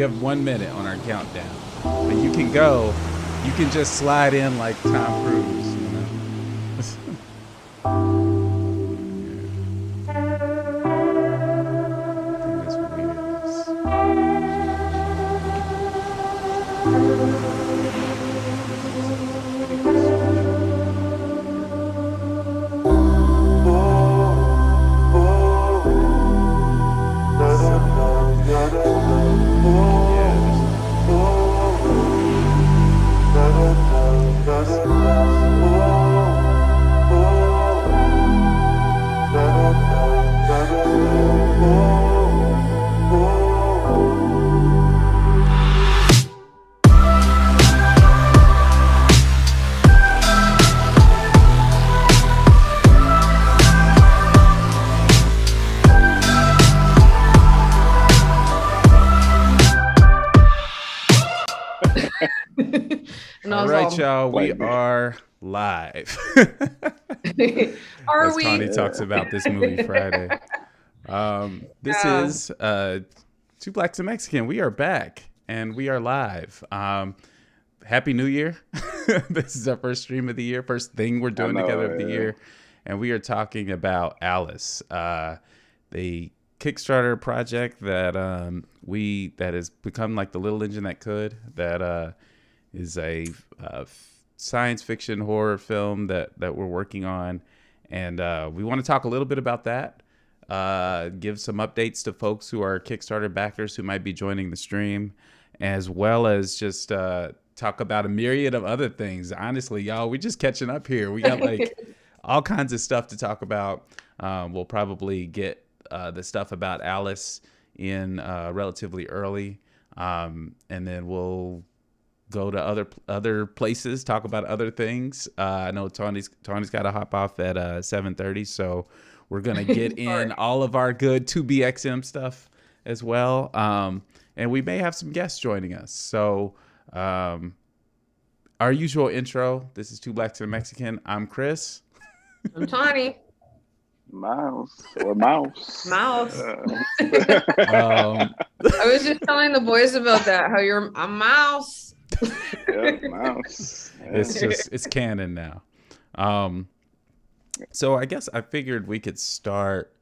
have 1 minute on our countdown. But you can go. You can just slide in like Tom Cruise, you know. I think that's what it All right, y'all, we are live. Are As we? Tawny talks about this movie Friday. This is Two Blacks and Mexican. We are back and we are live. Happy New Year. This is our first stream of the year, first thing we're doing together of the year. And we are talking about ALUS, the Kickstarter project that that has become like the little engine that could, that is a science fiction horror film that we're working on. And we want to talk a little bit about that, give some updates to folks who are Kickstarter backers who might be joining the stream, as well as just talk about a myriad of other things. Honestly, y'all, we're just catching up here. We got like all kinds of stuff to talk about. We'll probably get the stuff about ALUS in relatively early, and then we'll go to other places, talk about other things. I know Tony's got to hop off at 7:30, so we're gonna get in all of our good 2BXM stuff as well, and we may have some guests joining us. So our usual intro. This is Two Blacks and a Mexican. I'm Chris. I'm Tawny. Mouse or mouse. Mouse. I was just telling the boys about that. How you're a mouse. Yeah, mouse. It's canon now. So I guess I figured we could start.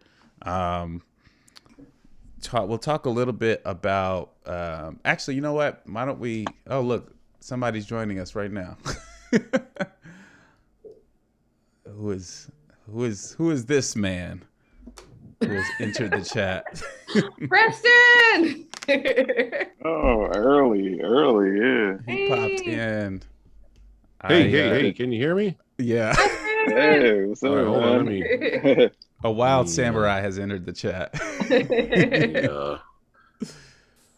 We'll talk a little bit about. Actually, you know what? Why don't we? Oh, look, somebody's joining us right now. Who is this man who has entered the chat? Preston! Oh, early, yeah. He popped in. Hey, can you hear me? Yeah. Hey, what's up, All right, hold on, let me... A wild samurai has entered the chat. Let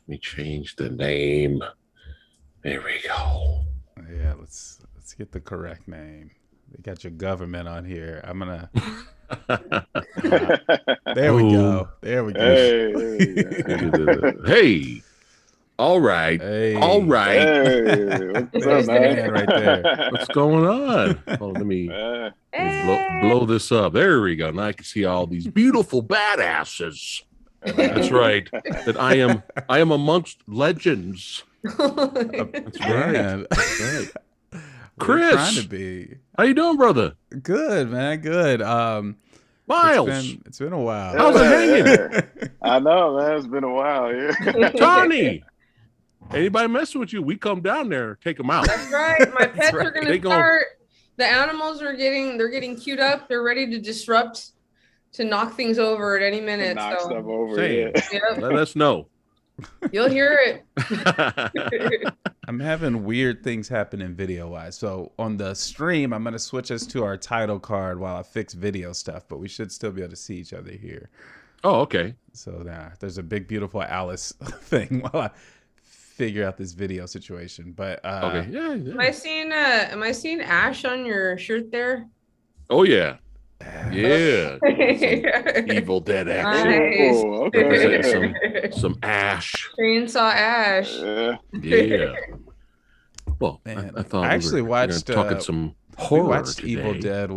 me change the name. There we go. Yeah, let's get the correct name. They got your government on here. I'm gonna. There we go. Hey. All right. Hey. All right. Hey, what's up, man? Right there. What's going on? Oh, let me blow this up. There we go. Now I can see all these beautiful badasses. That's right. That I am amongst legends. That's right. That's right. Chris, trying to be. How you doing, brother? Good, man. Good. Miles, it's been a while. How's it hanging? Yeah. I know, man. It's been a while. Yeah. Tawny, anybody messing with you? We come down there, take them out. That's right. My pets are going They to start. The animals are getting queued up. They're ready to disrupt, to knock things over at any minute. Knock So stuff over. Same. Yeah. yep, Let us know. you'll hear it. I'm having weird things happening video-wise. So on the stream, I'm going to switch us to our title card while I fix video stuff, but we should still be able to see each other here. Oh, okay. So there's a big, beautiful ALUS thing while I figure out this video situation. But Okay. Yeah. Am I seeing Ash on your shirt there? Oh yeah. Yeah. Some Evil Dead action. Nice. Oh, okay. Represent some ash. Chainsaw Ash. Yeah. Yeah. Well, Man, I thought I actually watched talking some we horror watched today. Evil Dead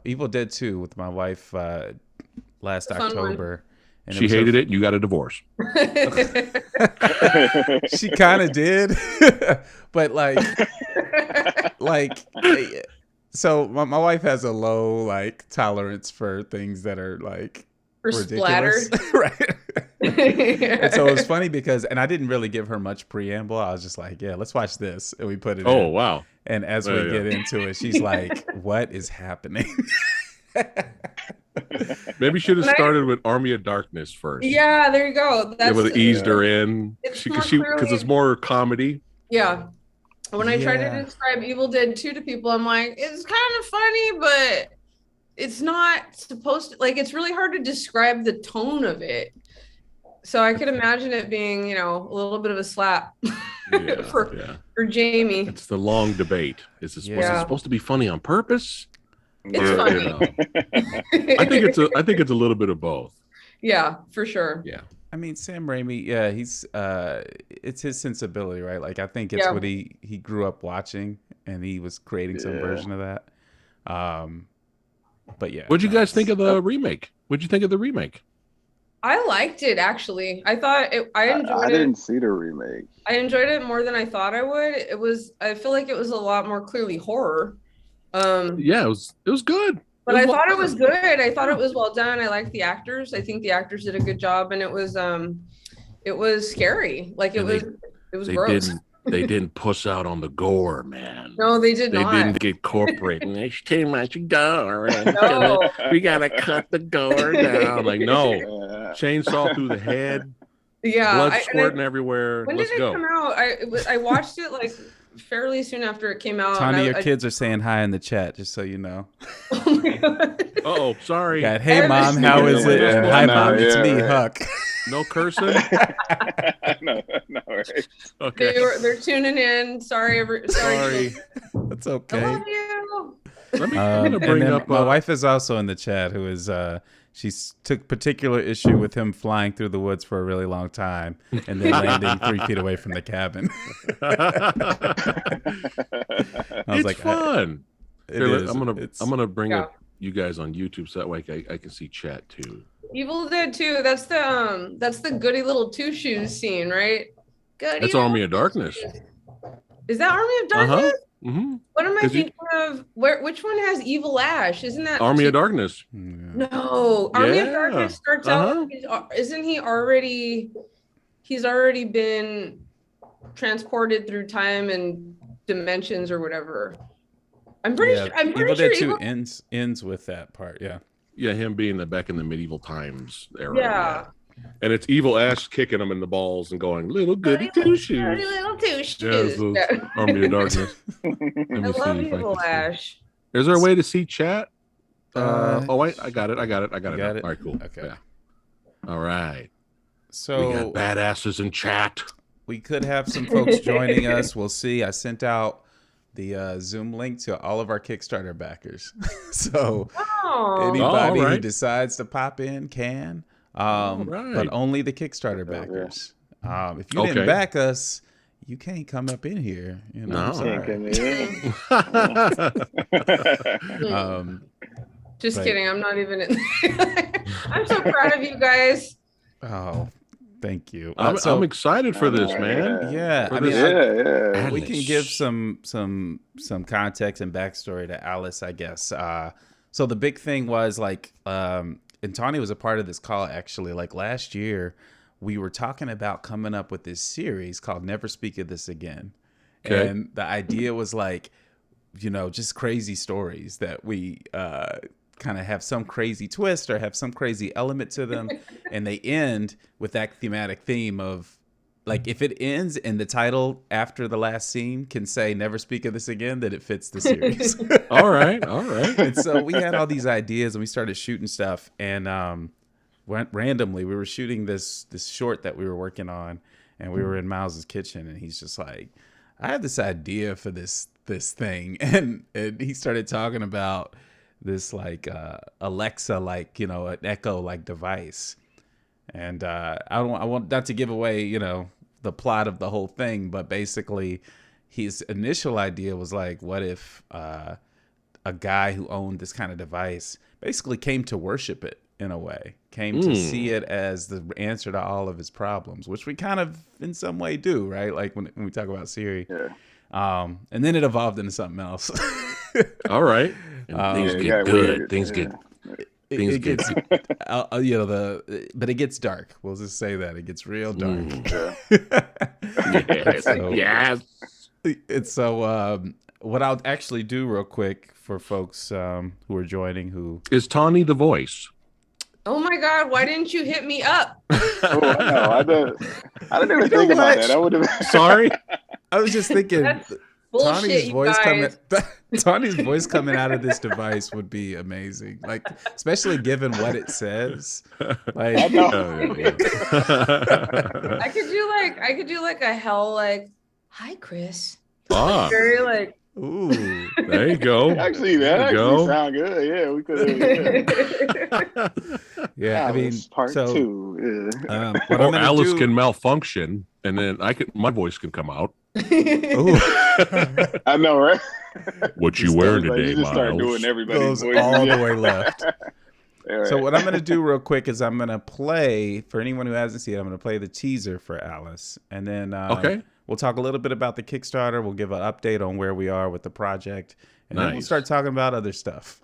Evil Dead 2 with my wife last Fun one. October, And she hated it. You got a divorce. She kind of did, but so my wife has a low like tolerance for things that are like For ridiculous, right? And so it was funny because, and I didn't really give her much preamble. I was just like, yeah, let's watch this, and we put it. Oh in. wow! And as we get into it, she's like, "What is happening?" Maybe should have started with Army of Darkness first. Yeah, there you go. That would have eased her in. Because it's more comedy. Yeah. When I try to describe Evil Dead 2 to people, I'm like, it's kind of funny, but it's not supposed to, like, it's really hard to describe the tone of it. So I could imagine it being, you know, a little bit of a slap for Jamie. It's the long debate. Is it supposed to be funny on purpose? It's funny. You know? I think it's a little bit of both. Yeah, for sure. Yeah. I mean, Sam Raimi, he's it's his sensibility, right? Like I think it's what he grew up watching, and he was creating some version of that. But yeah. What'd you guys think of the remake? What'd you think of the remake? I liked it actually. I thought I enjoyed it. I didn't see the remake. I enjoyed it more than I thought I would. I feel like it was a lot more clearly horror. Yeah, it was good. But I thought it was good. I thought it was well done. I liked the actors. I think the actors did a good job, and it was scary. Like it was gross. They didn't puss out on the gore, man. No, they did not. They didn't get corporate. And there's too much gore. No. We gotta cut the gore down. Like no, chainsaw through the head. Yeah, blood squirting everywhere. When Let's did it go. come out? I watched it like fairly soon after it came out. Tony, your kids are saying hi in the chat, just so you know. Oh my god. Oh, sorry. God, hey mom, how is it? And hi mom, it's me, Huck. No cursing. no, right. Okay. They're tuning in. Sorry. That's okay. I love you. I'm gonna bring up my wife is also in the chat, who is she's took particular issue with him flying through the woods for a really long time and then landing 3 feet away from the cabin. It's fun. I'm gonna bring up you guys on YouTube so that way I can see chat too. Evil Dead 2. That's the goody little two shoes scene, right? That's Army of Darkness. Is that Army of Darkness? Mm-hmm. What am I thinking of? Which one has Evil Ash? Isn't that Army of Darkness? No, Army of Darkness starts out. Isn't he already? He's already been transported through time and dimensions or whatever. I'm pretty sure. Evil Dead 2 ends with that part. Yeah. Yeah, him being back in the medieval times era. Yeah. And it's Evil Ash kicking him in the balls and going, little goody two shoes. Little two shoes. Yeah, Army of Darkness. I love Evil Ash. Is there a way to see chat? Wait, I got it. You got it? All right, cool. Okay. Yeah. All right. So we got badasses in chat. We could have some folks joining us. We'll see. I sent out the Zoom link to all of our Kickstarter backers. So anybody who decides to pop in can. But only the Kickstarter backers. If you didn't back us, you can't come up in here. You know, just kidding. I'm not even in. I'm so proud of you guys. Oh, thank you. I'm excited for this, man. Yeah, we can give some context and backstory to ALUS, I guess. So the big thing was like. And Tawny was a part of this call, actually. Like last year, we were talking about coming up with this series called Never Speak of This Again. Okay. And the idea was like, you know, just crazy stories that we kind of have some crazy twist or have some crazy element to them. And they end with that thematic theme of, like, if it ends and the title after the last scene can say Never Speak of This Again, then it fits the series. All right. And so we had all these ideas and we started shooting stuff. And randomly, we were shooting this short that we were working on. And we were in Miles's kitchen. And he's just like, I have this idea for this thing. And he started talking about this, like, Alexa, like, you know, an Echo, like, device. And I want not to give away, you know, the plot of the whole thing, but basically his initial idea was like, what if a guy who owned this kind of device basically came to worship it in a way, came to see it as the answer to all of his problems, which we kind of in some way do, right? Like when we talk about Siri. Yeah. And then it evolved into something else. All right. And things get good. Weird. Things get it gets but it gets dark. We'll just say that it gets real dark. So what I'll actually do real quick for folks who are joining, who is Tawny the voice. Oh my God! Why didn't you hit me up? Oh no, I didn't even think about that. I would have. Sorry, I was just thinking. Bullshit, Tawny's voice coming out of this device would be amazing. Like, especially given what it says. Like, I could do like a hell like, hi Chris. Very like. Ooh, there you go. Actually, that actually sound good. Yeah, we could. Yeah, I mean, part 2. Yeah. Or Alice can malfunction, and then my voice can come out. Ooh. I know, right? What you wearing today, you just start doing everybody's voice all the way left. Right. So what I'm going to do real quick is I'm going to play, for anyone who hasn't seen it, I'm going to play the teaser for ALUS, and then we'll talk a little bit about the Kickstarter. We'll give an update on where we are with the project, and then we'll start talking about other stuff.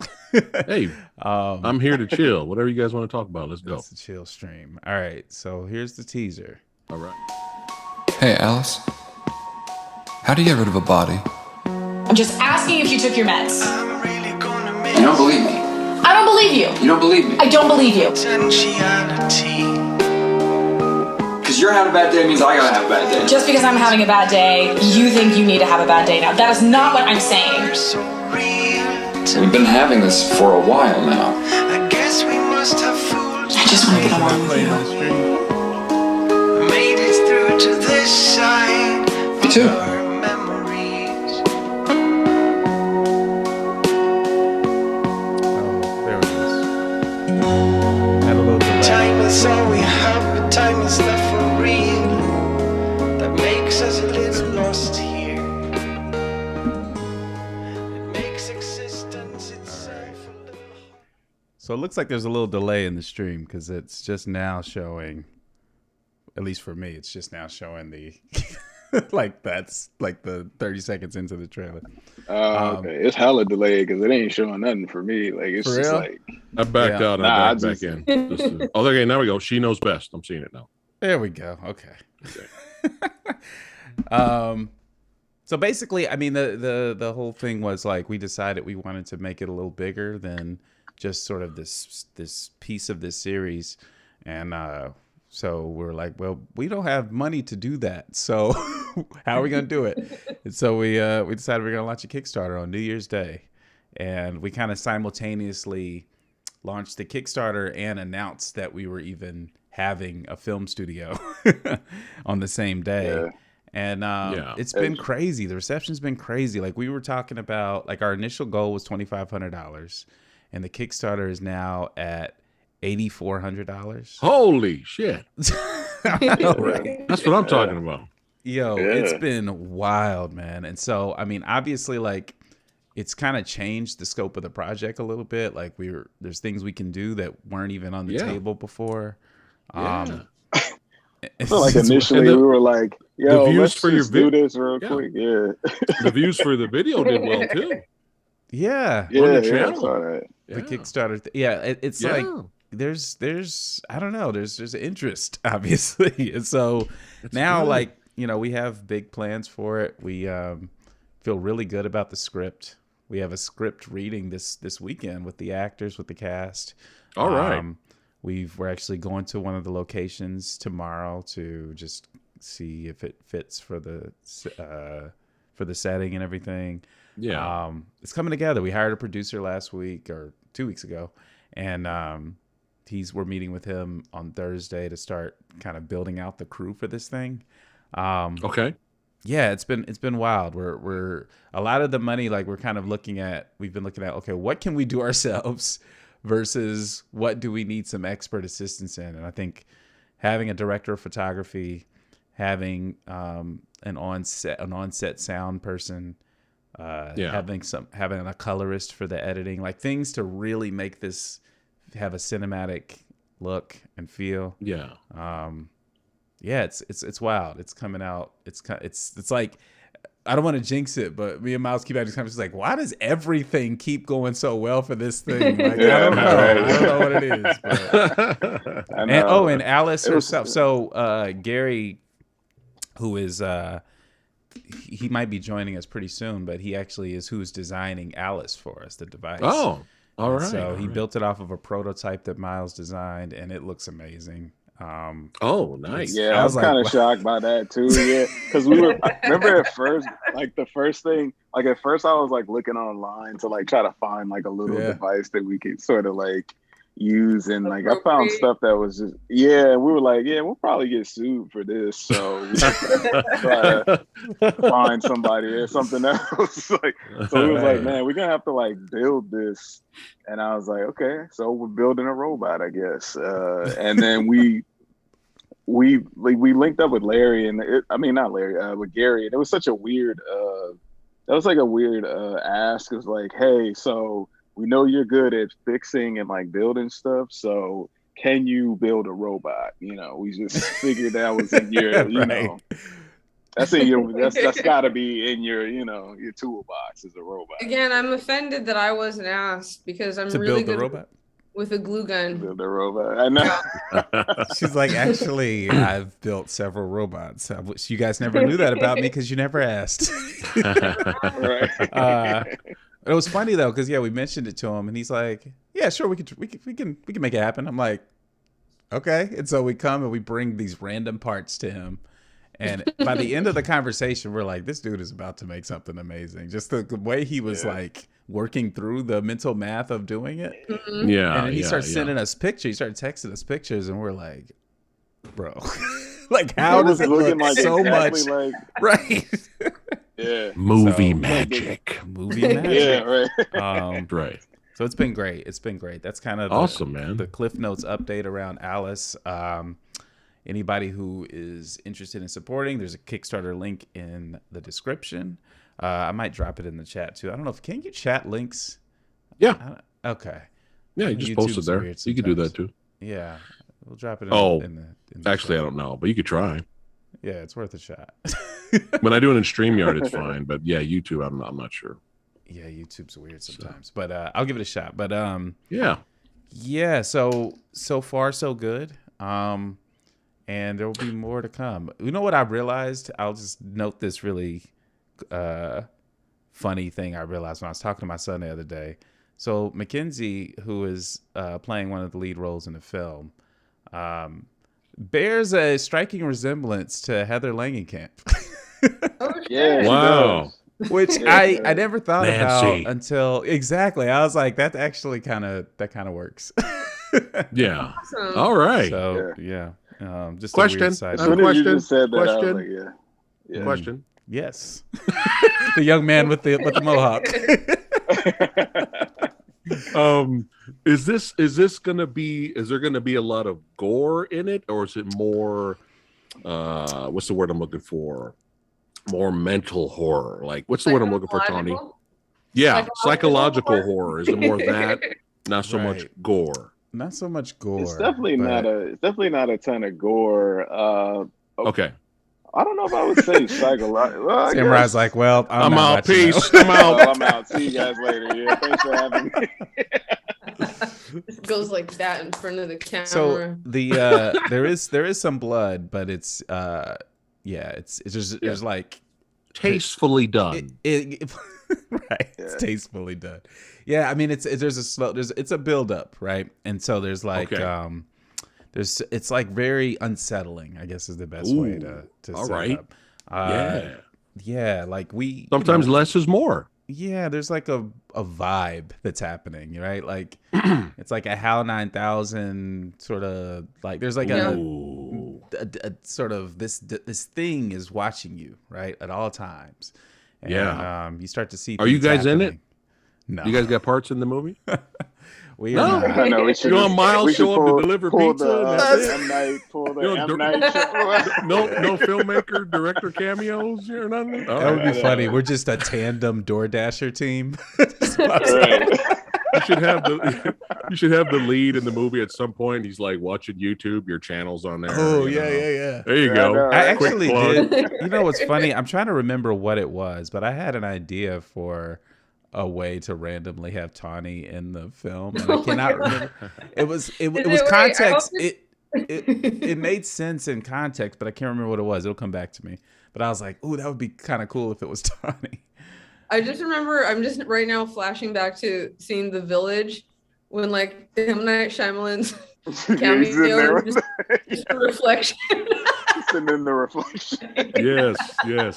Hey, I'm here to chill. Whatever you guys want to talk about, let's go. It's a chill stream. All right, so here's the teaser. All right. Hey, Alice. How do you get rid of a body? I'm just asking if you took your meds. You don't believe me. I don't believe you. You don't believe me. I don't believe you. Because you're having a bad day means I gotta have a bad day. Just because I'm having a bad day, you think you need to have a bad day now. That is not what I'm saying. We've been having this for a while now. I just want to get along with you. Me too. Time is all we have, but time is not for real. That makes us a little lost here. It makes existence itself a little. So it looks like there's a little delay in the stream because it's just now showing, at least for me, it's just now showing the like that's like the 30 seconds into the trailer. Okay, it's hella delayed because it ain't showing nothing for me. Like it's just like I backed out and I backed back in. Okay, now we go. She knows best. I'm seeing it now. There we go. Okay. So basically, I mean, the whole thing was like we decided we wanted to make it a little bigger than just sort of this piece of this series, and so we're like, well, we don't have money to do that, so how are we gonna do it? And so we decided we're gonna launch a Kickstarter on New Year's Day, and we kind of simultaneously launched the Kickstarter and announced that we were even having a film studio on the same day. Yeah. And it's been crazy. The reception's been crazy. Like we were talking about, like our initial goal was $2,500, and the Kickstarter is now at $8,400. Holy shit! I know, right? That's what I'm talking about. Yo, it's been wild, man. And so, I mean, obviously, like it's kind of changed the scope of the project a little bit. Like there's things we can do that weren't even on the table before. I feel like initially we were like, yo, the views let's for just your do this real quick. Yeah. The views for the video did well too. Yeah. Yeah, On the I channel. saw that. The Kickstarter. It's like there's I don't know, there's interest, obviously. And so now good. Like, you know, we have big plans for it. We feel really good about the script. We have a script reading this weekend with the actors, with the cast. All right. We're actually going to one of the locations tomorrow to just see if it fits for the setting and everything. Yeah. It's coming together. We hired a producer last week or 2 weeks ago, and we're meeting with him on Thursday to start kind of building out the crew for this thing. Okay. Yeah, it's been wild. We're a lot of the money, like we've been looking at, okay, what can we do ourselves versus what do we need some expert assistance in? And I think having a director of photography, having an on-set sound person, having a colorist for the editing, like things to really make this have a cinematic look and feel. Yeah. Yeah, it's wild. It's coming out. It's like, I don't want to jinx it, but me and Miles keep having this conversation. Like, why does everything keep going so well for this thing? Like, I don't know. I don't know what it is. But. And ALUS herself. So Gary, who is he might be joining us pretty soon, but he actually is who's designing ALUS for us, the device. Oh, all right. So he built it off of a prototype that Miles designed, and it looks amazing. Oh, nice. Yeah, I was kind of shocked by that too. Yeah, because remember at first, like the first thing, like at first I was like looking online to like try to find like a little device that we could sort of like use, and like I found stuff that was just we were like, we'll probably get sued for this, so we try to find somebody or something else. Like, so we was like, man, we're gonna have to like build this, and I was like, okay, so we're building a robot, I guess, and then we linked up with Larry, and not Larry, with Gary, and it was such a weird ask. It was like, hey, so we know you're good at fixing and like building stuff, so can you build a robot? You know, we just figured that was in your, you know, that's in your, that's got to be in your, you know, your toolbox as a robot. Again, I'm offended that I wasn't asked, because I'm really good with a glue gun. Build a robot. I know. She's like, actually, I've built several robots. You guys never knew that about me because you never asked. Right. It was funny though, because we mentioned it to him, and he's like, "Yeah, sure, we can make it happen." I'm like, "Okay," and so we come and we bring these random parts to him, and by the end of the conversation, we're like, "This dude is about to make something amazing." Just the way he was like working through the mental math of doing it. Yeah, and then he starts sending us pictures. He started texting us pictures, and we're like, "Bro, like how does it look like so much?" Like... Right. Yeah. Movie magic. Yeah, right. Right. So it's been great. That's kind of awesome, man. The Cliff Notes update around ALUS. Anybody who is interested in supporting, there's a Kickstarter link in the description. I might drop it in the chat too. I don't know can you chat links? Yeah. Okay. Yeah, you just post it there. You could do that too. Yeah. We'll drop it in the actually, I don't know, but you could try. Yeah, it's worth a shot. When I do it in StreamYard, it's fine. But yeah, YouTube, I'm not sure. Yeah, YouTube's weird sometimes, but I'll give it a shot. But yeah. So far so good. And there will be more to come. You know what I realized? I'll just note this really funny thing I realized when I was talking to my son the other day. So Mackenzie, who is playing one of the lead roles in the film, bears a striking resemblance to Heather Langenkamp. Yeah. Wow. Which I never thought about until exactly. I was like, that actually kind of works. Yeah. Awesome. All right. So just question. A weird side You just said that, question. Like, yeah. Question. Yes. The young man with the mohawk. Is there gonna be a lot of gore in it, or is it more what's the word I'm looking for? More mental horror. Like, what's the word I'm looking for, Tony? Yeah, psychological horror. Is it more that? Not so much gore. Not so much gore. It's definitely not a ton of gore. Okay. I don't know if I would say psychological. Well, Samurai's like, well, I'm out. Peace. I'm out. Well, I'm out. See you guys later. Yeah, thanks for having me. It goes like that in front of the camera. So there is some blood, but it's there's like tastefully done. Right. It's tastefully done. Yeah, I mean it's a build up, right? And so there's like it's like very unsettling, I guess is the best way to set it up. Yeah, like sometimes less is more. Yeah, there's like a vibe that's happening, right? Like it's like a HAL 9000 sort of like there's like a sort of this thing is watching you, right, at all times. And, you start to see. Are you guys happening. in it? No. You guys got parts in the movie? We are not. I know, you want Miles show up to deliver pizza? No filmmaker, director cameos or nothing? That would be funny. We're just a tandem DoorDasher team. you should have the lead in the movie at some point. He's like watching YouTube, your channel's on there. Oh, you know. yeah. There you go. know, I right? actually Quick plug. did. You know what's funny? I'm trying to remember what it was, but I had an idea for a way to randomly have Tawny in the film, and I cannot remember. It was context. It made sense in context, but I can't remember what it was. It'll come back to me. But I was like, "Ooh, that would be kind of cool if it was Tawny." I just remember, I'm just right now flashing back to seeing The Village when like M. Night Shyamalan's cameo is just a reflection. Sitting in the reflection. Yes.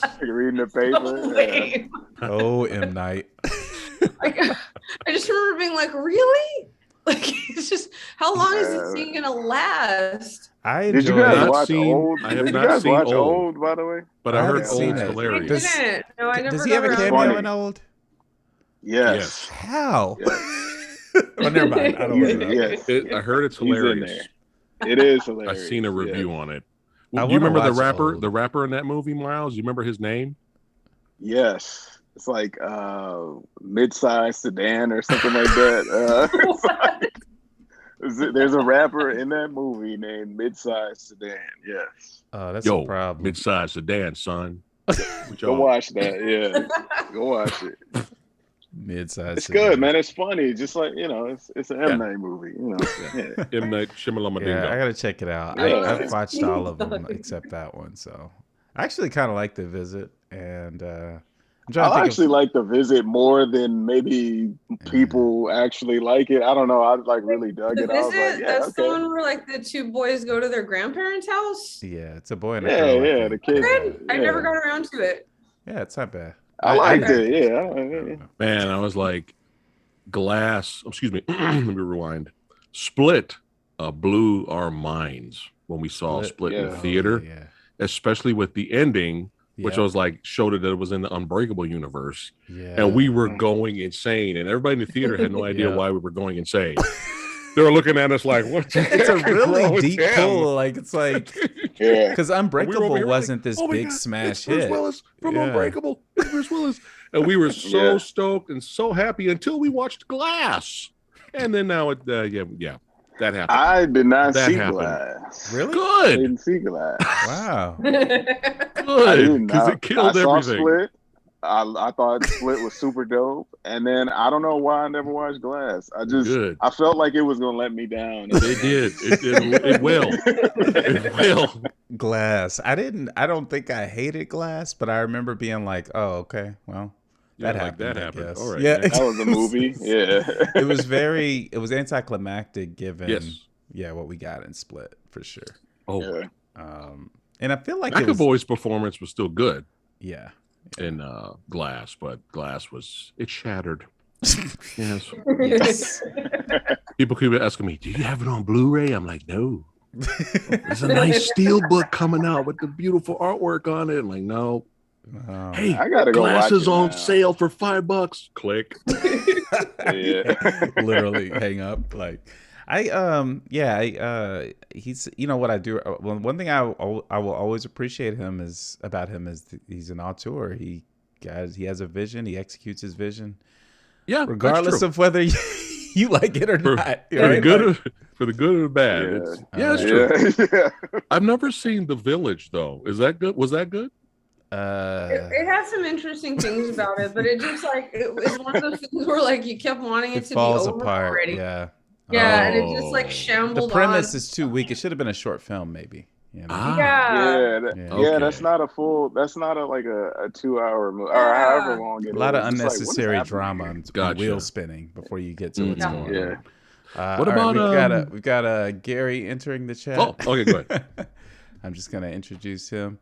Like reading the paper. Oh, M. Night. Like, I just remember being like, really? Like, it's just, how long is this scene gonna last? Did you guys watch seen, Old? I have Did you not guys seen watch Old, Old, by the way? but I heard haven't seen Old's it. hilarious. I didn't. No, I never Does he have a got around cameo to it. in Old? Yes. How? Yes. Well, never mind. I don't want to know. Yes. I heard it's He's in hilarious. there. It is hilarious. I've seen a review on it. I Do you wanna remember the watch rapper? Old. The rapper in that movie, Miles? You remember his name? Yes. It's like mid-sized sedan or something like that. It's like, there's a rapper in that movie named Mid-sized Sedan. Yes. Oh, that's a problem. Mid-sized sedan, son. Go watch that. Yeah. Go watch it. Mid-sized. It's good, man. It's funny. Just like, it's an M. Night movie. Yeah. M. Night Shyamalan. Yeah, I gotta check it out. Yeah. I've watched all of them except that one, so I actually kind of like The Visit, and I'm trying to I think actually like The Visit more than maybe people actually like it. I don't know. I like really dug The it. I was Visit, like, yeah, that's the okay. one where like the two boys go to their grandparents' house. Yeah, it's a boy and a girl. I Yeah, think. the kid. I Yeah. never got around to it. Yeah, it's not bad. I liked it. Yeah. I don't know. Man, I was like, Glass. Excuse me. Let me rewind. Split blew our minds when we saw Split in the Yeah. theater, Yeah. especially with the ending, which Yeah. was like showed it that it was in the Unbreakable universe, Yeah. and we were going insane, and everybody in the theater had no idea Yeah. why we were going insane. They were looking at us like, "What?" It's a really deep pull. Like it's like Yeah. because We were over Unbreakable here wasn't like, this "Oh my big God, smash it's Bruce hit. Willis from Yeah. Unbreakable. It's Bruce Willis, and we were so Yeah. stoked and so happy until we watched Glass, and then now it, yeah, that happened. I did not That see happened. Glass. Really? I Good, didn't see Glass. Wow. I good, didn't. because I it killed saw everything. Split. I thought Split was super dope, and then I don't know why I never watched Glass. Good. I felt like it was gonna let me down. It did. It will. It will. Glass. I don't think I hated Glass, but I remember being like, oh, okay, well, Yeah, that like happened. that I happened. guess. All right, Yeah. next. That was a movie. Yeah. It was anticlimactic given Yes. what we got in Split for sure. Oh, Yeah. And I feel like it was, McAvoy's performance was still good yeah. in Glass, but Glass it shattered. Yes. Yes. People keep asking me, "Do you have it on Blu-ray?" I'm like, "No." There's a nice steel book coming out with the beautiful artwork on it. I'm like, "No." Hey, I gotta go Glass watch is it on now. sale for $5. Click. Yeah. Literally hang up like he's what I do. Well, one thing I will always appreciate about him is he's an auteur. He has a vision. He executes his vision. Yeah, Regardless of whether you like it or not. for the good for the good or the bad. Yeah. It's true. Yeah. I've never seen The Village though. Is that good? Was that good? It has some interesting things about it, but it just like it was one of those things where like you kept wanting it to falls be over apart. already. Yeah. Yeah, and it just like Oh. shambled The premise on. is too weak. It should have been a short film, maybe. Ah. Yeah. Yeah. Okay. That's not a full. That's not a 2-hour movie or Yeah. however long it is. A lot of It's like, what is unnecessary happening drama here? and Gotcha. wheel spinning before you get to what's Yeah. going Yeah. on. What all right, about, we've got Gary entering the chat. Oh, okay, go ahead. I'm just gonna introduce him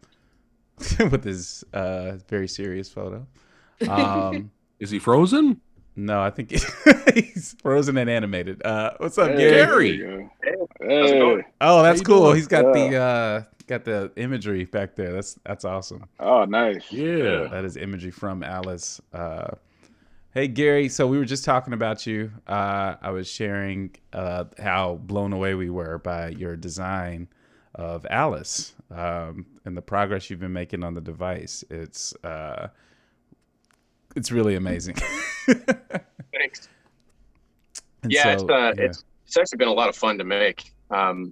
with his very serious photo. Is he frozen? No, I think he's frozen and animated. What's up, Hey, Gary? there you go. Hey. Oh, that's you cool. doing? He's got the imagery back there. That's awesome. Oh, nice. Yeah. That is imagery from ALUS. Hey, Gary. So we were just talking about you. I was sharing how blown away we were by your design of ALUS and the progress you've been making on the device. It's really amazing. Thanks. And Yeah, so, it's actually been a lot of fun to make.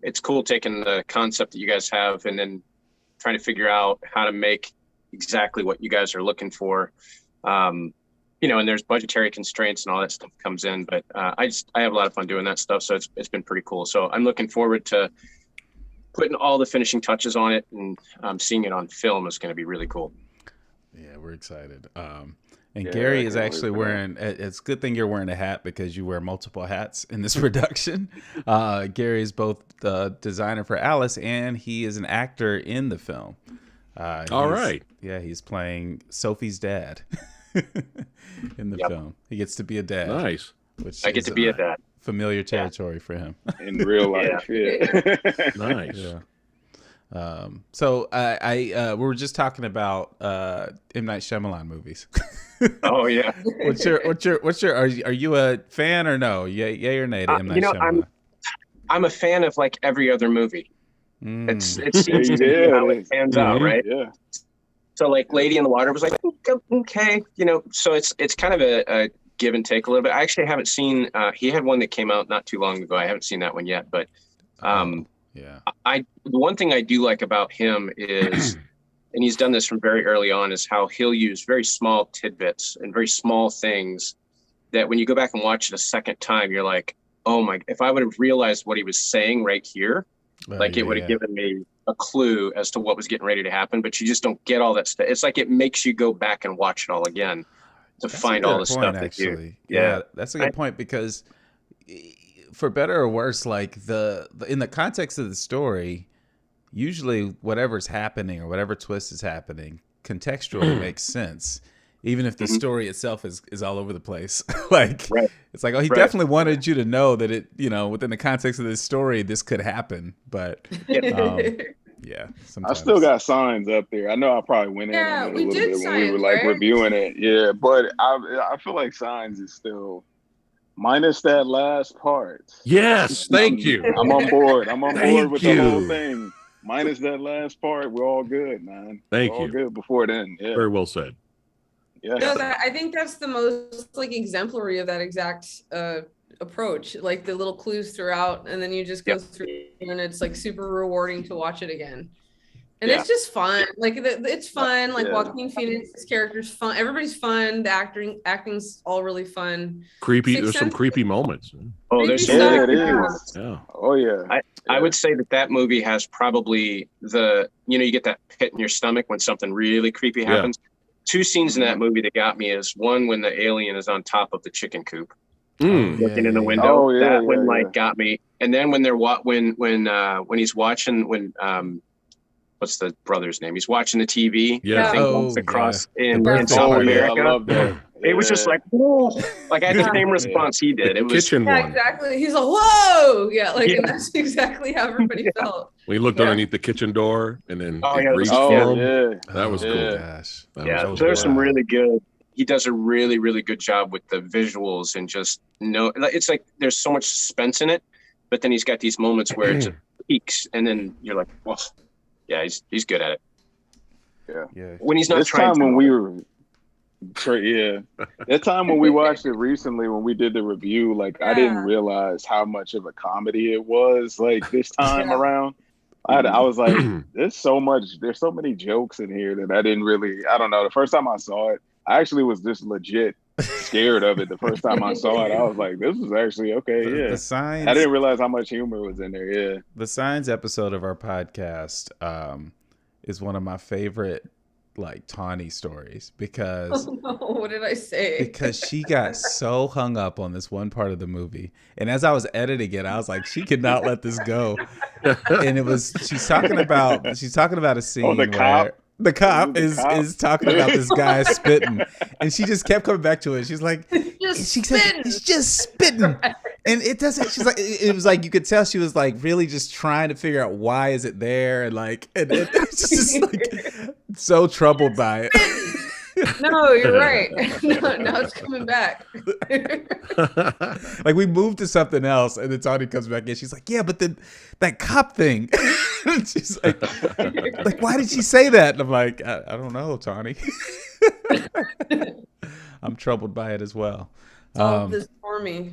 It's cool taking the concept that you guys have and then trying to figure out how to make exactly what you guys are looking for. And there's budgetary constraints and all that stuff comes in, but I have a lot of fun doing that stuff. So it's been pretty cool. So I'm looking forward to putting all the finishing touches on it, and seeing it on film is going to be really cool. Yeah, we're excited. And Gary is actually wearing, it's a good thing you're wearing a hat because you wear multiple hats in this production. Gary is both the designer for ALUS and he is an actor in the film. All right. Yeah, he's playing Sophie's dad in the film. He gets to be a dad. Nice. Which I get to be a dad. Familiar territory for him. In real life, Nice. Yeah. So we were just talking about M. Night Shyamalan movies. Oh yeah. What's your are you a fan or no? Yay or nay to M. Night Shyamalan? I'm a fan of like every other movie. It seems to be how it pans out, right? Yeah. So like Lady in the Water was like, okay, so it's kind of a give and take a little bit. I actually haven't seen, he had one that came out not too long ago. I haven't seen that one yet, but yeah. The one thing I do like about him is, and he's done this from very early on, is how he'll use very small tidbits and very small things that when you go back and watch it a second time, you're like, oh my, if I would have realized what he was saying right here, it would have given me a clue as to what was getting ready to happen, but you just don't get all that stuff. It's like it makes you go back and watch it all again to find all the stuff that you. Yeah, that's a good point, because for better or worse, like in the context of the story, usually whatever's happening or whatever twist is happening contextually makes sense, even if the story itself is all over the place. It's like, oh, he definitely wanted you to know that it, within the context of this story, this could happen. But yeah, sometimes. I still got signs up there. I know I probably went in a little bit when we were reviewing it. Yeah, but I feel like signs is still minus that last part. Yes, thank you. I'm on board. I'm on board with the whole thing. Minus that last part, we're all good, man. Thank you. All good before then. Yeah. Very well said. Yeah. No, I think that's the most exemplary of that exact approach. Like the little clues throughout, and then you just go through, and it's like super rewarding to watch it again. And it's just fun. Like it's fun. Like Joaquin Phoenix's character's fun. Everybody's fun. The acting's all really fun. Creepy. There's some creepy moments. Oh, there's it is. Yeah. Oh yeah. I would say that movie has probably you get that pit in your stomach when something really creepy happens. Two scenes in that movie that got me is one when the alien is on top of the chicken coop, looking in the window. That one got me. And then when they're when he's watching what's the brother's name? He's watching the TV. Yeah. Across in South America. I love that. It was just like, whoa! Like I had the same response he did. It was kitchen one. Exactly. He's like, whoa! Yeah, and that's exactly how everybody felt. We looked underneath the kitchen door and then reached for him. Yeah. That was cool. Gosh. There's some really good. He does a really, really good job with the visuals and just it's like there's so much suspense in it, but then he's got these moments where it just peaks, and then you're like, well, yeah, he's good at it. Yeah. When he's not this trying. Time when we were. That time when we watched it recently, when we did the review, I didn't realize how much of a comedy it was. This time around, I was like, there's so many jokes in here that I didn't really. I don't know. The first time I saw it, I actually was just legit scared of it. The first time I saw it, I was like, this is actually okay. The Signs. I didn't realize how much humor was in there. Yeah, the Signs episode of our podcast is one of my favorite Tawny stories, because what did I say? Because she got so hung up on this one part of the movie, and as I was editing it, I was like, she could not let this go. And she's talking about a scene where the cop is talking about this guy spitting, and she just kept coming back to it. She's like, he's just spitting. And it doesn't. She's like, it was like you could tell she was really just trying to figure out why is it there, and it's just so troubled by it. No, you're right. No, it's coming back. We moved to something else, and then Tawny comes back in. She's like, yeah, but then that cop thing. She's like, why did she say that? And I'm like, I don't know, Tawny. I'm troubled by it as well. Solve this for me.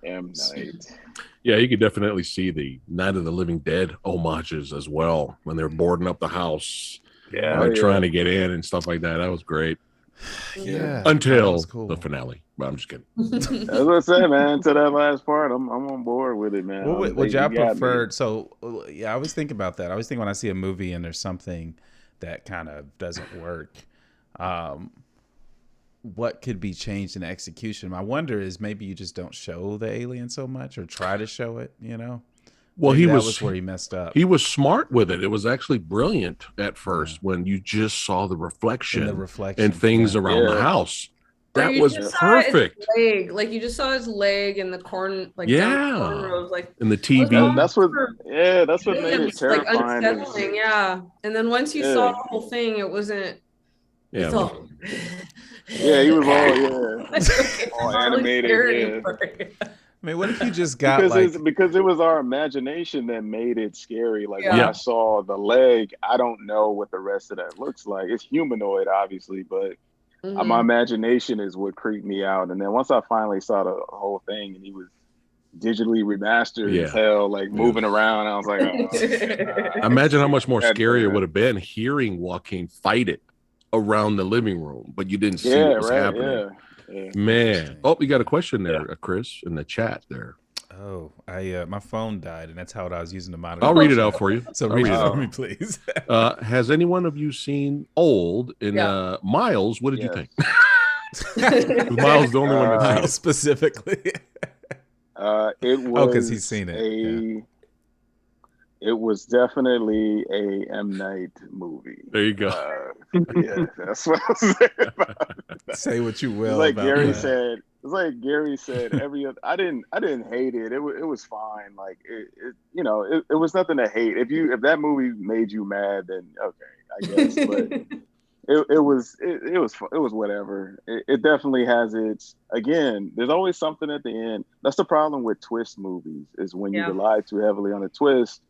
M. Night. Yeah, you could definitely see the Night of the Living Dead homages as well when they're boarding up the house. Yeah. They're trying to get in and stuff like that. That was great. Yeah. Until cool. the finale. But I'm just kidding. That's what I said, man. To that last part, I'm on board with it, man. What would y'all prefer? So, yeah, I always think about that. I always think when I see a movie and there's something that kind of doesn't work, what could be changed in execution? My wonder is maybe you just don't show the alien so much or try to show it, you know? Well, Maybe that was where he messed up. He was smart with it. It was actually brilliant at first when you just saw the reflection and things around the house. That was perfect. Leg. Like you just saw his leg in the corn, like cornrows, like in the TV. That's what made it terrifying. Like unsettling, yeah. And then once you saw the whole thing, it wasn't. Yeah. He was all animated. I mean, what if you just got because it was our imagination that made it scary. Like when I saw the leg, I don't know what the rest of that looks like. It's humanoid, obviously, but my imagination is what creeped me out. And then once I finally saw the whole thing, and he was digitally remastered as hell, like moving around, I was like, imagine how much more scary it would have been hearing Joaquin fight it around the living room, but you didn't see what was happening. Man. Oh, we got a question there, Chris, in the chat there. Oh, my phone died, and that's how I was using the monitor. I'll read it out for you. So read it for me, please. Has any one of you seen Old? In Miles, what did you think? Miles, the only one that's seen specifically. It was because he's seen it. It was definitely a M. Night movie. There you go. That's what I was saying about it. Say what you will. It's like Gary said. It's like Gary said. I didn't hate it. It was fine. Like it was nothing to hate. If that movie made you mad, then okay, I guess. But it was whatever. It definitely has its. Again, there's always something at the end. That's the problem with twist movies. Is when you rely too heavily on a twist.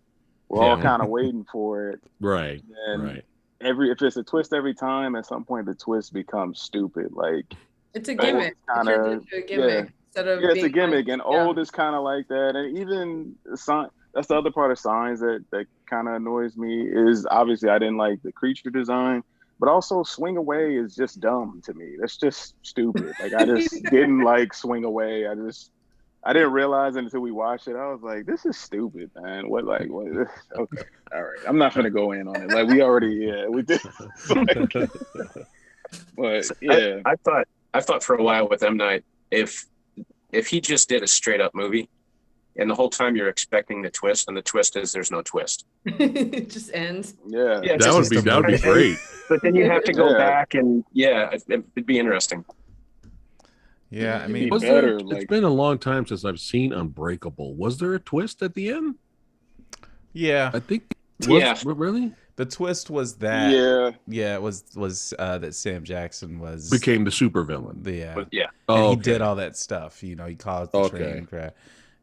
We're all kind of waiting for it. Right. And if it's a twist every time, at some point the twist becomes stupid. Like it's a gimmick. It's a gimmick instead of it's a gimmick. And Old is kind of like that. And even that's the other part of Signs that kind of annoys me is obviously I didn't like the creature design, but also Swing Away is just dumb to me. That's just stupid. Like I just didn't like Swing Away. I didn't realize it until we watched it. I was like, this is stupid, man. What? Okay, all right. I'm not going to go in on it. Like we did. But yeah. I thought for a while with M. Night, if he just did a straight up movie and the whole time you're expecting the twist and the twist is there's no twist. It just ends. Yeah. That would be great. But then you have to go back and it'd be interesting. Yeah, I mean, it's been a long time since I've seen Unbreakable. Was there a twist at the end? Yeah, I think. Really? The twist was that. It was that Sam Jackson became the supervillain. He did all that stuff. He caused the train crash.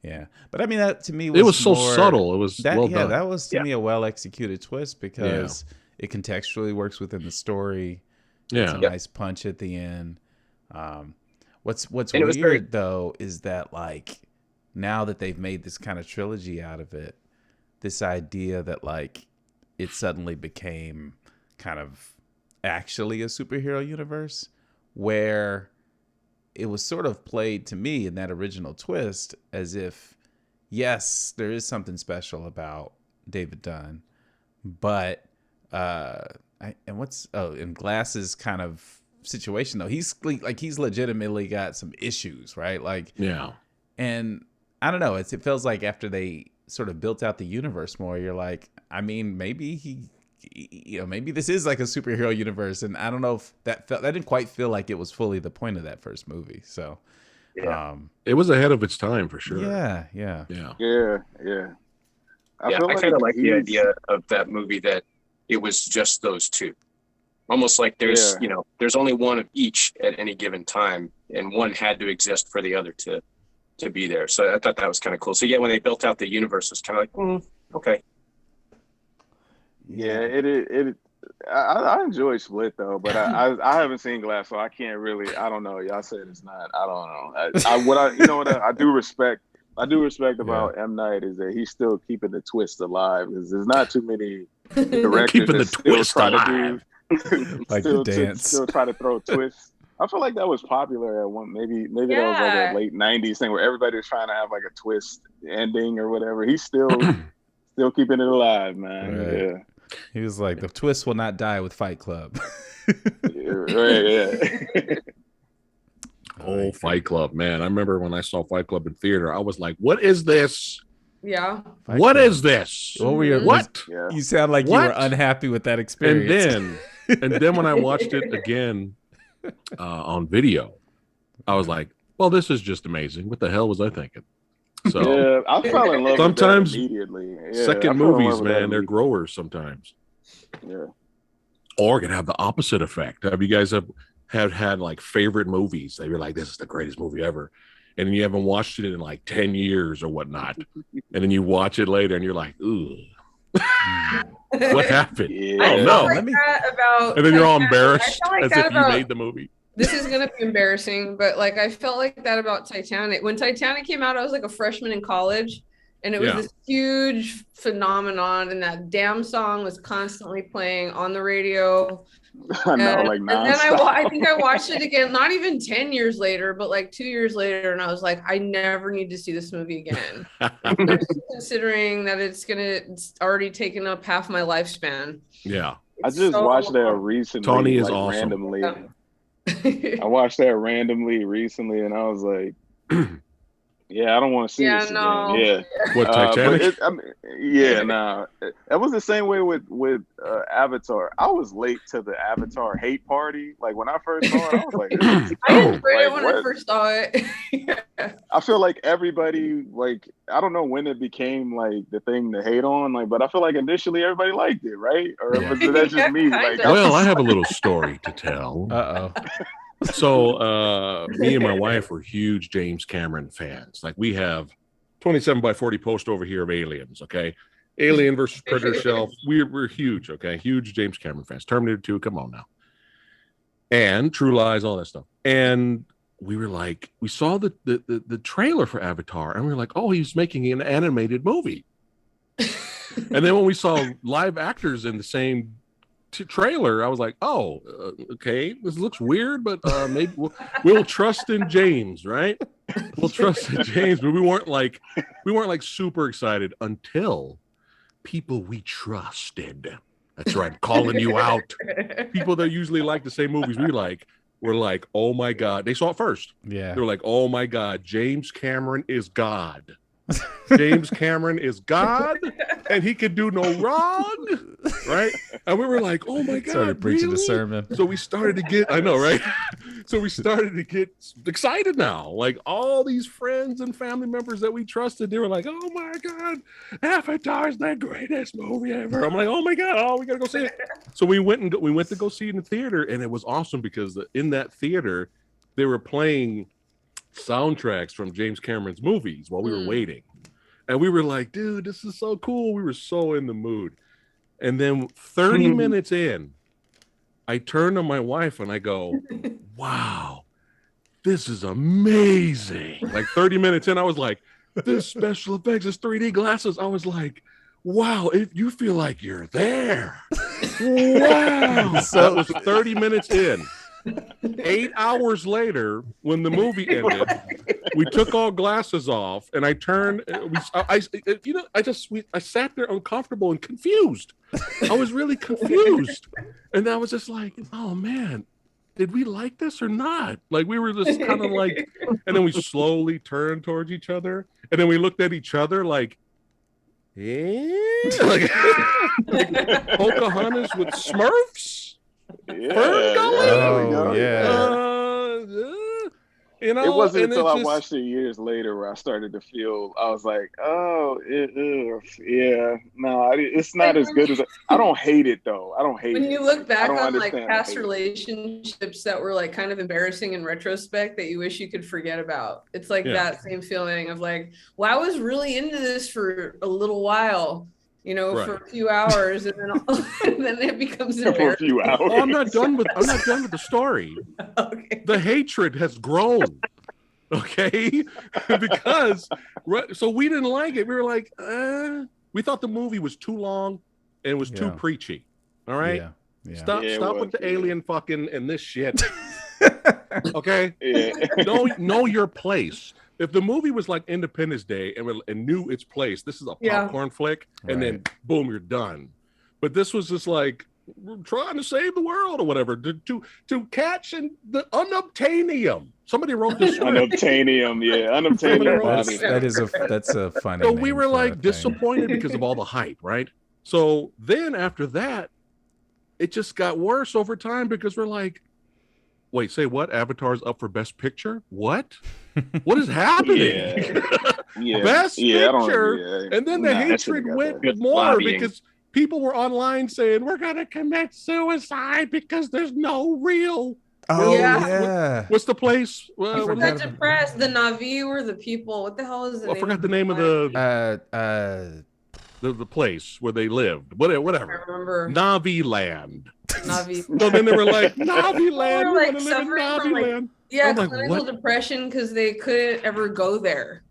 Yeah, but I mean that to me was so subtle. It was well done. That was to me a well executed twist because it contextually works within the story. It's a nice punch at the end. What's weird though is that like now that they've made this kind of trilogy out of it, this idea that like it suddenly became kind of actually a superhero universe where it was sort of played to me in that original twist as if, yes, there is something special about David Dunn, but in Glass's kind of situation though, he's legitimately got some issues, right? Like and I don't know, it feels like after they sort of built out the universe more, you're like, I mean, maybe maybe this is like a superhero universe, and I don't know if that didn't quite feel like it was fully the point of that first movie. So it was ahead of its time for sure. I kind of like the idea of that movie that it was just those two. Almost like there's only one of each at any given time, and one had to exist for the other to be there. So I thought that was kind of cool. So when they built out the universe, it's kind of like, okay. Yeah, I enjoy Split though, but I haven't seen Glass, so I can't really. I don't know. Y'all said it's not. I don't know. You know what I do respect. I do respect about M. Night is that he's still keeping the twist alive. Because there's not too many directors Keeping the that still twist try alive. to do Like the dance. still try to throw twists. I feel like that was popular at one. Maybe that was like a late '90s thing where everybody was trying to have like a twist ending or whatever. He's still keeping it alive, man. Right. Yeah. He was like, the twist will not die with Fight Club. Yeah. Oh, Fight Club, man. I remember when I saw Fight Club in theater, I was like, what is this? Yeah. What is this? What were your, What? Yeah. You sound like you were unhappy with that And experience. then when I watched it again on video, I was like, well, this is just amazing. What the hell was I thinking? So yeah, I fell in love sometimes with that immediately. Yeah, second movies, man, they're growers sometimes. Yeah. Or it can have the opposite effect. Have you guys have had like favorite movies that you're like, this is the greatest movie ever, and then you haven't watched it in like 10 years or whatnot, and then you watch it later and you're like, ooh, what happened? Yeah. Oh no! Like that about And then you're all Titanic. embarrassed I felt like as that if you about- made the movie. This is gonna be embarrassing, but like I felt like that about Titanic. When Titanic came out, I was like a freshman in college, and it was this huge phenomenon, and that damn song was constantly playing on the radio. I know, like and then I think I watched it again, not even 10 years later, but like 2 years later, and I was like, I never need to see this movie again. Considering that it's already taken up half my lifespan. Yeah. I just watched that recently. Tawny is like, awesome. Randomly. I watched that randomly recently, and I was like, "Yeah, I don't want to see this again." Yeah, what Titanic? That was the same way with Avatar. I was late to the Avatar hate party. Like when I first saw it, I was like, I enjoyed it when I first saw it. I feel like everybody, like, I don't know when it became like the thing to hate on, like, but I feel like initially everybody liked it, right? Or was that just me? Like, well, I have a little story to tell. Uh-oh. So me and my wife were huge James Cameron fans. Like we have 27 by 40 post over here of Aliens, okay? Alien versus Predator shelf. We're huge, okay? Huge James Cameron fans. Terminator 2, come on now. And True Lies, all that stuff. And we were like, we saw the trailer for Avatar, and we were like, oh, he's making an animated movie. And then when we saw live actors in the same trailer, I was like, oh, okay, this looks weird, but maybe we'll trust in James, right? We'll trust in James, but we weren't like super excited until people we trusted. That's right, calling you out. People that usually like the same movies we like were like, oh my God. They saw it first. Yeah. They were like, oh my God, James Cameron is God. James Cameron is God, and he could do no wrong, right? And we were like, "Oh my God!" Started preaching really? the sermon. So we started to get, I know, right? So we started to get excited now. Like all these friends and family members that we trusted, they were like, "Oh my God, Avatar's the greatest movie ever!" I'm like, "Oh my God, oh, we gotta go see it." So we went to go see it in the theater, and it was awesome because in that theater they were playing soundtracks from James Cameron's movies while we were waiting, and we were like, dude, this is so cool. We were so in the mood. And then 30 minutes in, I turn to my wife and I go, wow, this is amazing. Like 30 minutes in, I was like, this special effects, this 3D glasses. I was like, wow, if you feel like you're there. Wow. So that was 30 minutes in. 8 hours later, when the movie ended, we took all glasses off, and I turned. I sat there uncomfortable and confused. I was really confused, and I was just like, "Oh man, did we like this or not?" Like we were just kind of like, and then we slowly turned towards each other, and then we looked at each other like, like Pocahontas with Smurfs. Oh, you know, it wasn't until I watched it years later where I started to feel. I was like, "Oh, no, it's not as good as." I don't hate it though. I don't hate it. When you look back on like past relationships that were like kind of embarrassing in retrospect that you wish you could forget about, it's like that same feeling of like, well, I was really into this for a little while, you know, Right. for a few hours, and then and then it becomes For a embarrassing. few hours. Oh, I'm not done with the story. Okay. The hatred has grown. Okay, because so we didn't like it. We were like, we thought the movie was too long and was too preachy. All right, stop with the alien fucking and this shit. Okay, know your place. If the movie was like Independence Day and knew its place, this is a popcorn flick, and then boom, you're done. But this was just like, we're trying to save the world or whatever to catch the unobtainium. Somebody wrote this script. Unobtainium, unobtainium. That's a funny. So we were like disappointed because of all the hype, right? So then after that, it just got worse over time because we're like, wait, say what? Avatar's up for Best Picture? What? What is happening? Best Picture, and then the hatred went more because people were online saying we're gonna commit suicide because there's no real. Oh yeah. What's the place? They're depressed. The Na'vi were the people. What the hell is the name? I forgot the name of the place where they lived. Whatever. I remember. Na'vi Land. Na'vi. So then they were like, Na'vi Land. They were like suffering from Land. clinical depression because they couldn't ever go there.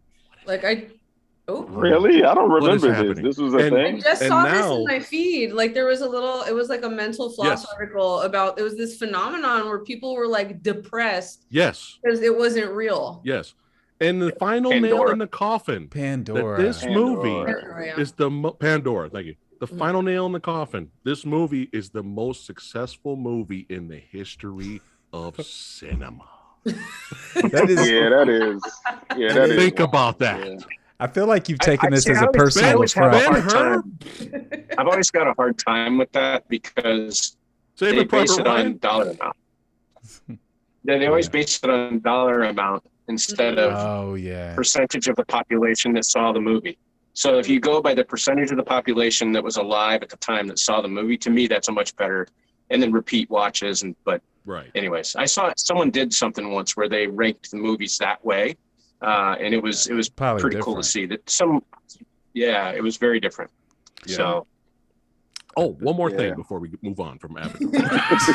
Really? I don't remember this. This was a thing. I just saw this in my feed. Like it was like a mental floss article about, it was this phenomenon where people were like depressed. Yes. Because it wasn't real. Yes. And the final nail in the coffin. Pandora. That this movie is the Pandora. Thank you. The final nail in the coffin. This movie is the most successful movie in the history of cinema. That is. Think about that. Yeah. I feel like you've taken this as a personal affront. I've always got a hard time with that because they base it on dollar amount. They always base it on dollar amount instead of percentage of the population that saw the movie. So if you go by the percentage of the population that was alive at the time that saw the movie, to me that's a much better. And then repeat watches anyways, I saw someone did something once where they ranked the movies that way. And it was probably pretty cool to see that it was very different. Yeah. So, one more thing before we move on from Avatar.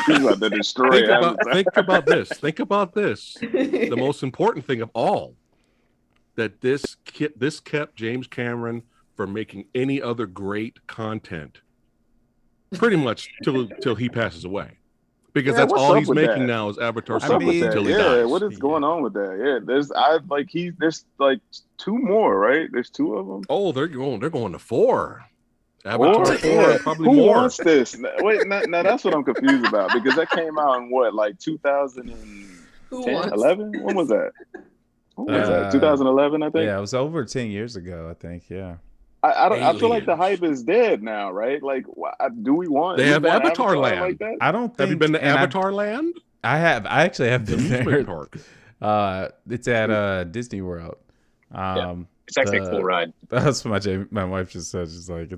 Think about this. Think about this. The most important thing of all, that this kept James Cameron from making any other great content, pretty much till he passes away. Because that's all he's making now is Avatar until he dies. What is going on with that? Yeah, there's like two more, right? There's two of them. Oh, they're going to 4. Avatar 4, probably Who more. wants this? Wait, now that's what I'm confused about because that came out in what, like 2010, 11? When was that? 2011, I think. Yeah, it was over 10 years ago, I think. Yeah. I feel like the hype is dead now, right? Like, do we want? They have Avatar Land. Like that? I don't think. Have you been to Avatar Land? I have. I actually have been there. Park. It's at Disney World. It's actually a cool ride. That's what my wife just said. She's like,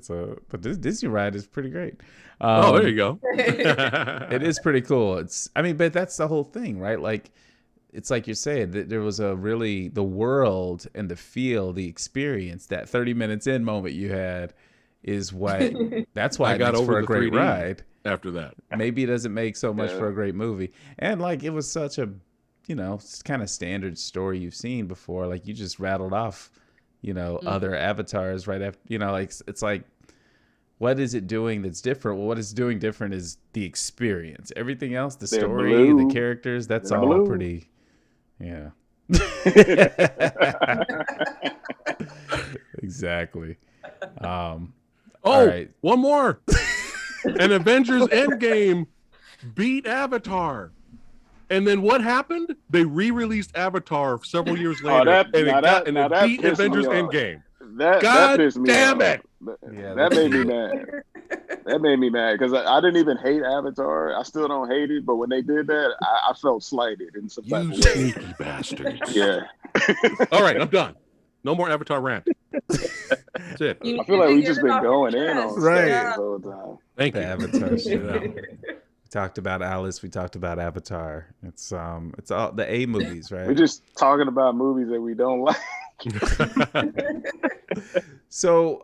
but this Disney ride is pretty great. There you go. It is pretty cool. But that's the whole thing, right? Like, it's like you're saying that there was the world and the feel, the experience, that 30 minutes in moment you had is that's why I got over for a great ride. After that, maybe it doesn't make so much for a great movie. And like, it was such a, kind of standard story you've seen before. Like, you just rattled off, other avatars right after, it's like, what is it doing that's different? Well, what it's doing different is the experience. Everything else, the story, the characters, that's all pretty. Yeah. Exactly. All right. One more. And Avengers Endgame beat Avatar. And then what happened? They re-released Avatar several years later. And it beat Avengers Endgame. God damn it. That made me mad. That made me mad because I didn't even hate Avatar. I still don't hate it, but when they did that, I felt slighted in some type of way. Sneaky bastards. Yeah. All right, I'm done. No more Avatar rant. That's it. I feel like we've just been going in on the whole time. Thank you. Avatar shit. We talked about ALUS. We talked about Avatar. It's all the A movies, right? We're just talking about movies that we don't like. So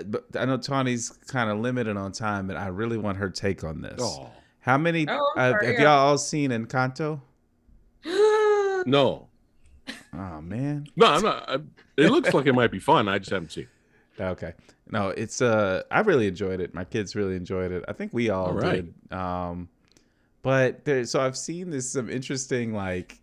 but I know Tawny's kind of limited on time, and I really want her take on this. Oh. How many have y'all all seen Encanto? No. Oh man. No, I'm not. It looks like it might be fun. I just haven't seen it. Okay. No, it's I really enjoyed it. My kids really enjoyed it. I think we all did. But so I've seen some interesting like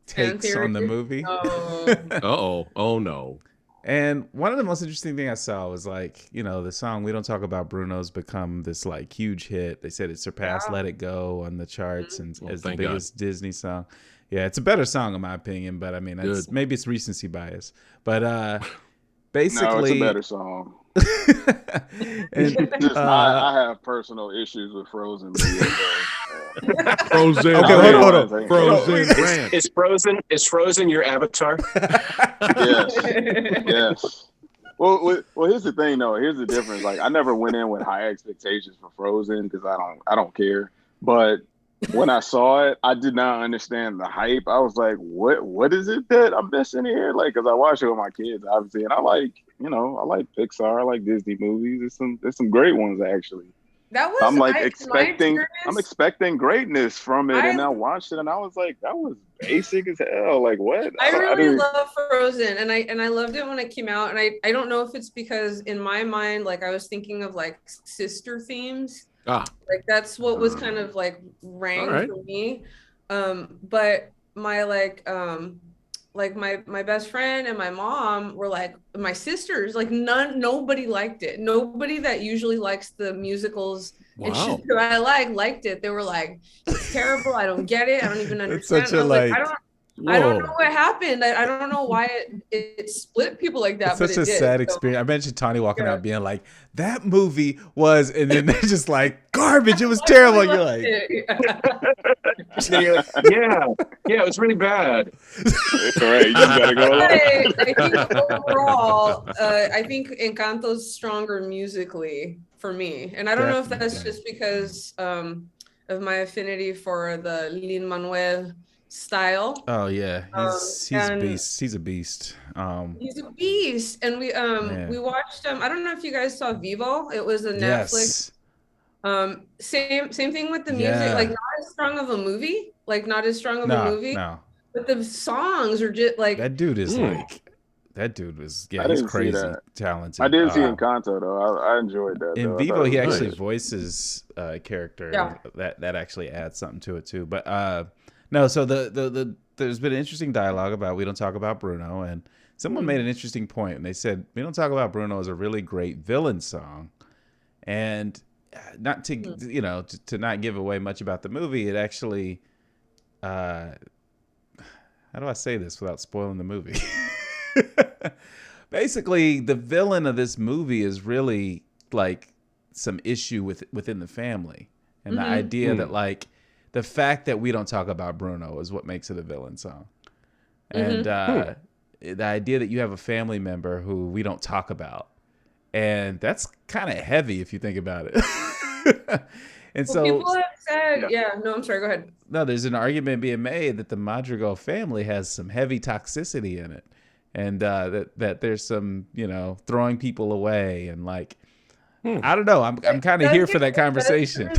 takes on the movie. Oh no. And one of the most interesting thing I saw was like, the song "We Don't Talk About Bruno's" become this like huge hit. They said it surpassed "Let It Go" on the charts and as the biggest Disney song. Yeah, it's a better song in my opinion, but I mean, maybe it's recency bias. But basically, no, it's a better song. I have personal issues with Frozen. Frozen. Okay, hold on. Frozen. Is Frozen your avatar? Yes. Well, here's the thing, though. Here's the difference. Like, I never went in with high expectations for Frozen because I don't care. But when I saw it, I did not understand the hype. I was like, what is it that I'm missing here? Like, because I watch it with my kids, obviously, and I like Pixar, I like Disney movies. There's some great ones actually. I'm like expecting greatness from it, and I watched it, and I was like, that was basic as hell. Like, what? I really love Frozen, and I loved it when it came out, and I don't know if it's because in my mind, like I was thinking of like sister themes. Like that's what was kind of like rang for me. But my like my best friend and my mom were like, my sisters, like nobody liked it. Nobody that usually likes the musicals and shit that I liked it. They were like, it's terrible. I don't get it. I don't even understand. Such a I don't know what happened. I don't know why it split people like that. It's such a sad experience. I mentioned Tawny walking out being like, that movie was, and then they're just like, garbage. It was terrible. And you're like, yeah, it was really bad. It's all right. You just gotta go along. I think overall, I think Encanto's stronger musically for me, and I don't know if that's just because of my affinity for the Lin-Manuel style. Oh yeah, he's a beast. He's a beast. He's a beast, and we watched. I don't know if you guys saw Vivo. It was a Netflix. Same thing with the music. Like not as strong of a movie. No. But the songs are just like that dude is he's crazy talented. I didn't see Encanto though. I enjoyed that. In Vivo, he actually voices a character that actually adds something to it too. But no, so there's been an interesting dialogue about We Don't Talk About Bruno, and someone made an interesting point, and they said We Don't Talk About Bruno is a really great villain song, and not to to not give away much about the movie, it actually how do I say this without spoiling the movie? Basically, the villain of this movie is really like some issue within the family, and the idea that like the fact that we don't talk about Bruno is what makes it a villain song. And the idea that you have a family member who we don't talk about. And that's kind of heavy if you think about it. And so people have said, I'm sorry, go ahead. No, there's an argument being made that the Madrigal family has some heavy toxicity in it. And that there's some, throwing people away and like, I don't know. I'm kind of here for that conversation.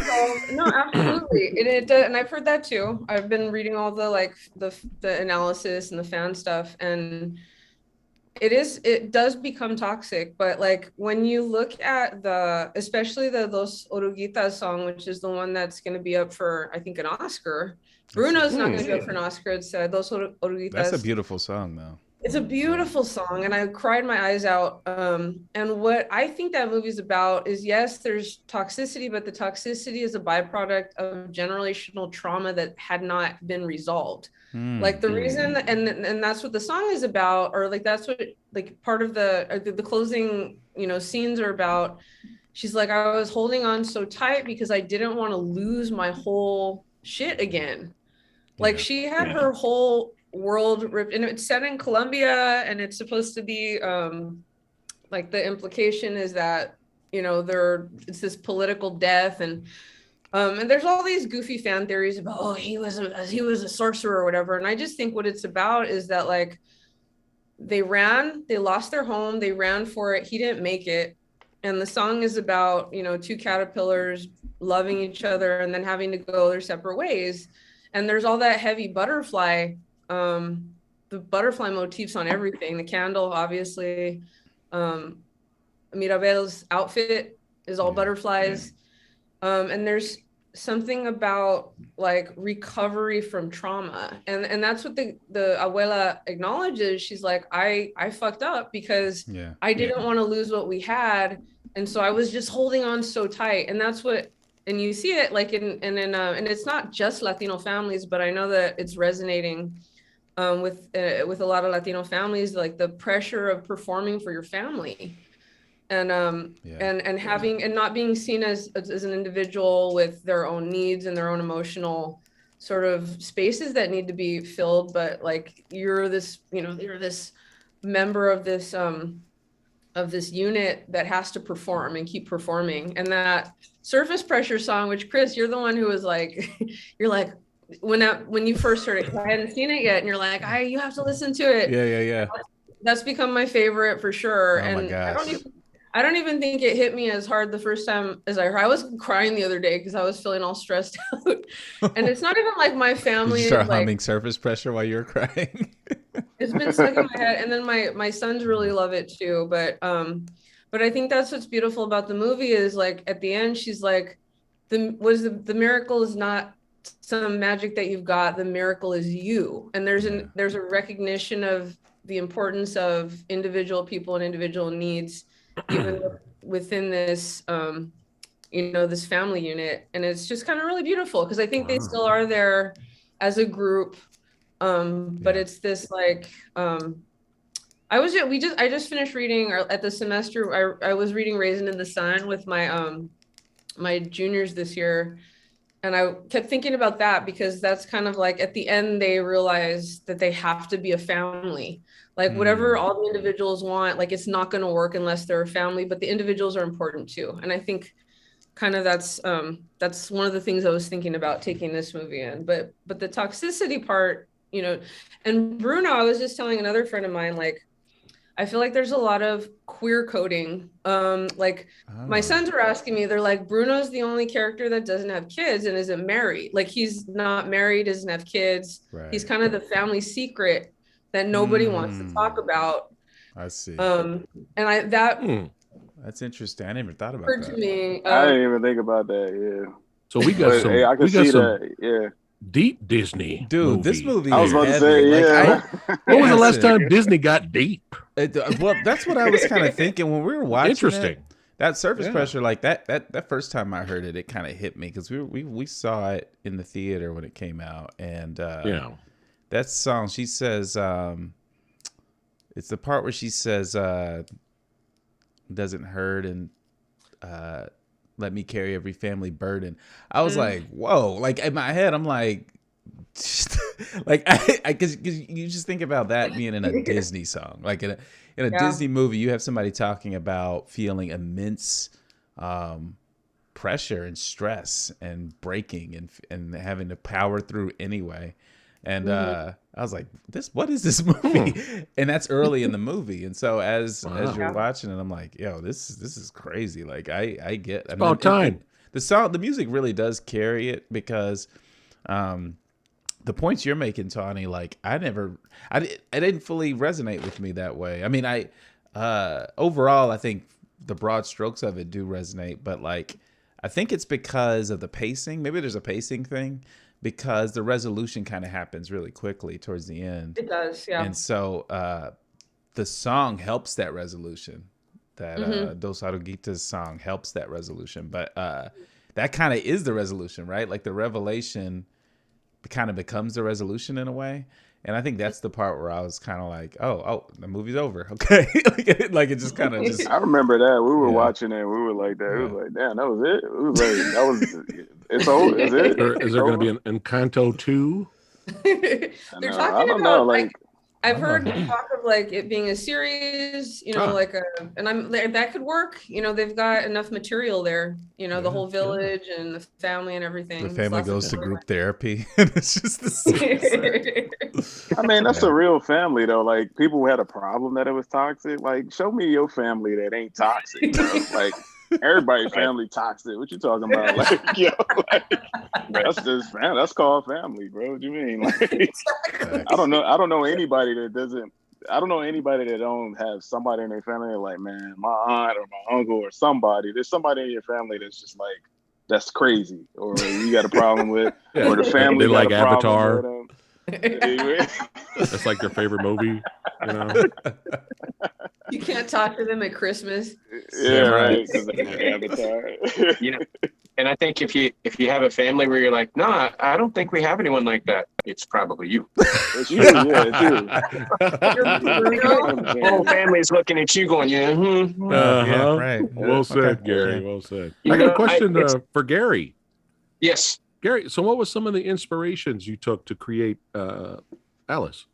No, absolutely. And I've heard that too. I've been reading all the the analysis and the fan stuff, and it does become toxic. But like when you look at especially the Dos Oruguitas song, which is the one that's going to be up for I think an Oscar. Bruno's not going to be up for an Oscar. It's Dos Oruguitas. That's a beautiful song though. It's a beautiful song, and I cried my eyes out. And what I think that movie's about is, yes, there's toxicity, but the toxicity is a byproduct of generational trauma that had not been resolved. Like the reason, and that's what the song is about, or like that's what like part of the closing, scenes are about. She's like, I was holding on so tight because I didn't want to lose my whole shit again. Like she had her whole world ripped, and it's set in Colombia, and it's supposed to be like the implication is that it's this political death, and there's all these goofy fan theories about he was a sorcerer or whatever, and I just think what it's about is that like they lost their home, they ran for it, he didn't make it. And the song is about, two caterpillars loving each other and then having to go their separate ways. And there's all that heavy butterfly, the butterfly motifs on everything. The candle, obviously. Mirabel's outfit is all butterflies. And there's something about like recovery from trauma. And that's what the abuela acknowledges. She's like, I fucked up because I didn't want to lose what we had. And so I was just holding on so tight. And that's what, and you see it like and it's not just Latino families, but I know that it's resonating with a lot of Latino families, like the pressure of performing for your family. And having and not being seen as an individual with their own needs and their own emotional sort of spaces that need to be filled, but like you're this member of this unit that has to perform and keep performing. And that Surface Pressure song, which Chris, you're the one who was like, you're like, when you first heard it, I hadn't seen it yet, and you're like, you have to listen to it. Yeah. That's become my favorite for sure. Oh my gosh. I don't even think it hit me as hard the first time as I heard. I was crying the other day because I was feeling all stressed out. And it's not even like my family. Did you start humming Surface Pressure while you were crying? It's been stuck in my head. And then my sons really love it too. But I think that's what's beautiful about the movie is like at the end, she's like, the miracle is not some magic that you've got. The miracle is you. And there's a recognition of the importance of individual people and individual needs, even within this, this family unit. And it's just kind of really beautiful because I think they still are there as a group. But it's this like, I just finished reading at the semester. I was reading Raisin in the Sun with my juniors this year. And I kept thinking about that because that's kind of like at the end, they realize that they have to be a family. Like whatever all the individuals want, like it's not going to work unless they're a family, but the individuals are important too. And I think kind of that's one of the things I was thinking about taking this movie in. But the toxicity part, and Bruno, I was just telling another friend of mine, like, I feel like there's a lot of queer coding. My sons are asking me, they're like, Bruno's the only character that doesn't have kids and isn't married. Like he's not married, doesn't have kids. Right. He's kind of the family secret that nobody wants to talk about. I see. That's interesting. I never thought about that. To me, I didn't even think about that. Yeah. So we got some. I can see that. Yeah. Deep Disney, dude. This movie. I was about to say, when was the last time Disney got deep? Well, that's what I was kind of thinking when we were watching. Interesting. That Surface Pressure, like that first time I heard it, it kind of hit me because we saw it in the theater when it came out, and that song, she says, it's the part where she says, doesn't hurt and let me carry every family burden. I was like, whoa, like in my head, I'm like, like because you just think about that being in a Disney song, like in a Disney movie, you have somebody talking about feeling immense pressure and stress and breaking and having to power through anyway. And I was like, what is this movie? And that's early in the movie. And so as you're watching it, I'm like, yo, this is crazy. Like I get it's about time. The music really does carry it because the points you're making, Tawny, like I didn't fully resonate with me that way. I mean, overall I think the broad strokes of it do resonate, but like I think it's because of the pacing. Maybe there's a pacing thing. Because the resolution kind of happens really quickly towards the end. It does, yeah. And so the song helps that resolution. That Dos Aruguitas song helps that resolution. But that kind of is the resolution, right? Like the revelation kind of becomes the resolution in a way. And I think that's the part where I was kind of like, oh, the movie's over. Okay. like it just kind of just. I remember that. We were watching it. We were like that. It was like, damn, that was it. It was like, that was, it's over. Is it? Is there going to be an Encanto 2? They're talking about, like, I've heard talk of like it being a series, that could work. They've got enough material there, the whole village and the family and everything. The family goes to group therapy and it's just the same. I mean, that's a real family though. Like people who had a problem that it was toxic. Like, show me your family that ain't toxic, bro. Like everybody's family toxic. What you talking about? Like, that's just family. That's called family, bro. What do you mean? Like, I don't know anybody that doesn't. I don't know anybody that don't have somebody in their family like, man, my aunt or my uncle or somebody. There's somebody in your family that's just like, that's crazy, or you got a problem with, or the family they like got a Avatar. problem with them. Anyway. That's like their favorite movie. You can't talk to them at Christmas. Yeah, right. Avatar. And I think if you have a family where you're like, no, I don't think we have anyone like that, it's probably you. It's you, yeah, it's you. The whole family's looking at you going, yeah, right. Well said, Gary. Well said. I got a question for Gary. Yes. Gary, so what was some of the inspirations you took to create ALUS?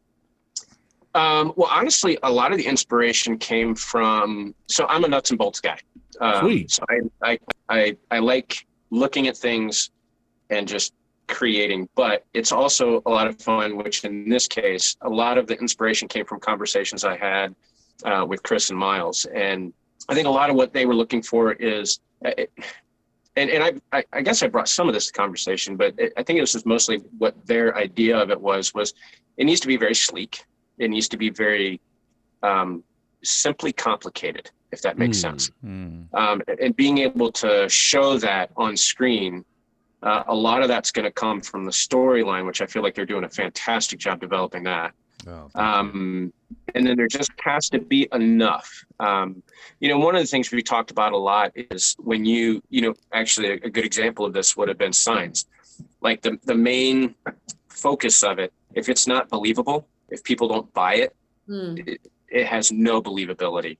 Well, honestly, a lot of the inspiration came from, so I'm a nuts and bolts guy. Sweet. So I like looking at things and just creating, but it's also a lot of fun, which in this case, a lot of the inspiration came from conversations I had with Chris and Miles. And I think a lot of what they were looking for is, and I guess I brought some of this to conversation, but I think it was just mostly what their idea of it was it needs to be very sleek. It needs to be very simply complicated, if that makes sense. And being able to show that on screen, a lot of that's going to come from the storyline, which I feel like they're doing a fantastic job developing that. And then there just has to be enough. One of the things we talked about a lot is when actually a good example of this would have been signs. Like the main focus of it, if it's not believable, if people don't buy it, it has no believability.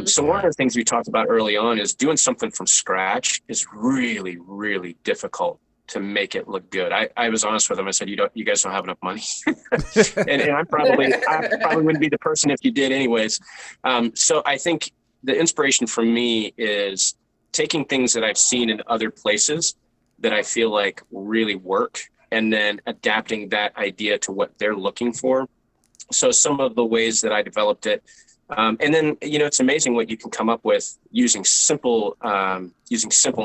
So one of the things we talked about early on is doing something from scratch is really, really difficult to make it look good. I was honest with them. I said, you guys don't have enough money. and I probably wouldn't be the person if you did anyways. So I think the inspiration for me is taking things that I've seen in other places that I feel like really work, and then adapting that idea to what they're looking for. So some of the ways that I developed it, and then, it's amazing what you can come up with using simple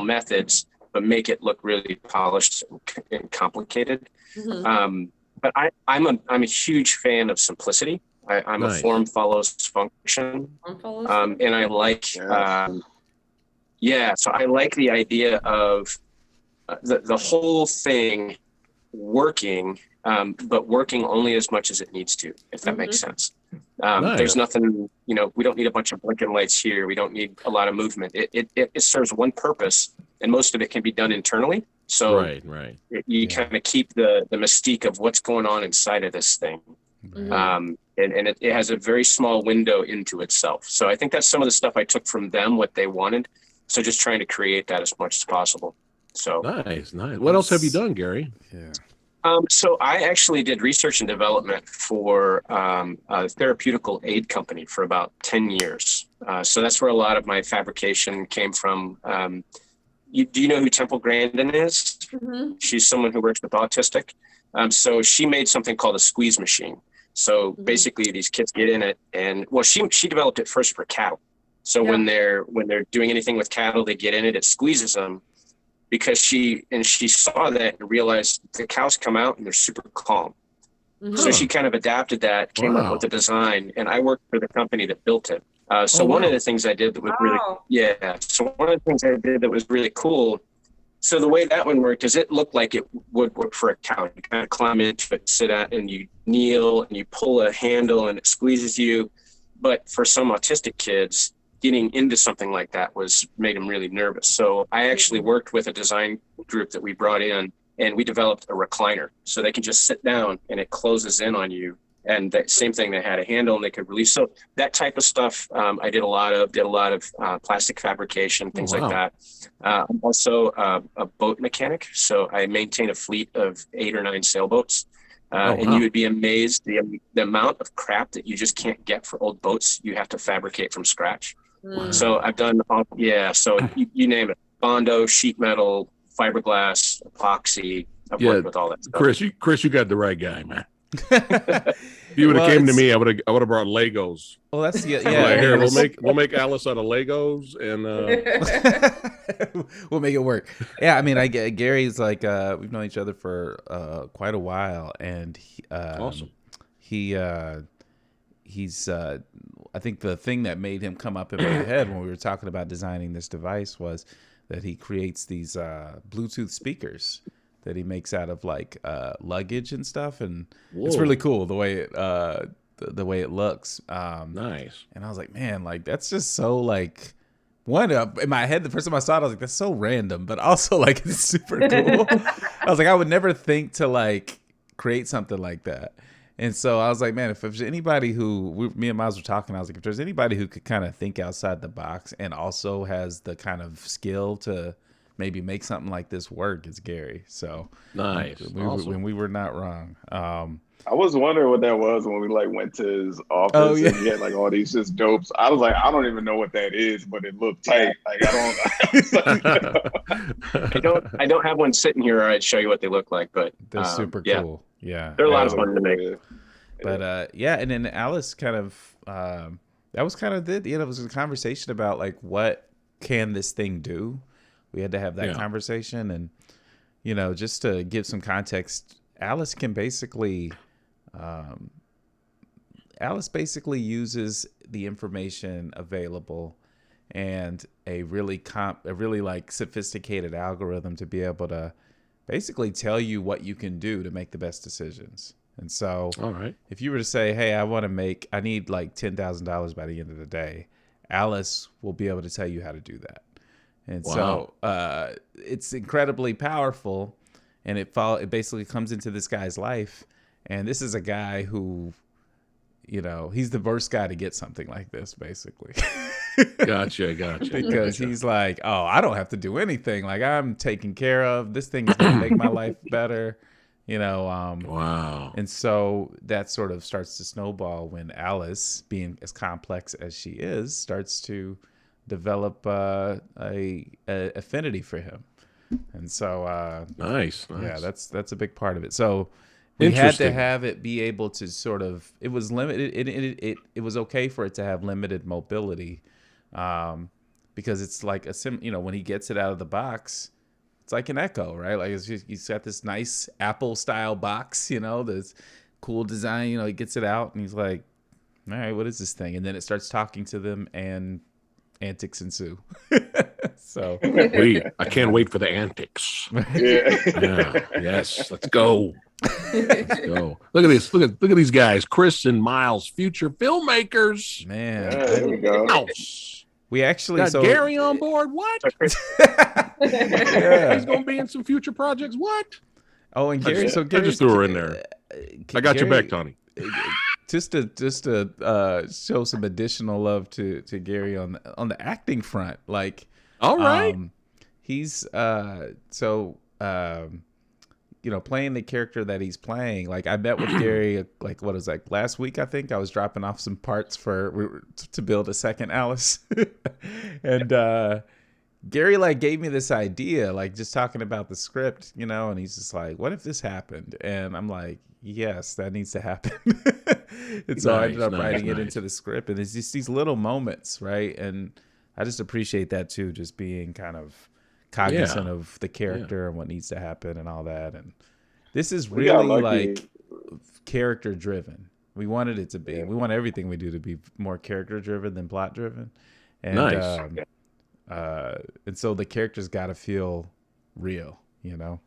methods, but make it look really polished and complicated. But I'm a huge fan of simplicity. I'm a form follows function. And I like, so I like the idea of the whole thing working, but working only as much as it needs to, if that makes sense. There's nothing, we don't need a bunch of blinking lights here. We don't need a lot of movement. It serves one purpose, and most of it can be done internally. So you kind of keep the mystique of what's going on inside of this thing. And it has a very small window into itself. So I think that's some of the stuff I took from them, what they wanted. So just trying to create that as much as possible. So nice. What else have you done, Gary? So I actually did research and development for a therapeutical aid company for about 10 years. So that's where a lot of my fabrication came from. Do you know who Temple Grandin is? She's someone who works with autistic. So she made something called a squeeze machine. So basically these kids get in it, and she developed it first for cattle. So when they're doing anything with cattle, they get in it, it squeezes them. Because she saw that and realized the cows come out and they're super calm. So she kind of adapted that, came up with the design, and I worked for the company that built it. So one of the things I did that was really cool. So the way that one worked is it looked like it would work for a cow. You kind of climb into it, sit at, and you kneel and you pull a handle and it squeezes you. But for some autistic kids, getting into something like that made them really nervous. So I actually worked with a design group that we brought in, and we developed a recliner so they can just sit down and it closes in on you. And that same thing, they had a handle and they could release. So that type of stuff I did a lot of plastic fabrication, things like that. I'm also a boat mechanic. So I maintain a fleet of 8 or 9 sailboats. And you would be amazed the amount of crap that you just can't get for old boats. You have to fabricate from scratch. Wow. So I've done, so you name it, Bondo, sheet metal, fiberglass, epoxy. I've worked with all that stuff. Chris, you got the right guy, man. If you would have came to me, I would have brought Legos. Well, that's Like, here, we'll make Alice out of Legos, and we'll make it work. Yeah, I mean, Gary's like we've known each other for quite a while, and awesome. He's I think the thing that made him come up in my head when we were talking about designing this device was that he creates these Bluetooth speakers that he makes out of like luggage and stuff, and it's really cool the way it the way it looks. Nice. And I was like, man, like that's just so like in my head the first time I saw it, I was like, that's so random, but also like it's super cool. I was like, I would never think to like create something like that. And so I was like, man, if there's anybody me and Miles were talking, I was like, if there's anybody who could kind of think outside the box and also has the kind of skill to maybe make something like this work, it's Gary. So nice. We were not wrong. I was wondering what that was when we like went to his office and he had like all these just dopes. I was like, I don't even know what that is, but it looked tight. Like I don't have one sitting here, or I'd show you what they look like, but they're super cool. Yeah, they're a lot of fun to make. But and then Alice kind of that was kind of it was a conversation about like what can this thing do. We had to have that conversation, and just to give some context, Alice basically uses the information available and a really like sophisticated algorithm to be able to basically tell you what you can do to make the best decisions. And so, all right, if you were to say, hey, I need like $10,000 by the end of the day, Alice will be able to tell you how to do that. And so it's incredibly powerful, and it basically comes into this guy's life. And this is a guy who, he's the worst guy to get something like this, basically. Gotcha. Because he's like, oh, I don't have to do anything. Like, I'm taken care of. This thing is going to make my life better. Wow. And so that sort of starts to snowball when Alice, being as complex as she is, starts to develop a affinity for him. And so nice. Yeah, that's a big part of it. So we had to have it be able to sort of, it was limited. It was okay for it to have limited mobility, because it's like when he gets it out of the box, it's like an Echo, right? Like he's got this nice Apple style box, this cool design. He gets it out and he's like, all right, what is this thing? And then it starts talking to them, and antics ensue. So I can't wait for the antics. Yes, let's go. Let's go. Look at this. Look at these guys, Chris and Miles, future filmmakers. Man, there we go. We actually got Gary on board. What? He's gonna be in some future projects. What? Oh, and Gary. I just threw her in there. I got your back, Tony. Just to show some additional love to Gary on the acting front, like, all right, he's playing the character that he's playing. Like, I met with Gary last week. I think I was dropping off some parts to build a second Alice, and Gary like gave me this idea, like just talking about the script, and he's just like, what if this happened? And I'm like, yes, that needs to happen. And so I ended up writing it into the script, and it's just these little moments, right? And I just appreciate that too, just being kind of cognizant of the character and what needs to happen and all that. And this is really like character driven. We wanted it to be. We want everything we do to be more character driven than plot driven. And nice. And so the characters got to feel real,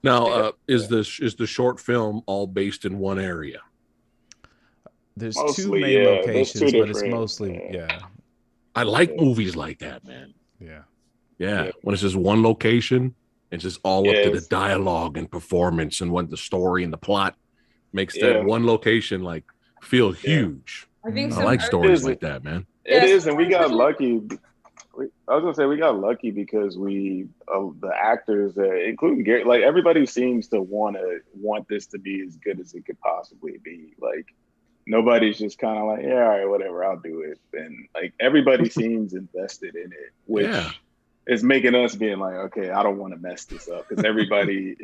Now, is the short film all based in one area? There's mostly, two main locations, but it's mostly I like movies like that, man. Yeah. When it's just one location, it's just all up to the dialogue and performance, and what the story and the plot makes that one location like feel huge. I think I like stories like that, man. It is, and we got lucky. I was gonna say we got lucky because the actors, including Gary, like everybody seems to want this to be as good as it could possibly be. Like nobody's just kind of like, yeah, all right, whatever, I'll do it. And like everybody seems invested in it, which is making us being like, okay, I don't want to mess this up because everybody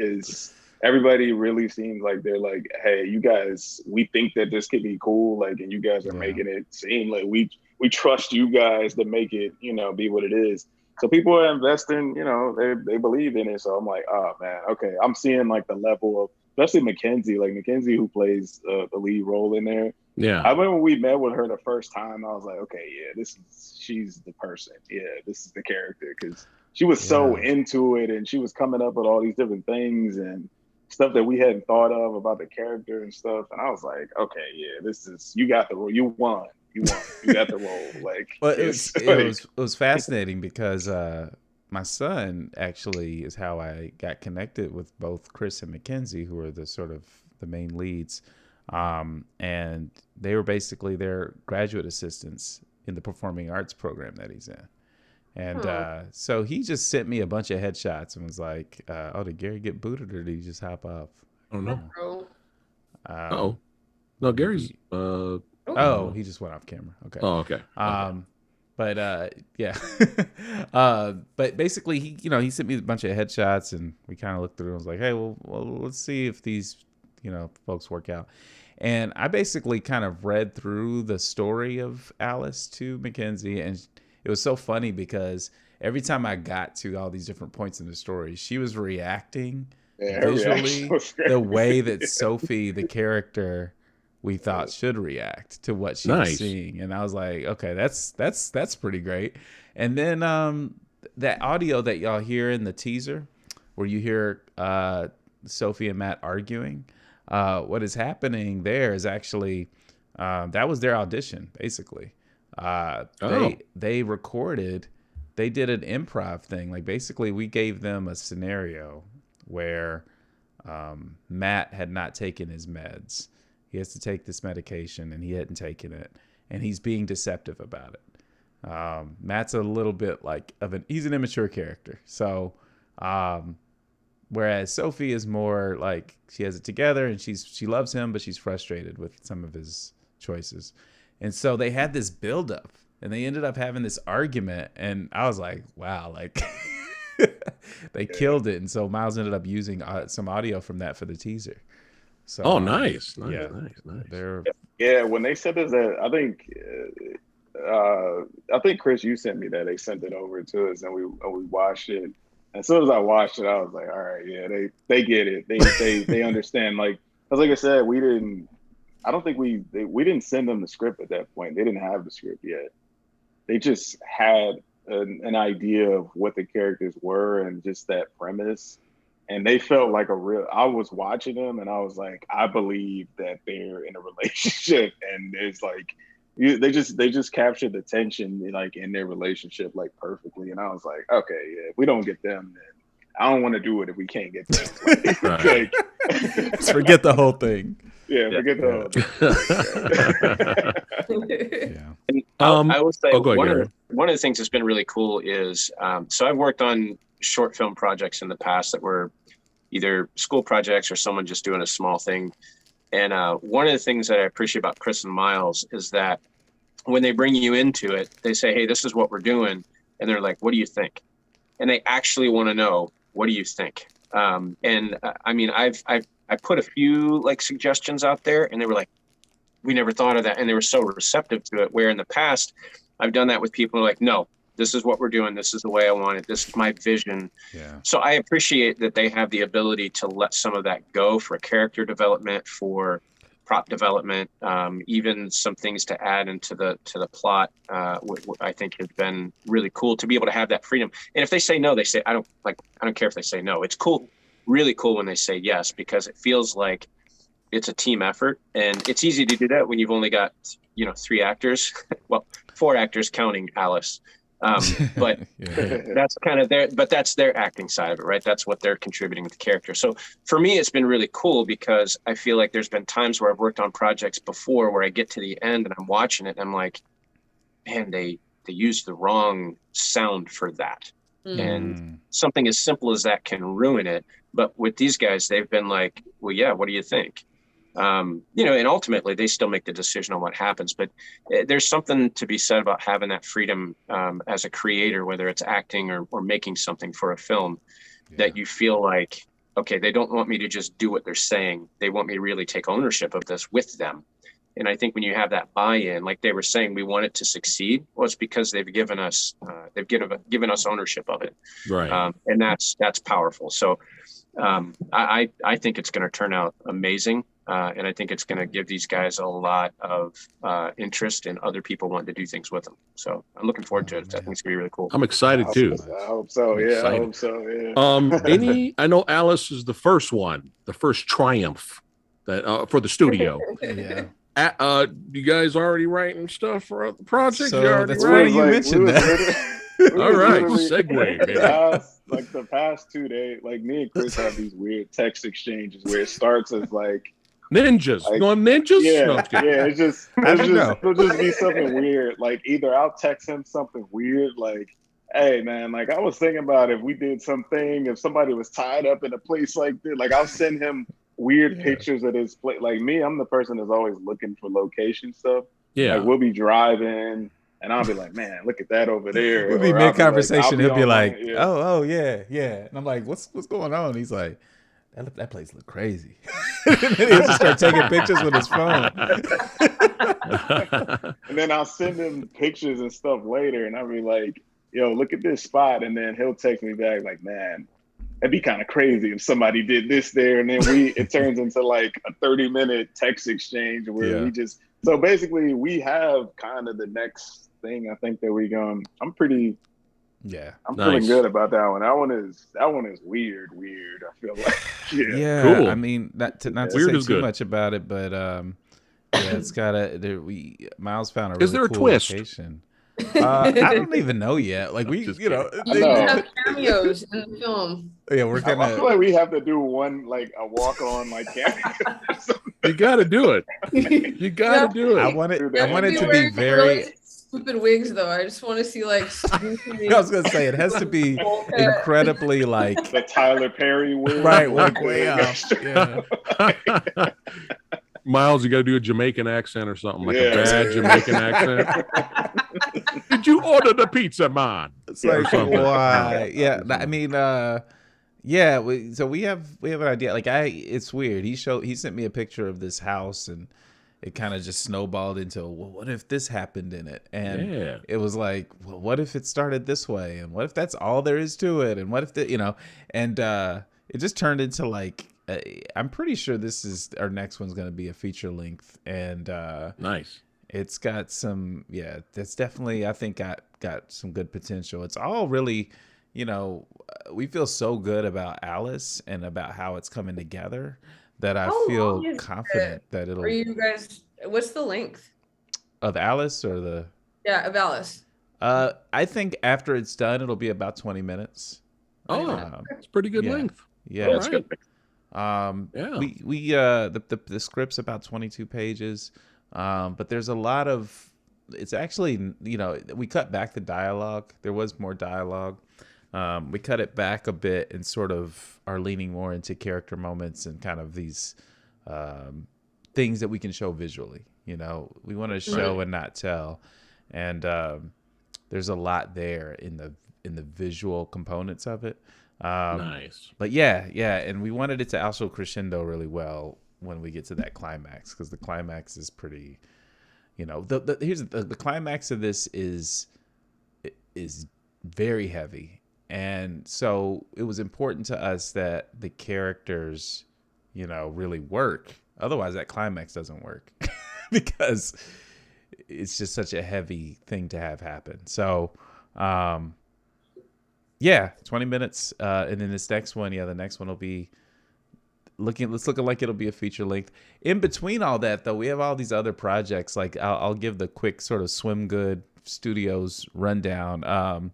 really seems like they're like, hey, you guys, we think that this could be cool, like, and you guys are making it seem like we trust you guys to make it, be what it is. So people are investing, they believe in it. So I'm like, oh man, okay. I'm seeing like the level of, especially Mackenzie, who plays the lead role in there. Yeah. I remember when we met with her the first time, I was like, okay, yeah, she's the person. Yeah, this is the character. Because she was so into it and she was coming up with all these different things and stuff that we hadn't thought of about the character and stuff. And I was like, okay, yeah, you got the role. You won. You got the role. Like, well, it was fascinating because my son actually is how I got connected with both Chris and Mackenzie, who are the sort of the main leads. And they were basically their graduate assistants in the performing arts program that he's in. And so he just sent me a bunch of headshots and was like, oh, did Gary get booted or did he just hop off? Oh, no. No, Gary's... he just went off camera. Okay. Oh, okay. But yeah. But basically he sent me a bunch of headshots and we kind of looked through and was like, hey, well, let's see if these, folks work out. And I basically kind of read through the story of ALUS to Mackenzie, and it was so funny because every time I got to all these different points in the story, she was reacting visually the way that Sophie, the character we thought should react to what she was seeing. And I was like, okay, that's pretty great. And then that audio that y'all hear in the teaser where you hear Sophie and Matt arguing, what is happening there is actually that was their audition, basically. They recorded, they did an improv thing. Like basically we gave them a scenario where Matt had not taken his meds. He has to take this medication and he hadn't taken it, and he's being deceptive about it. Matt's a little bit like he's an immature character. So whereas Sophie is more like she has it together and she loves him, but she's frustrated with some of his choices. And so they had this buildup and they ended up having this argument, and I was like, wow, like they killed it. And so Miles ended up using some audio from that for the teaser. So, nice. Yeah, when they said this, I think Chris, you sent me that. They sent it over to us, and we watched it. As soon as I watched it, I was like, all right, yeah, they get it. They understand. Like I said, I don't think we didn't send them the script at that point. They didn't have the script yet. They just had an idea of what the characters were and just that premise. And they felt like I was watching them and I was like, I believe that they're in a relationship, and there's like, they just captured the tension like in their relationship like perfectly. And I was like, okay, yeah, if we don't get them, then I don't want to do it if we can't get them. Like, just forget the whole thing. Yeah, forget the whole thing. Yeah. And I will say one of the things that's been really cool is so I've worked on short film projects in the past that were either school projects or someone just doing a small thing. And one of the things that I appreciate about Chris and Miles is that when they bring you into it, they say, hey, this is what we're doing. And they're like, what do you think? And they actually want to know, what do you think? I mean, I put a few like suggestions out there, and they were like, we never thought of that. And they were so receptive to it, where in the past I've done that with people who are like, no, this is what we're doing. This is the way I want it. This is my vision. Yeah. So I appreciate that they have the ability to let some of that go for character development, for prop development, even some things to add into the plot. I think has been really cool to be able to have that freedom. And if they say no, they say, I don't care if they say no. It's cool, really cool when they say yes, because it feels like it's a team effort, and it's easy to do that when you've only got 3 actors, well, 4 actors counting ALUS. But that's kind of that's their acting side of it, right? That's what they're contributing with the character. So for me, it's been really cool because I feel like there's been times where I've worked on projects before where I get to the end and I'm watching it and I'm like, man, they they use the wrong sound for that. And something as simple as that can ruin it. But with these guys, they've been like, well, yeah, what do you think? And ultimately they still make the decision on what happens, but there's something to be said about having that freedom as a creator, whether it's acting or making something for a film, that you feel like, okay, they don't want me to just do what they're saying. They want me to really take ownership of this with them. And I think when you have that buy-in, like they were saying, we want it to succeed. Well, it's because they've given us ownership of it, right? And that's powerful. So I think it's going to turn out amazing, and I think it's going to give these guys a lot of interest and other people wanting to do things with them. So I'm looking forward to it. I think it's going to be really cool. I'm excited too. I hope so. Yeah, I hope so. Yeah. I know ALUS is the first triumph that for the studio. Yeah. You guys already writing stuff for the project? So that's funny you mentioned that. All right, segue. Like the past 2 days, like me and Chris have these weird text exchanges where it starts as like ninjas. Like, you going ninjas? Yeah, no, it's just it'll just be something weird. Like either I'll text him something weird, like, "Hey man, like I was thinking about if we did something, if somebody was tied up in a place like this, like I'll send him weird pictures of this place." Like me, I'm the person that's always looking for location stuff. Yeah, like we'll be driving. And I'll be like, man, look at that over there. We'll be mid-conversation. He'll be like, yeah. oh, yeah. And I'm like, what's going on? He's like, that place look crazy. And then he'll just start taking pictures with his phone. And then I'll send him pictures and stuff later. And I'll be like, yo, look at this spot. And then he'll text me back like, man, that'd be kind of crazy if somebody did this there. And then it turns into like a 30-minute text exchange where we just, so basically we have kind of the next thing I think that I'm feeling good about that one. That one is weird. I feel like cool. I mean, not to weird say too much about it, but it's got Miles found a really is there a cool twist? Location. I don't even know yet. Like they have cameos in the film. Yeah, we're gonna. I feel like we have to do one like a walk on like cameo. You got to do it. You got to do it. I want it to be very really stupid wigs though. I just want to see like. I was gonna say it has to be incredibly like the Tyler Perry wig, right? Like way off. Yeah. Miles, you got to do a Jamaican accent or something, like a bad Jamaican accent. Did you order the pizza, man? It's like, why? Yeah, I mean, so we have an idea. Like, it's weird. He sent me a picture of this house, and it kind of just snowballed into, well, what if this happened in it? And it was like, well, what if it started this way? And what if that's all there is to it? And what if and it just turned into like. I'm pretty sure our next one's going to be a feature length, and nice. It's got some, that's definitely, I think, got some good potential. It's all really, we feel so good about ALUS and about how it's coming together that I feel confident that it'll. Are you guys? What's the length of ALUS or the? Yeah, of ALUS. I think after it's done, it'll be about 20 minutes. Oh, it's pretty good length. Yeah, that's good. The script's about 22 pages, but there's a lot of, it's actually, we cut back the dialogue. There was more dialogue. We cut it back a bit and sort of are leaning more into character moments and kind of these things that we can show visually. We want to show and not tell, and there's a lot there in the visual components of it. Nice. But and we wanted it to also crescendo really well when we get to that climax, because the climax is pretty, the climax of this is very heavy, and so it was important to us that the characters really work. Otherwise that climax doesn't work because it's just such a heavy thing to have happen. So 20 minutes. And then this next one, the next one will be looking like it'll be a feature length. In between all that, though, we have all these other projects. Like I'll give the quick sort of Swim Good Studios rundown.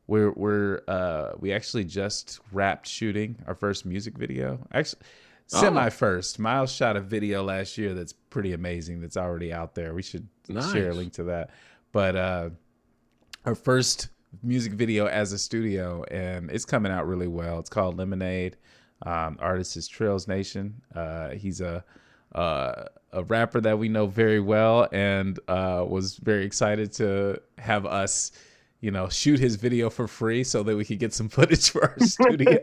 We actually just wrapped shooting our first music video. Actually, semi-first. Miles shot a video last year that's pretty amazing. That's already out there. We should share a link to that. But our first music video as a studio, and it's coming out really well. It's called Lemonade. Artist is Trails Nation. He's a rapper that we know very well, and was very excited to have us, shoot his video for free so that we could get some footage for our studio.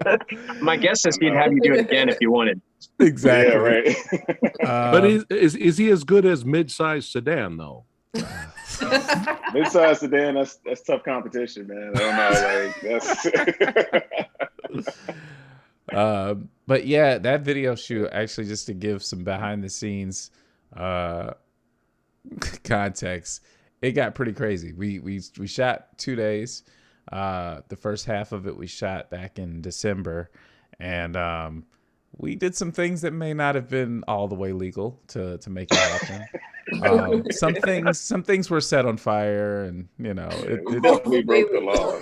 My guess is he'd have you do it again if you wanted. Exactly. Yeah, right. But is he as good as mid-sized sedan though? Mid-sized sedan, that's tough competition, man. I don't know, that's. But yeah, that video shoot, actually, just to give some behind the scenes context, it got pretty crazy. We shot 2 days. The first half of it we shot back in December, and we did some things that may not have been all the way legal to make it happen. Some things were set on fire, and we definitely broke the law.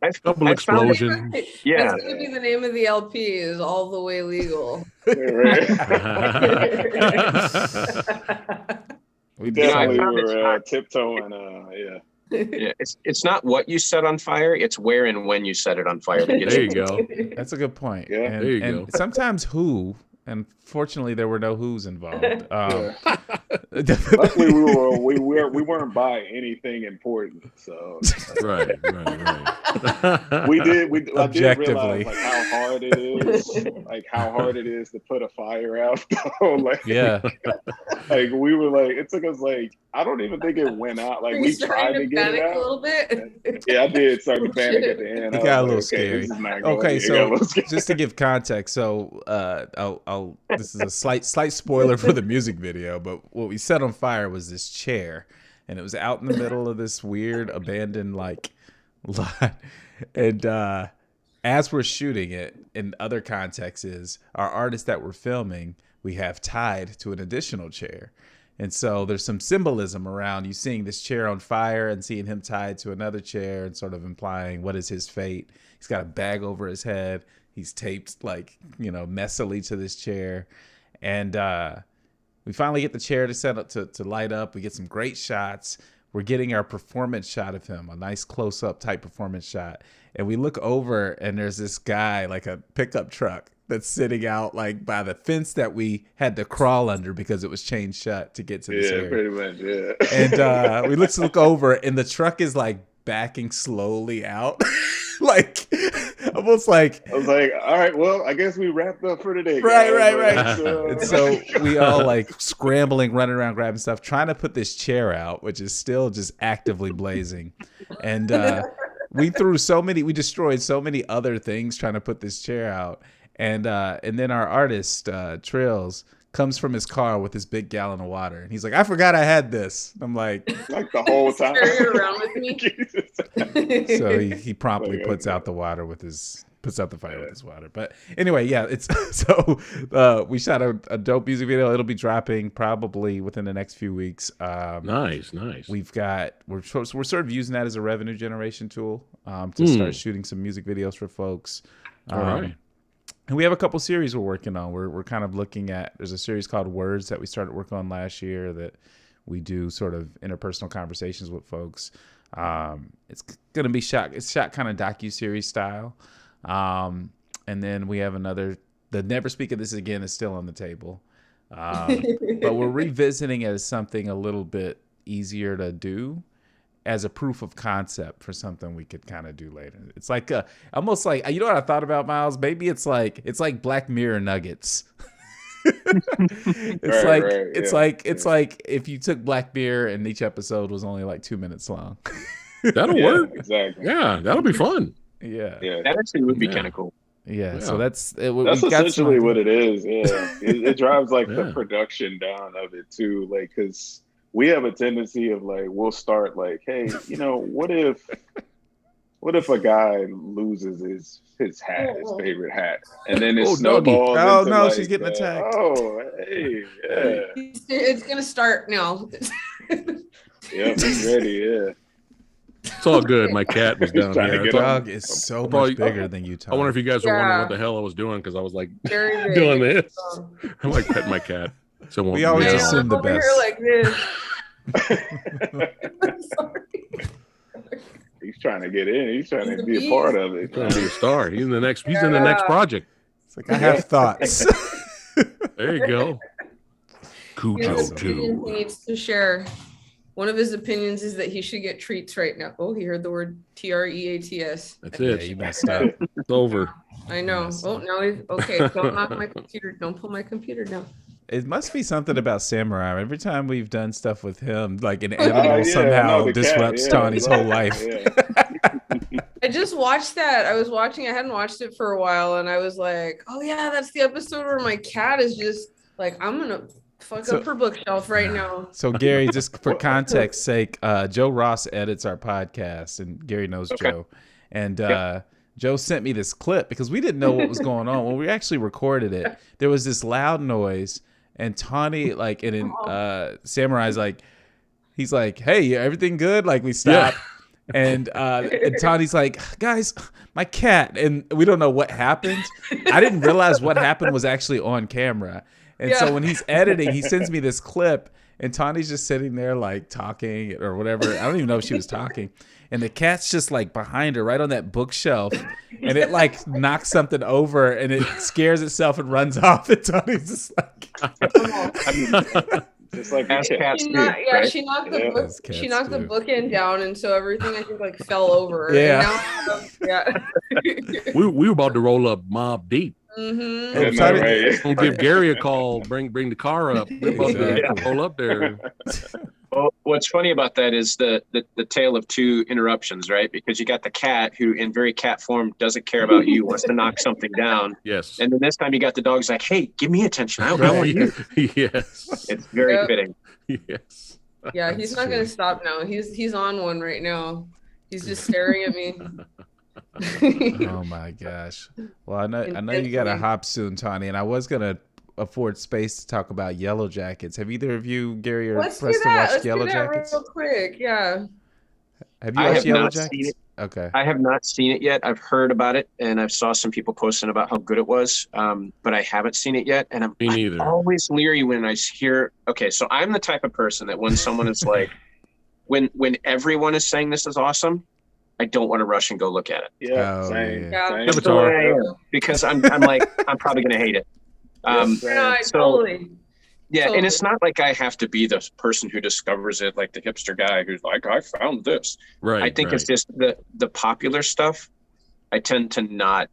A couple explosions. Yeah, That's gonna be the name of the LP. Is All the Way Legal. We definitely were tiptoeing. Yeah, it's not what you set on fire; it's where and when you set it on fire. That gets There you go. That's a good point. Yeah, and, there you and go. sometimes who, and fortunately there were no who's involved. Luckily, we weren't by anything important, so Right. we I did Objectively. realize how hard it is to put a fire out. Yeah. We were it took us I don't even think it went out. We tried to get it out a little bit. Yeah, I did start to panic at the end. It got a little scary. This is not going. Okay, It got a little so scary. just to give context, this is a slight spoiler for the music video, but what we set on fire was this chair, and it was out in the middle of this weird abandoned lot. And as we're shooting it, in other contexts, is our artist that we're filming, we have tied to an additional chair. And so there's some symbolism around you seeing this chair on fire and seeing him tied to another chair, and sort of implying what is his fate. He's got a bag over his head. He's taped messily to this chair. And we finally get the chair to set up to light up. We get some great shots. We're getting our performance shot of him, a nice close-up type performance shot. And we look over, and there's this guy, like a pickup truck, that's sitting out by the fence that we had to crawl under because it was chained shut to get to this area. Pretty much, yeah. And we look over, and the truck is backing slowly out. Almost I was all right, well, I guess we wrapped up for today. Right. So. And so we all scrambling, running around, grabbing stuff, trying to put this chair out, which is still just actively blazing. And we destroyed so many other things trying to put this chair out. And then our artist, Trills, comes from his car with this big gallon of water. And he's like, I forgot I had this. I'm like the whole time. Carry it around with me. So he promptly puts out the fire with his water. But anyway, yeah, it's so we shot a dope music video. It'll be dropping probably within the next few weeks. Nice. We're sort of using that as a revenue generation tool to start shooting some music videos for folks. All right. And we have a couple series we're working on. We're kind of looking at, there's a series called Words that we started working on last year that we do sort of interpersonal conversations with folks. It's going to be shot kind of docu-series style. And then we have the Never Speak of This Again is still on the table. But we're revisiting it as something a little bit easier to do, as a proof of concept for something we could kind of do later. It's almost like, you know what I thought about, Miles? Maybe it's like Black Mirror nuggets. It's like if you took Black Mirror and each episode was only 2 minutes long. That'll work. Exactly. Yeah, that'll be fun. Yeah. That actually would be kind of cool. Yeah, so that's essentially what it is. Yeah, it drives the production down of it too, because we have a tendency of we'll start hey, what if a guy loses his hat, his favorite hat, and then it snowballs. Oh no, she's getting attacked. Oh, hey, yeah. It's gonna start now. Yep, he's ready. Yeah. It's all good. My cat was down here. The dog is so much bigger than you, Tom. I wonder if you guys were wondering what the hell I was doing, because I was Very doing this. I'm petting my cat. So we always assume the best. Here like this. I'm sorry. He's trying to get in. He's trying He's to a be a beast. part of it. He's trying to be a star. He's in the next. He's in the next project. It's like I have thoughts. There you go. Cujo He 2. needs to share. One of his opinions is that he should get treats right now. Oh, he heard the word TREATS. That's Yeah, it. you messed up. It's over. I know. Yes. Oh, now he's okay. Don't knock my computer. Don't pull my computer down. It must be something about Samurai. Every time we've done stuff with him, like an animal somehow disrupts Tawny's whole life. I just watched that. I hadn't watched it for a while, and I was like, oh yeah, that's the episode where my cat is just like, I'm gonna fuck up her bookshelf right now. So Gary, just for context sake, Joe Ross edits our podcast, and Gary knows Joe. And Joe sent me this clip because we didn't know what was going on. When we actually recorded it, there was this loud noise, and Tawny, like, and in Samurai's like, he's like, hey, everything good? Like, we stopped. And Tawny's like, guys, my cat. And we don't know what happened. I didn't realize what happened was actually on camera. And so when he's editing, he sends me this clip, and Tawny's just sitting there like talking or whatever. I don't even know if she was talking. And the cat's just like behind her right on that bookshelf. And it like knocks something over, and it scares itself and runs off. And Tawny's just like... It's like she knocked the bookend down, and so everything I think like fell over. We were about to roll up Mob Deep. Mm-hmm. We'll give Gary a call. Bring the car up. We're about to roll up there. Well, what's funny about that is the tale of two interruptions, right? Because you got the cat who, in very cat form, doesn't care about you, wants to knock something down. Yes. And then this time you got the dog's like, hey, give me attention. I want you. Yes. It's very fitting. Yes. Yeah, he's not going to stop now. He's on one right now. He's just staring at me. Oh my gosh. Well, I know you got to hop soon, Tawny, and I was going to afford space to talk about Yellowjackets. Have either of you, Gary or Preston, watched Yellowjackets? Real quick, yeah. Have you watched Yellowjackets? Okay. I have not seen it yet. I've heard about it, and I've saw some people posting about how good it was, but I haven't seen it yet. And I'm always leery when I hear. Okay, so I'm the type of person that when someone is like, when everyone is saying this is awesome, I don't want to rush and go look at it. Yeah, same. Because I'm like, I'm probably gonna hate it. Totally. Yeah, and it's not like I have to be the person who discovers it, like the hipster guy who's like, I found this. Right. I think it's just the popular stuff I tend to not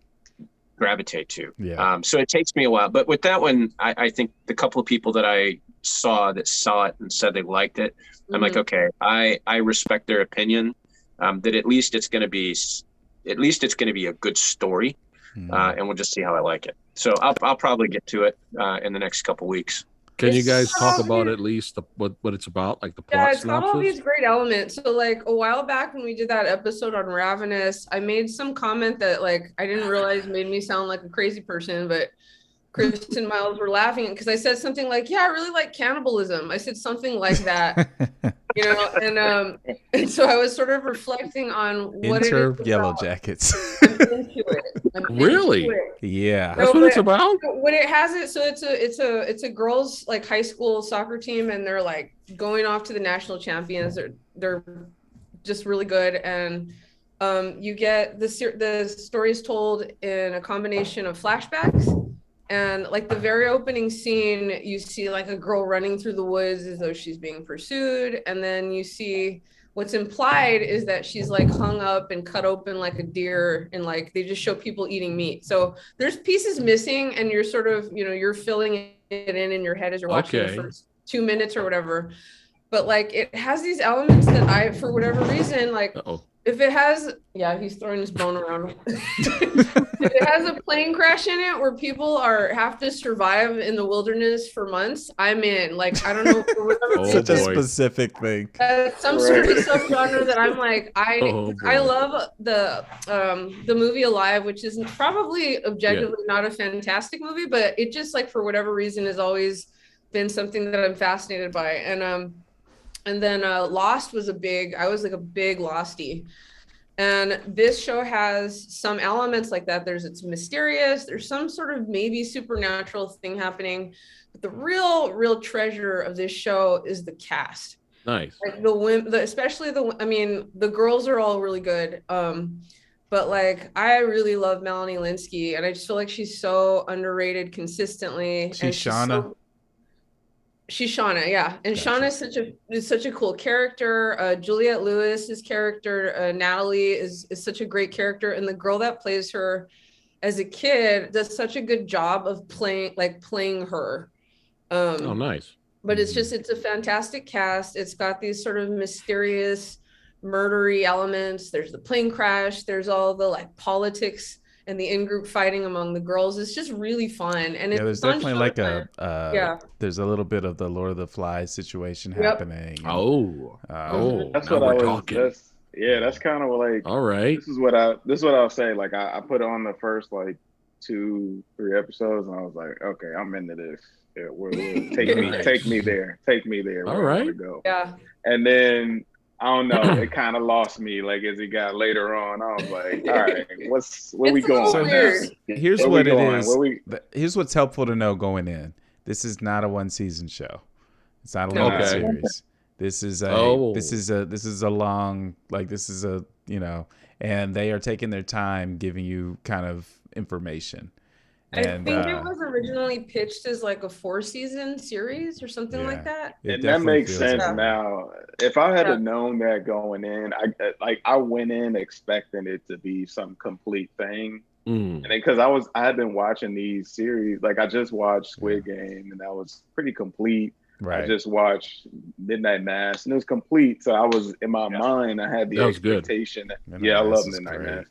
gravitate to. Yeah. So it takes me a while. But with that one, I think the couple of people that I saw it and said they liked it, I'm like, okay, I respect their opinion. That at least it's going to be a good story, and we'll just see how I like it. So I'll probably get to it in the next couple weeks. Can you guys talk about at least what it's about, like the plot it's got all these great elements. So like a while back when we did that episode on Ravenous, I made some comment that like I didn't realize made me sound like a crazy person, but Chris and Miles were laughing because I said something like, yeah, I really like cannibalism. I said something like that, you know, and so I was sort of reflecting on what it is. Yellowjackets. I'm into it. Really? Yeah. That's what it's about? When it has it, so it's a girls like high school soccer team, and they're like going off to the national champions. They're just really good, and you get the stories told in a combination of flashbacks. And like the very opening scene, you see like a girl running through the woods as though she's being pursued. And then you see what's implied is that she's like hung up and cut open like a deer, and like they just show people eating meat. So there's pieces missing, and you're sort of, you know, you're filling it in your head as you're watching the first 2 minutes or whatever. But like it has these elements that I, for whatever reason, like if it has, he's throwing his bone around. If it has a plane crash in it where people have to survive in the wilderness for months, I'm in. Like, I don't know. Such a specific thing. Some sort of subgenre that I'm like, I love the movie Alive, which is probably objectively not a fantastic movie, but it just like for whatever reason has always been something that I'm fascinated by. And then Lost was I was like a big Lostie. And this show has some elements like that. It's mysterious. There's some sort of maybe supernatural thing happening. But the real treasure of this show is the cast. Nice. Like the women, especially I mean, the girls are all really good. But like I really love Melanie Linsky, and I just feel like she's so underrated consistently. She's and Shauna. She's Shauna, yeah. And Gotcha. Shauna is such a cool character. Juliette Lewis's character, Natalie, is such a great character, and the girl that plays her as a kid does such a good job of playing her. Oh, nice. But it's a fantastic cast. It's got these sort of mysterious, murdery elements. There's the plane crash. There's all the like politics and the in-group fighting among the girls. It's just really fun. And there's definitely like there's a little bit of the Lord of the Flies situation happening. And, that's what I was talking. That's kind of like, all right. This is what I'll say. Like I put on the first like 2-3 episodes, and I was like, okay, I'm into this. Yeah, take me there. All right. Go. Yeah. And then I don't know, it kind of lost me. Like as it got later on, I was like, all right, where we going? So here's what it is. Here's what's helpful to know going in. This is not a 1-season show. It's not a limited series. This is a long, like this is a, you know, and they are taking their time giving you kind of information. I think it was originally pitched as like a 4-season series or something like that. And that makes sense now. If I had known that going in, I went in expecting it to be some complete thing. And because I had been watching these series, like I just watched Squid Game, and that was pretty complete. Right. I just watched Midnight Mass, and it was complete. So I was in my mind, I had the expectation. I love Midnight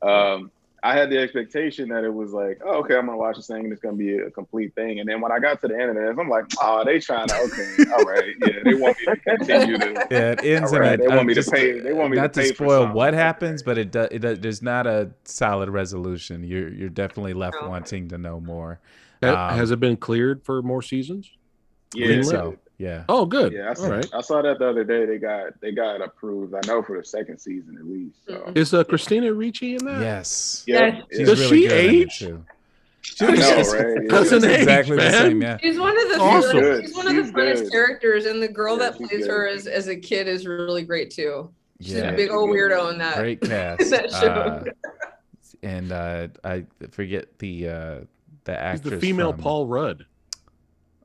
Mass. I had the expectation that it was like, oh, okay, I'm gonna watch this thing and it's gonna be a complete thing. And then when I got to the end of this, I'm like, oh, they trying to, okay, all right, they want me to continue to. Yeah, it ends in they want me to pay. They want me not to pay to spoil for what happens, but it there's not a solid resolution. You're definitely left wanting to know more. Has it been cleared for more seasons? Yeah. So yeah. Oh, good. Yeah, all right. I saw that the other day. They got approved. I know for the second season at least. So. Is Christina Ricci in that? Yes. Yeah. Does she age? I know, right? Doesn't age, exactly man. the same. Yeah. She's one of the she's one of the funnest characters, and the girl that plays her as a kid is really great too. She's a big old weirdo in that. Great cast. that show. And I forget the actress. He's the female from Paul Rudd.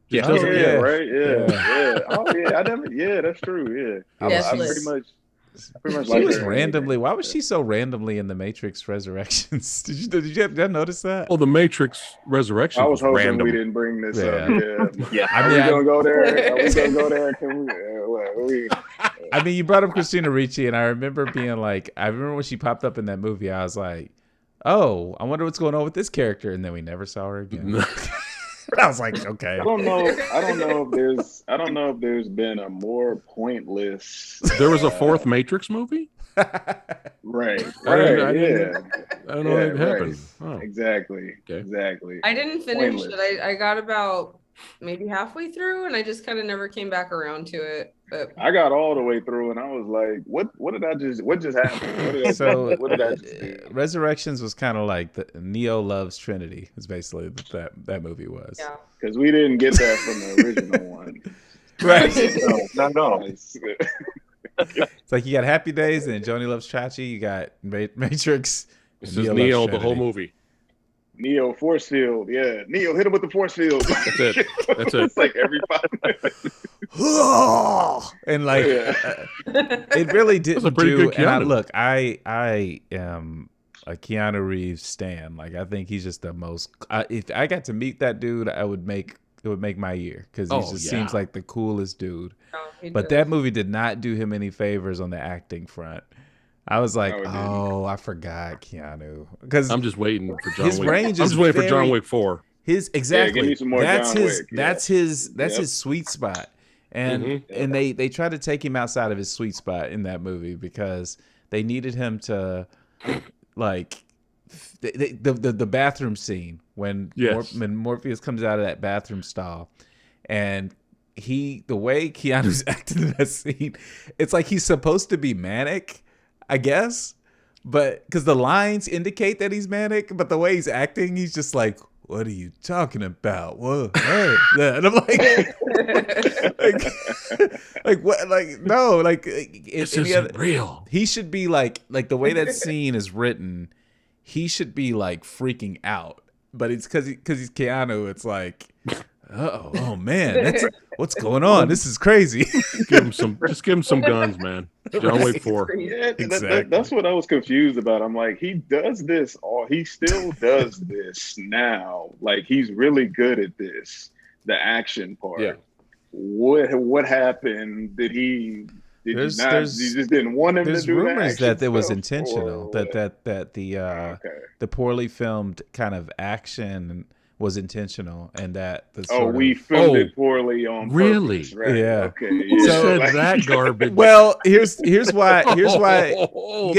Right. Yeah. Oh yeah, that's true. Yeah. I pretty much she was randomly. Why was she so randomly in the Matrix Resurrections? Did you notice that? Well, the Matrix Resurrection. I was hoping random. we didn't bring this up. Yeah. Are we gonna go there? Are we gonna go there? Can we? I mean, you brought up Christina Ricci, and I remember being like, I remember when she popped up in that movie, I was like, oh, I wonder what's going on with this character, and then we never saw her again. I was like, okay. I don't know if there's been a more pointless. There was a fourth Matrix movie. Right. I don't know what happened. Oh. Exactly. I didn't finish it. I got about maybe halfway through, and I just kind of never came back around to it. But I got all the way through, and I was like, "What just happened? What did I just do?" Resurrections was kind of like the Neo loves Trinity. Is basically that movie was. Yeah. Because we didn't get that from the original one. Right. No, not at all. It's like you got Happy Days and Joni Loves Chachi. You got Matrix. This is Neo the whole movie. Neo force field, yeah. Neo hit him with the force field. That's it. It's like every 5 minutes. And like it really didn't That's a pretty good Keanu. I am a Keanu Reeves stan. Like I think he's just the most. If I got to meet that dude, it would make my year because he just seems like the coolest dude. But that movie did not do him any favors on the acting front. I was like, I forgot Keanu because I'm just waiting for John his Wick. range I'm just waiting for John Wick 4. Give me some more that's John his. Wick. That's his sweet spot, and they tried to take him outside of his sweet spot in that movie because they needed him to, like, the bathroom scene when Morpheus comes out of that bathroom stall, and the way Keanu's acting in that scene, it's like he's supposed to be manic, I guess, but because the lines indicate that he's manic, but the way he's acting, he's just like, what are you talking about? What? And I'm like what? Like, no, like This isn't real. He should be like the way that scene is written, he should be like freaking out. But it's because he's Keanu. It's like, oh man, what's going on? This is crazy. Just give him some guns, man. John Wick 4. Yeah, Exactly. that's what I was confused about. I'm like, he does this, or he still does this now. Like, he's really good at this, the action part. Yeah. What happened? Did he just didn't want him to do that? There's rumors that it was intentional. That the poorly filmed kind of action was intentional, and that the we filmed it poorly on purpose, right? Yeah. Okay. Who Yeah. said that garbage? Well, here's why you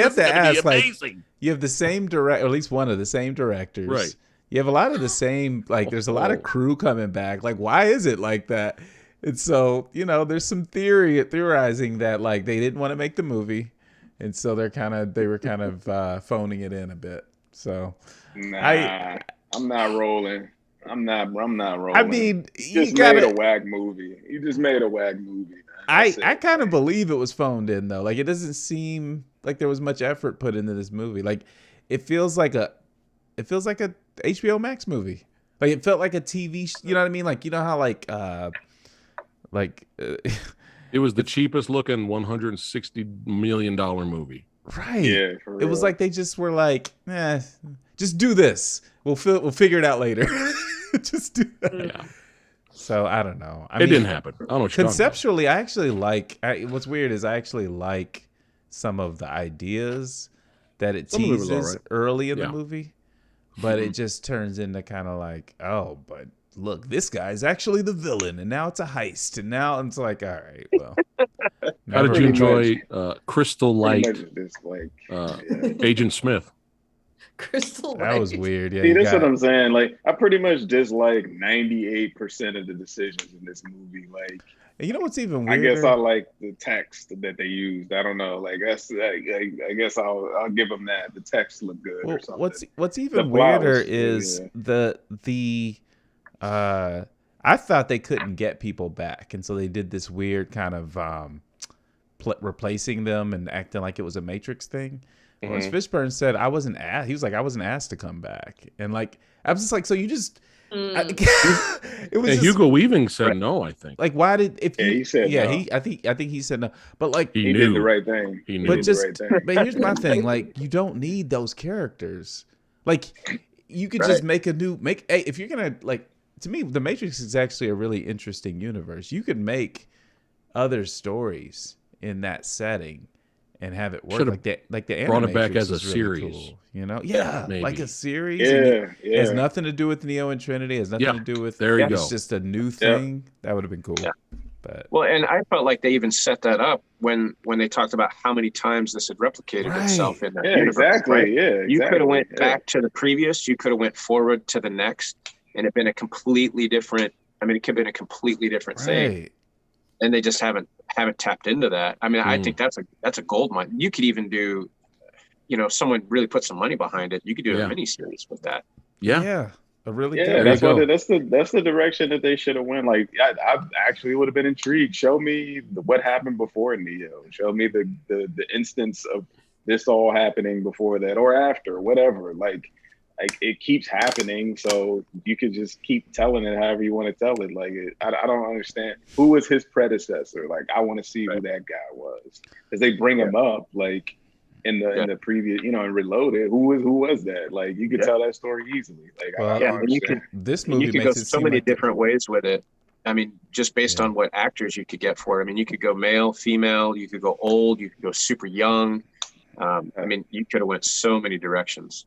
have to ask, like, amazing. you have the same or at least one of the same directors, Right? You have a lot of the same, like, there's a lot of crew coming back. Like, why is it like that? And so, there's some theorizing that, like, they didn't want to make the movie, and so they were kind of phoning it in a bit. So, I'm not rolling. I'm not rolling. I mean, made a wag movie. You just made a wag movie. Man. I kind of believe it was phoned in though. Like, it doesn't seem like there was much effort put into this movie. Like, it feels like a HBO Max movie. Like, it felt like a TV. You know what I mean? Like, you know how it was the cheapest looking $160 million movie. Right. Yeah. For real. It was like they just were like, just do this. We'll figure it out later. Just do that. Yeah. So I don't know. It didn't happen. I don't know what you're conceptually, I actually like. what's weird is I actually like some of the ideas that it teases early in the movie, but it just turns into kind of like, oh, but look, this guy's actually the villain, and now it's a heist, and now it's like, all right, well. How did you enjoy Crystal Light, Agent Smith? Crystal Light. That was weird. Yeah, see, that's what I'm saying. Like, I pretty much dislike 98% of the decisions in this movie. Like, and you know what's even weirder? I guess I like the text that they used. I don't know. Like, that's I guess I'll give them that. The text looked good or something. What's even weirder is I thought they couldn't get people back, and so they did this weird kind of replacing them and acting like it was a Matrix thing. Mm-hmm. Whereas Fishburne said, I wasn't asked. He was like, I wasn't asked to come back, and like I was just like, so you just. It was. And Hugo Weaving said no. I think. Like, why did he said no. I think he said no. But like he did the right thing. He knew. But but here's my thing. Like, you don't need those characters. Like, you could just make if you're gonna, like, to me, The Matrix is actually a really interesting universe. You could make other stories in that setting and have it work. Like the brought it back Animatrix as a really series, cool, Yeah, maybe. like a series. Yeah, It has nothing to do with Neo and Trinity. It has nothing to do with. There you go. It's just a new thing. That would have been cool. Yeah. But and I felt like they even set that up when they talked about how many times this had replicated itself in that universe. Exactly. Right? Yeah, exactly. You could have went back to the previous. You could have went forward to the next, and it been a completely different. I mean, it could have been a completely different thing, and they just haven't tapped into that. I mean, I think that's a gold mine. You could even do, someone really put some money behind it. You could do a mini series with that. Yeah. Really that's the direction that they should have went. Like, I actually would have been intrigued. Show me what happened before Neo. Show me the instance of this all happening before that or after, whatever. Like it keeps happening, so you could just keep telling it however you want to tell it. Like, I don't understand who was his predecessor. Like, I want to see who that guy was, because they bring him up like in the previous, in Reloaded. Who was that? Like, you could tell that story easily. Like, this movie you could go so many different ways with it. I mean, just based on what actors you could get for it. I mean, you could go male, female, you could go old, you could go super young. I mean, you could have went so many directions.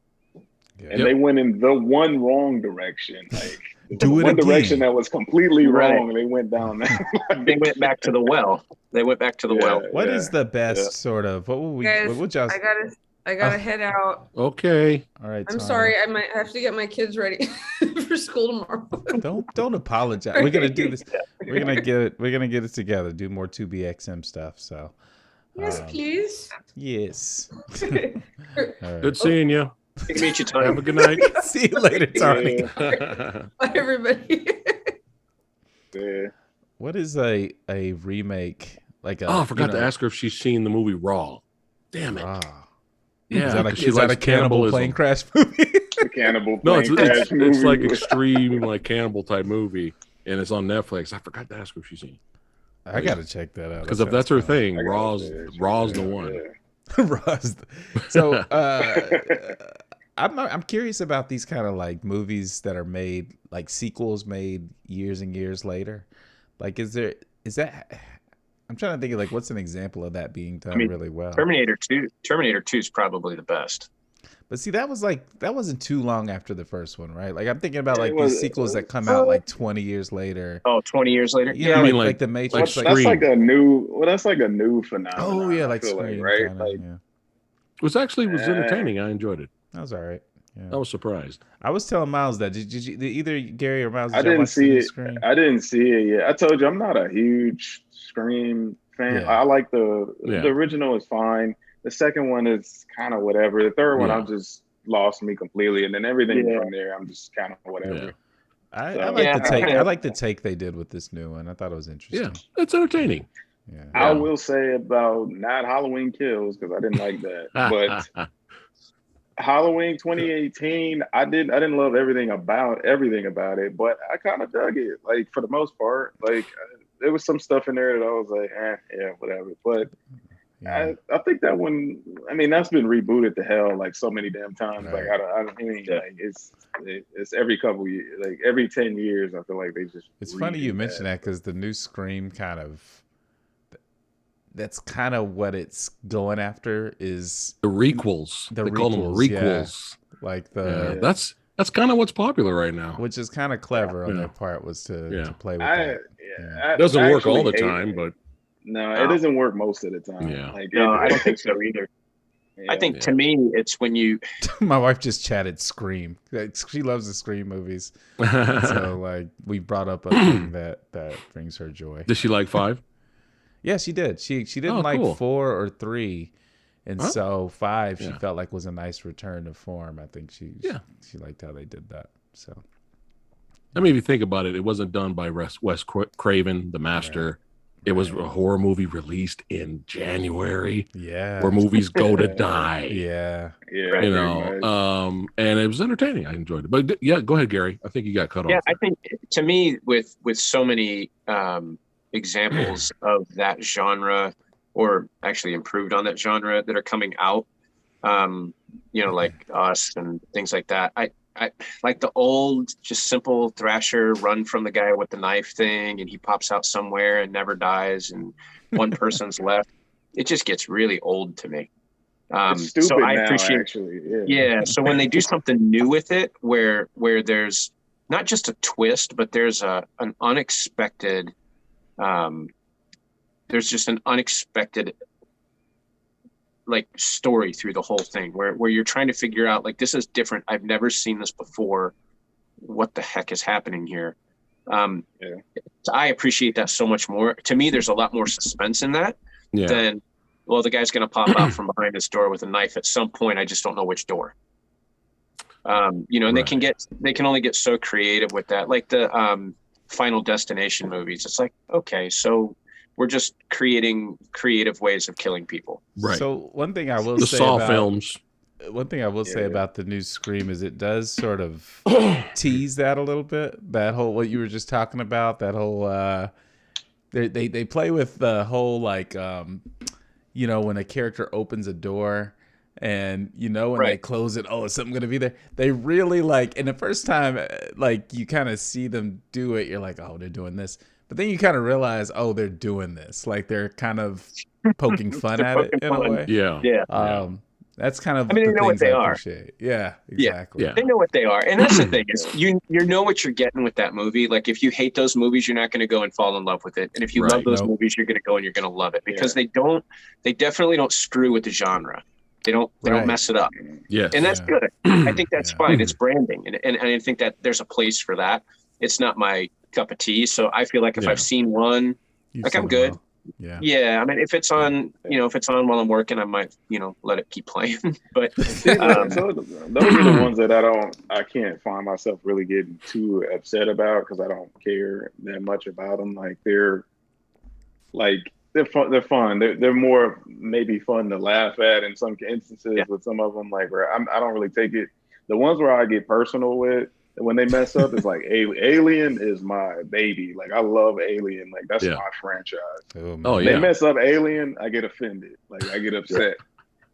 And they went in the one wrong direction. Like, one direction that was completely wrong. They went down that. They went back to the well. What is the best sort of? What will we? Guys, what would just? I gotta head out. Okay. All right. I'm sorry. I might have to get my kids ready for school tomorrow. Don't apologize. We're gonna do this. We're gonna get it together. Do more 2BXM stuff. So. Yes, please. Yes. Good seeing you. Meet you, Tony. Have a good night. See you later, Tony. Bye, everybody. Yeah. What is a remake like? I forgot to ask her if she's seen the movie Raw. Damn it. Yeah, is that a cannibal plane crash movie? The cannibal No, plane crash it's movie. like extreme, like cannibal type movie, and it's on Netflix. I forgot to ask her if she's seen. I gotta check that out. Because if that's her thing, Raw's the one. Raw's. So I'm curious about these kind of like movies that are made, like sequels made years and years later. Like, is that? I'm trying to think of like what's an example of that being done really well. Terminator 2 is probably the best. But see, that wasn't too long after the first one, right? Like I'm thinking about like these sequels that come out like 20 years later. Oh, 20 years later? Yeah, I mean like the Matrix. That's like a new phenomenon. Oh yeah, like Scream, right? Kinda, like, yeah. It was entertaining. I enjoyed it. That was all right. Yeah. I was surprised. I was telling Miles that did either Gary or Miles? I didn't see it. I didn't see it yet. I told you I'm not a huge Scream fan. Yeah. I like the original is fine. The second one is kind of whatever. The third one, I just lost me completely, and then everything from there, I'm just kind of whatever. Yeah. I like the take they did with this new one. I thought it was interesting. Yeah, it's entertaining. Yeah. I will say about not Halloween Kills because I didn't like that, but Halloween 2018, I didn't love everything about it, but I kind of dug it. Like for the most part, like there was some stuff in there that I was like, yeah, whatever. But I think that one, I mean, that's been rebooted to hell like so many damn times. Right. Like I mean, like it's every couple years, like every 10 years, I feel like they just. It's funny you mention that because the new Scream that's kind of what it's going after is the requels. They call them requels. Yeah. Like that's kind of what's popular right now, which is kind of clever on their part was to play with that. It doesn't work all the time, but no, it doesn't work most of the time. Yeah, like, no, I don't think so either. I think to me, it's when you. My wife just chatted Scream. She loves the Scream movies, so like we brought up a thing that brings her joy. Does she like 5? Yeah, she did. She didn't like 4 or 3, and so 5 she felt like was a nice return to form. I think she liked how they did that. So, I mean, if you think about it, it wasn't done by Wes Craven, the master. Right. It was a horror movie released in January. Yeah, where movies go to die. Yeah. You know, and it was entertaining. I enjoyed it. But yeah, go ahead, Gary. I think you got cut off. Yeah, I think to me, with so many examples of that genre, or actually improved on that genre that are coming out, you know, like Us and things like that. I like the old, just simple Thrasher run from the guy with the knife thing, and he pops out somewhere and never dies, and one person's left. It just gets really old to me. So I appreciate, so when they do something new with it, where there's not just a twist, but there's an unexpected. There's just an unexpected like story through the whole thing where you're trying to figure out like, this is different. I've never seen this before. What the heck is happening here? So I appreciate that so much more. To me, there's a lot more suspense in that than, well, the guy's going to pop out from behind this door with a knife at some point. I just don't know which door. You know, and they can only get so creative with that. Like the Final Destination movies. It's like, okay, so we're just creating creative ways of killing people. Right. So one thing I will say Saw about films. One thing I will say about the new Scream is it does sort of tease that a little bit. That whole what you were just talking about. That whole they play with the whole like you know, when a character opens a door. And you know when they close it, is something gonna be there? They really like, and the first time, like you kind of see them do it, you're like, oh, they're doing this. But then you kind of realize, oh, they're doing this. Like they're kind of poking fun at it in a way. Yeah. That's kind of. I mean, they know what they are. Yeah, exactly. Yeah, they know what they are, and that's the thing is, you know what you're getting with that movie. Like if you hate those movies, you're not going to go and fall in love with it, and if you love those movies, you're going to go and you're going to love it because they definitely don't screw with the genre. They don't mess it up. Yes. And that's good. I think that's fine. It's branding. And I think that there's a place for that. It's not my cup of tea. So I feel like if I've seen one, like I'm good. Yeah, I mean, if it's on, if it's on while I'm working, I might, let it keep playing. But so those are the ones that I can't find myself really getting too upset about because I don't care that much about them. Like they're fun. They're more maybe fun to laugh at in some instances. With some of them, like where I don't really take it. The ones where I get personal with. When they mess up, it's like Alien is my baby. Like I love Alien. Like that's my franchise. When they mess up Alien, I get offended. Like I get upset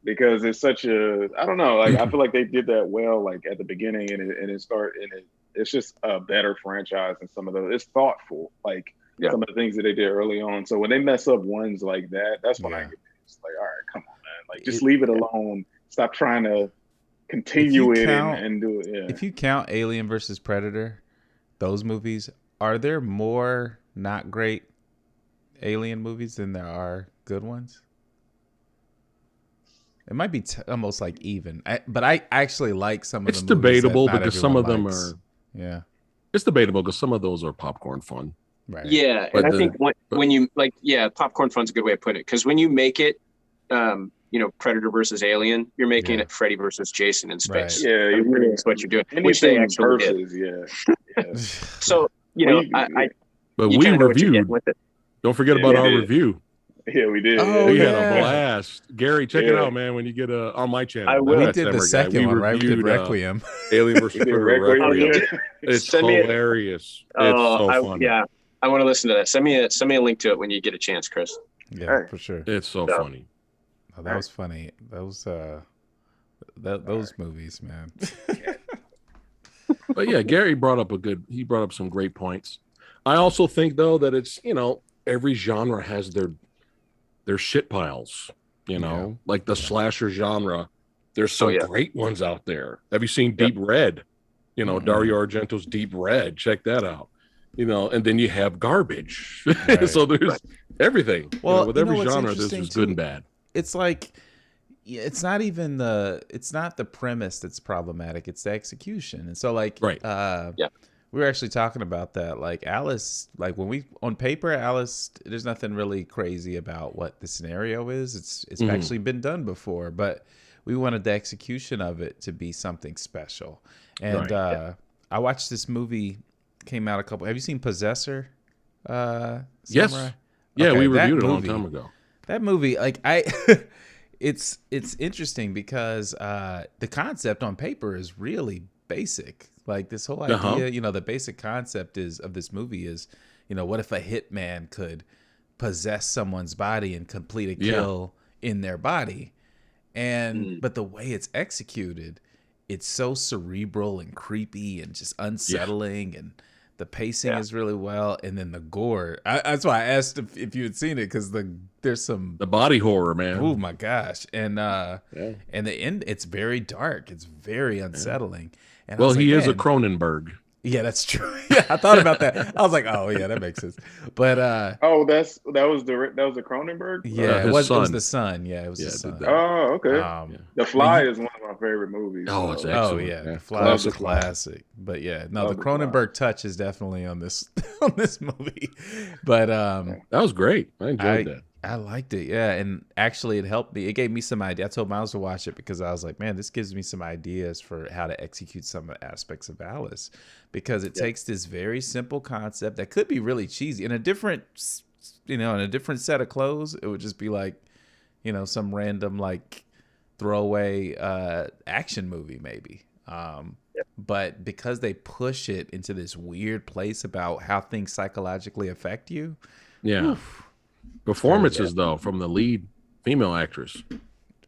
because it's such a I don't know. Like I feel like they did that well. Like at the beginning, it's just a better franchise than some of those. It's thoughtful. Like some of the things that they did early on. So when they mess up ones like that, that's when I get pissed. Like all right, come on, man. Like just leave it alone. Stop trying to continue it and do it. If you count Alien versus Predator, those movies, are there more not great Alien movies than there are good ones? It might be almost like even. But I actually like some of them. It's debatable because some of them are. Yeah. It's debatable because some of those are popcorn fun. Right. Yeah, and I think when you popcorn fun's a good way of putting it because when you make it, Predator versus Alien, you're making it Freddy versus Jason in space. Right. Yeah, that's what you're doing. Which they actually did. So but we reviewed. Don't forget about our review. Yeah, we did. Oh, we had a blast. Gary, check it out, man. When you get on my channel, I will. We did the second one, right? We did Requiem. Alien versus Predator Requiem. It's hilarious. It's so funny. Yeah, I want to listen to that. Send me a link to it when you get a chance, Chris. Yeah, for sure. It's so funny. Oh, that was funny. Those movies, man. But yeah, Gary brought up some great points. I also think though that it's, every genre has their shit piles, like the slasher genre. There's some great ones out there. Have you seen Deep Red? Dario Argento's Deep Red. Check that out. And then you have garbage. Right. So there's everything. Well, with every genre, there's just good and bad. It's like it's not the premise that's problematic, it's the execution. And so we were actually talking about that, like ALUS, like when we on paper ALUS, there's nothing really crazy about what the scenario is. It's actually been done before, but we wanted the execution of it to be something special. And I watched this movie, came out have you seen Possessor? Yes. Samurai? Yeah, we reviewed it a long time ago. That movie, it's interesting because the concept on paper is really basic. Like this whole idea, the basic concept of this movie is, what if a hitman could possess someone's body and complete a kill in their body? And but the way it's executed, it's so cerebral and creepy and just unsettling and the pacing is really well, and then the gore. That's why I asked if you had seen it because there's some body horror, man. Oh my gosh, and the end, it's very dark. It's very unsettling. And he is a Cronenberg. Yeah, that's true. Yeah, I thought about that. I was like, oh yeah, that makes sense. But that was the Cronenberg. Yeah, it was the son. Yeah, it was the son. Oh, okay. The Fly is one of my favorite movies. Oh, it's excellent. Oh yeah, The Fly is a classic. But yeah, no, the Cronenberg touch is definitely on this movie. But that was great. I enjoyed that. I liked it, yeah, and actually it helped me. It gave me some idea. I told Miles to watch it because I was like, man, this gives me some ideas for how to execute some aspects of ALUS, because it takes this very simple concept that could be really cheesy in a different set of clothes. It would just be like, some random like throwaway action movie maybe. But because they push it into this weird place about how things psychologically affect you, oof. Performances though from the lead female actress,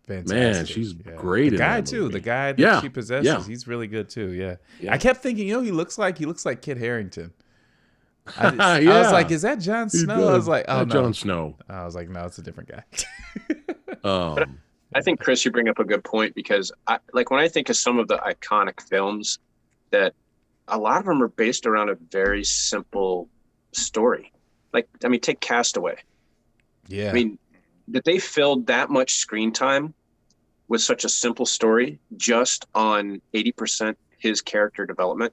fantastic. Man, she's great. The guy too, the guy that she possesses, he's really good too. Yeah. I kept thinking, he looks like Kit Harington. I was like, is that Jon Snow? I was like, oh no, Jon Snow. I was like, no, it's a different guy. I think Chris, you bring up a good point because when I think of some of the iconic films, that a lot of them are based around a very simple story. Take Castaway. Yeah. I mean, that they filled that much screen time with such a simple story just on 80% his character development,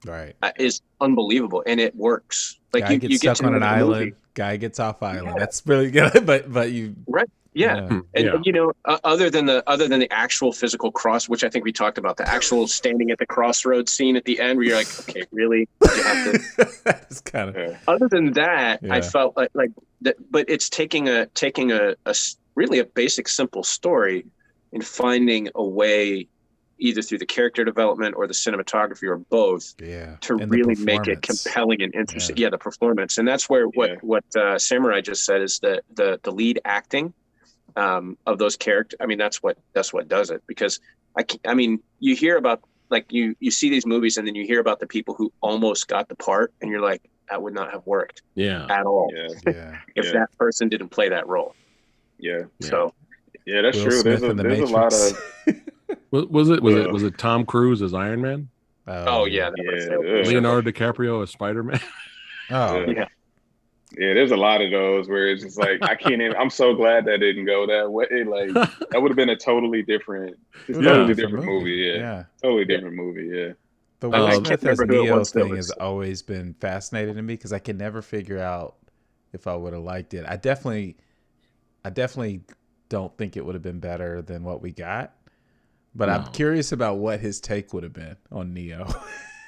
right, is unbelievable, and it works. Guy gets stuck on an island. guy gets off island. That's really good. But you right. Yeah. And you know, other than the actual physical cross, which I think we talked about, the actual standing at the crossroads scene at the end where you're like, okay, really? Did you have to? It's kind of. Other than that, I felt like that, but it's taking a really a basic, simple story and finding a way, either through the character development or the cinematography or both, to really make it compelling and interesting. Yeah, the performance. And that's where what Samurai just said is the lead acting of those characters. I mean, that's what does it, because I mean, you hear about, like, you see these movies and then you hear about the people who almost got the part and you're like, that would not have worked at all if that person didn't play that role. So that's true. There's a lot of was it Tom Cruise as Iron Man? Oh yeah. Leonardo DiCaprio as Spider-Man. Yeah, there's a lot of those where it's just like, I can't even, I'm so glad that didn't go that way. Like, that would have been a totally different movie. Totally different movie. The Will Smith as Neo thing has always been fascinating to me, because I can never figure out if I would have liked it. I definitely don't think it would have been better than what we got, but I'm curious about what his take would have been on Neo.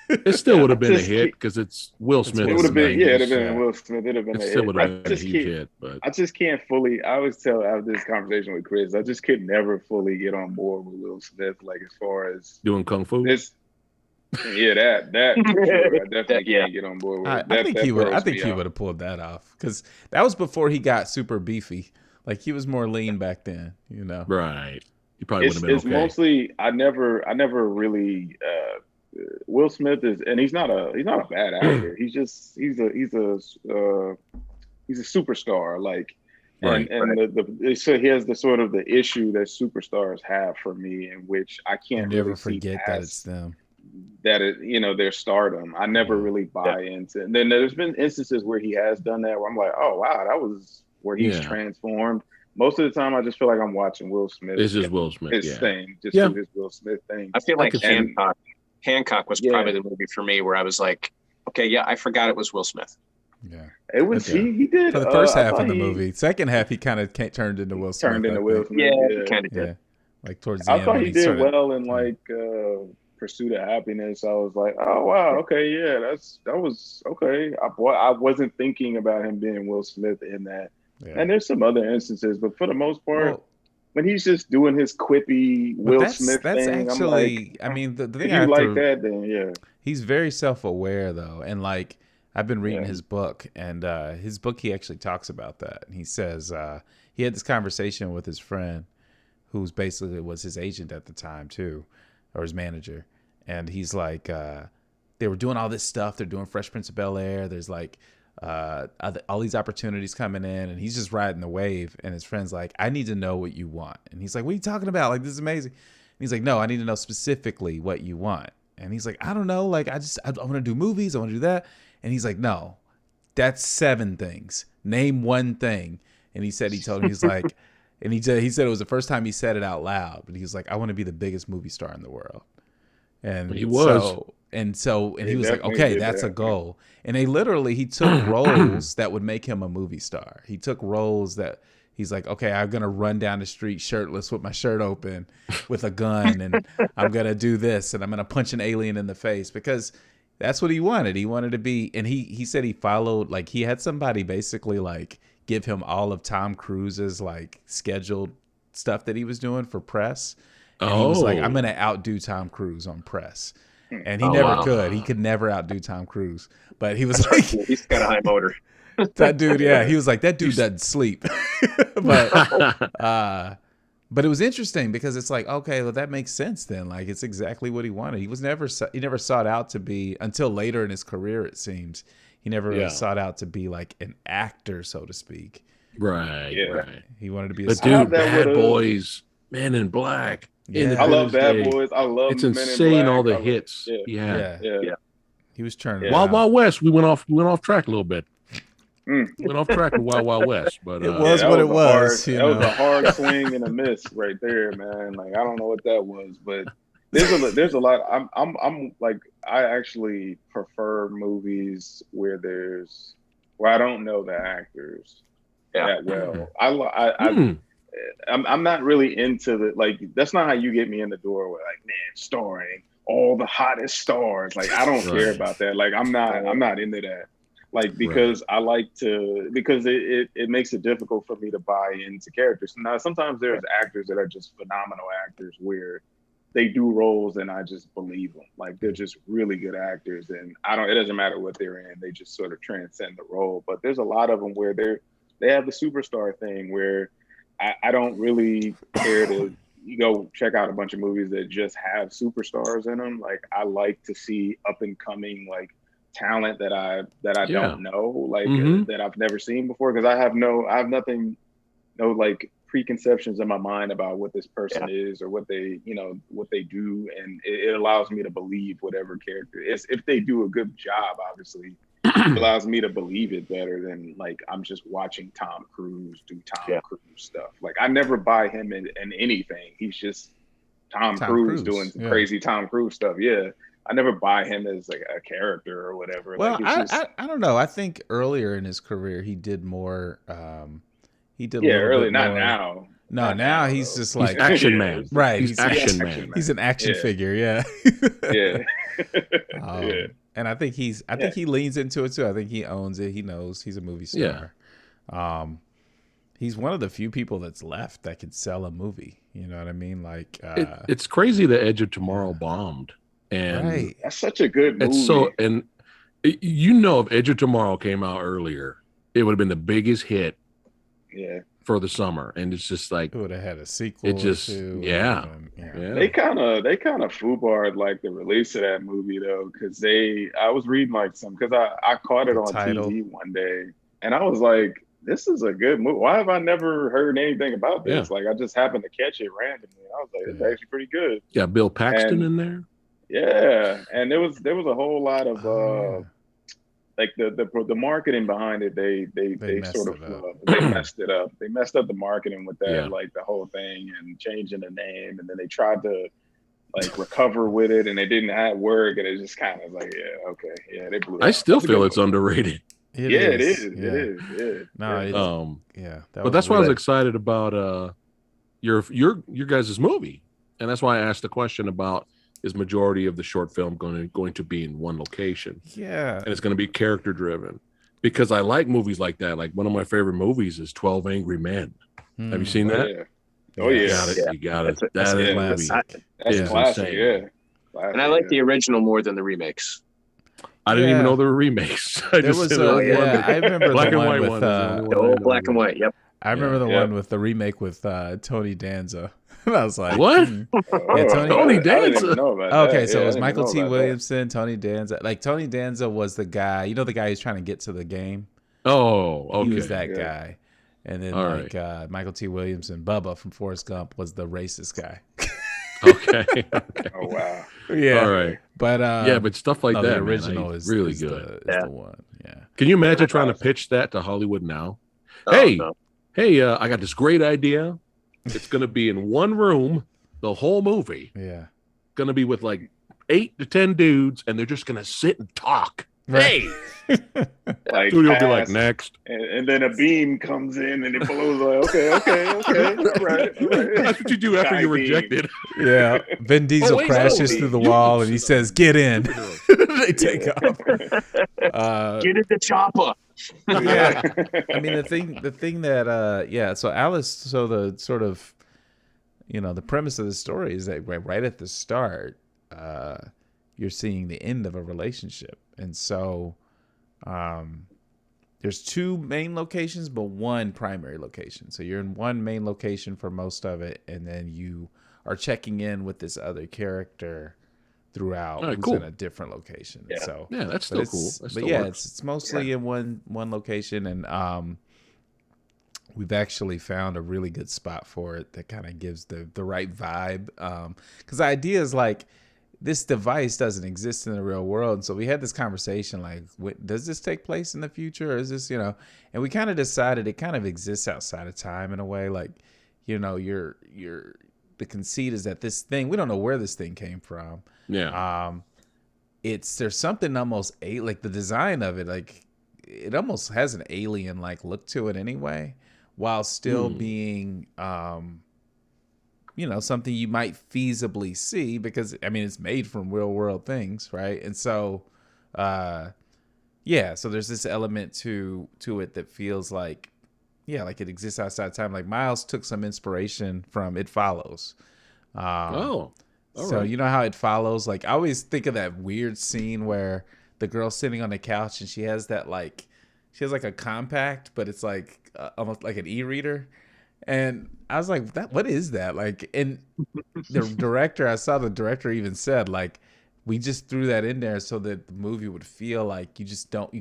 It still would have been a hit because it's Will Smith. It would have been, it'd have been Will Smith. It'd have been a hit. Would have been a huge hit, but I just can't fully. I always have this conversation with Chris. I just could never fully get on board with Will Smith, like, as far as doing kung fu. That for sure. I definitely can't get on board with. I think he would have pulled that off, because that was before he got super beefy. Like, he was more lean back then, you know. Right. He probably would have been okay. It's mostly I never really. Will Smith is, and he's not a bad actor. He's a superstar. Like, so he has the sort of the issue that superstars have for me, in which I can't never forget that it's them. That it, their stardom. I never really buy into. And then there's been instances where he has done that, where I'm like, oh wow, that was where he's transformed. Most of the time, I just feel like I'm watching Will Smith. It's just Will Smith. His thing, just do his Will Smith thing. I feel like Hancock was probably the movie for me where I was like, okay, I forgot it was Will Smith. Yeah, it was. He did for the first half of the movie. Second half, he kind of turned into Will Smith. Yeah, kind of did. Like towards the end, I thought he did well in like Pursuit of Happiness. I was like, oh wow, okay, that was okay. I wasn't thinking about him being Will Smith in that. Yeah. And there's some other instances, but for the most part, when he's just doing his quippy Will Smith thing, actually, I'm like, I mean, the thing if you like that, then he's very self-aware though, and like, I've been reading his book, and his book, he actually talks about that, and he says he had this conversation with his friend, who's basically was his agent at the time too, or his manager, and he's like, they were doing all this stuff, they're doing Fresh Prince of Bel-Air, there's like all these opportunities coming in, and he's just riding the wave, and his friend's like, I need to know what you want. And he's like, what are you talking about? Like, this is amazing. And he's like, no, I need to know specifically what you want. And he's like, I don't know, like, I want to do movies, I want to do that. And he's like, no, that's 7 things, name one thing. And he told him, he's like, and he said it was the first time he said it out loud, but he was like, I want to be the biggest movie star in the world. And he was. And he was like, okay, that's a goal. And he took roles that would make him a movie star. He took roles that he's like, okay, I'm going to run down the street shirtless with my shirt open with a gun, and I'm going to do this, and I'm going to punch an alien in the face, because that's what he wanted. He wanted to be, and he said he followed, like, he had somebody basically like give him all of Tom Cruise's like scheduled stuff that he was doing for press. And he was like, I'm going to outdo Tom Cruise on press. And he never could. He could never outdo Tom Cruise. But he was like, he's got a high motor. That dude, he was like, that dude doesn't sleep. But it was interesting, because it's like, okay, well, that makes sense then. Like, it's exactly what he wanted. He never sought out to be, until later in his career, it seems, he never really sought out to be like an actor, so to speak. Right, right. He wanted to be But dude, Bad Boys, Men in Black. Yeah. I love Bad Boys. I love it's insane all the hits he had. Yeah. He was turning Wild Wild West. We went off track a little bit. Went off track with Wild Wild West, but it was what it was. That was a hard swing and a miss right there, man. Like, I don't know what that was, but there's a lot. I'm like, I actually prefer movies where there's where I don't know the actors that well. I'm not really into the, like, that's not how you get me in the door with, like, man, starring all the hottest stars. Like, I don't care about that. Like, I'm not into that. Like, because I like to, because it makes it difficult for me to buy into characters. Now, sometimes there's actors that are just phenomenal actors where they do roles and I just believe them. Like, they're just really good actors, and it doesn't matter what they're in. They just sort of transcend the role. But there's a lot of them where they have the superstar thing where I don't really care to go check out a bunch of movies that just have superstars in them. Like, I like to see up and coming, like, talent that I don't know, like that I've never seen before, because I have nothing, no like preconceptions in my mind about what this person is or what they do, and it allows me to believe whatever character is. If they do a good job, obviously it allows me to believe it better than, like, I'm just watching Tom Cruise do Tom Cruise stuff. Like, I never buy him in anything. He's just Tom Cruise doing crazy Tom Cruise stuff. I never buy him as, like, a character or whatever. Well, like, I don't know. I think earlier in his career he did more. He did early, not more. now. No, now he's just like action man, right? He's action man. He's an action figure, yeah. And I think he leans into it too. I think he owns it. He knows he's a movie star. He's one of the few people that's left that could sell a movie. You know what I mean? Like, it's crazy that Edge of Tomorrow bombed. And that's such a good movie. It's so, and if Edge of Tomorrow came out earlier, it would have been the biggest hit for the summer. And it's just like, it would have had a sequel. It just, They kind of foobarred, like, the release of that movie though, because I was reading, like, because I caught it on TV one day, and I was like, this is a good movie. Why have I never heard anything about this? Like, I just happened to catch it randomly. I was like, it's actually pretty good. Yeah, Bill Paxton in there. Yeah, and there was a whole lot of like the marketing behind it. They sort of they messed it up. They messed up the marketing with that, like, the whole thing, and changing the name, and then they tried to, like, recover with it, and they didn't work, and it just kind of like, they blew it. I still feel it's underrated. It is. No, but that's why I was excited about your guys' movie, and that's why I asked the question about, is majority of the short film going to be in one location? Yeah. And it's going to be character driven, because I like movies like that. Like, one of my favorite movies is 12 Angry Men. Have you seen that? Oh yeah. You got it. That's classic. Classic. And I like the original more than the remakes. I didn't even know there were remakes. I remember black the and one white with the old black and white. Yep. I remember the one with the remake with Tony Danza. And I was like, what? Tony Danza. Okay, so it was Michael T. Williamson, Tony Danza. Like, Tony Danza was the guy, the guy who's trying to get to the game. Oh, okay. He was that guy. And then Michael T. Williamson, Bubba from Forrest Gump, was the racist guy. Okay. Oh wow. Yeah. All right. But but stuff like that, the original is really good. Is the one. Yeah. Can you imagine trying to pitch that to Hollywood now? Hey, I got this great idea. It's going to be in one room, the whole movie. Yeah. Going to be with like 8 to 10 dudes, and they're just going to sit and talk. Right. Hey. Like, studio will be like, next. And then a beam comes in and it blows like, okay. All right. That's what you do after you're rejected. Yeah. Vin Diesel crashes through the wall and he says, get in. They take off. Get in the chopper. Yeah. I mean, the thing that so ALUS, so the sort of, the premise of the story is that right at the start, you're seeing the end of a relationship. And so there's 2 main locations, but 1 primary location. So you're in one main location for most of it, and then you are checking in with this other character throughout, who's in a different location. Yeah. So that's still cool. It's mostly in one location, and we've actually found a really good spot for it that kind of gives the right vibe. Because the idea is, like, this device doesn't exist in the real world. And so we had this conversation, like, does this take place in the future, or is this, and we kind of decided it kind of exists outside of time in a way. Like, the conceit is that this thing, we don't know where this thing came from. Yeah. There's something almost like the design of it, like, it almost has an alien like look to it anyway, while still being something you might feasibly see, because I mean it's made from real world things, right? And so so there's this element to it that feels like like it exists outside time. Like Miles took some inspiration from It Follows. So you know how It Follows, like I always think of that weird scene where the girl's sitting on the couch and she has like a compact, but it's like almost like an e-reader. And I was like, what is that? Like, and I saw the director even said, like, we just threw that in there so that the movie would feel like you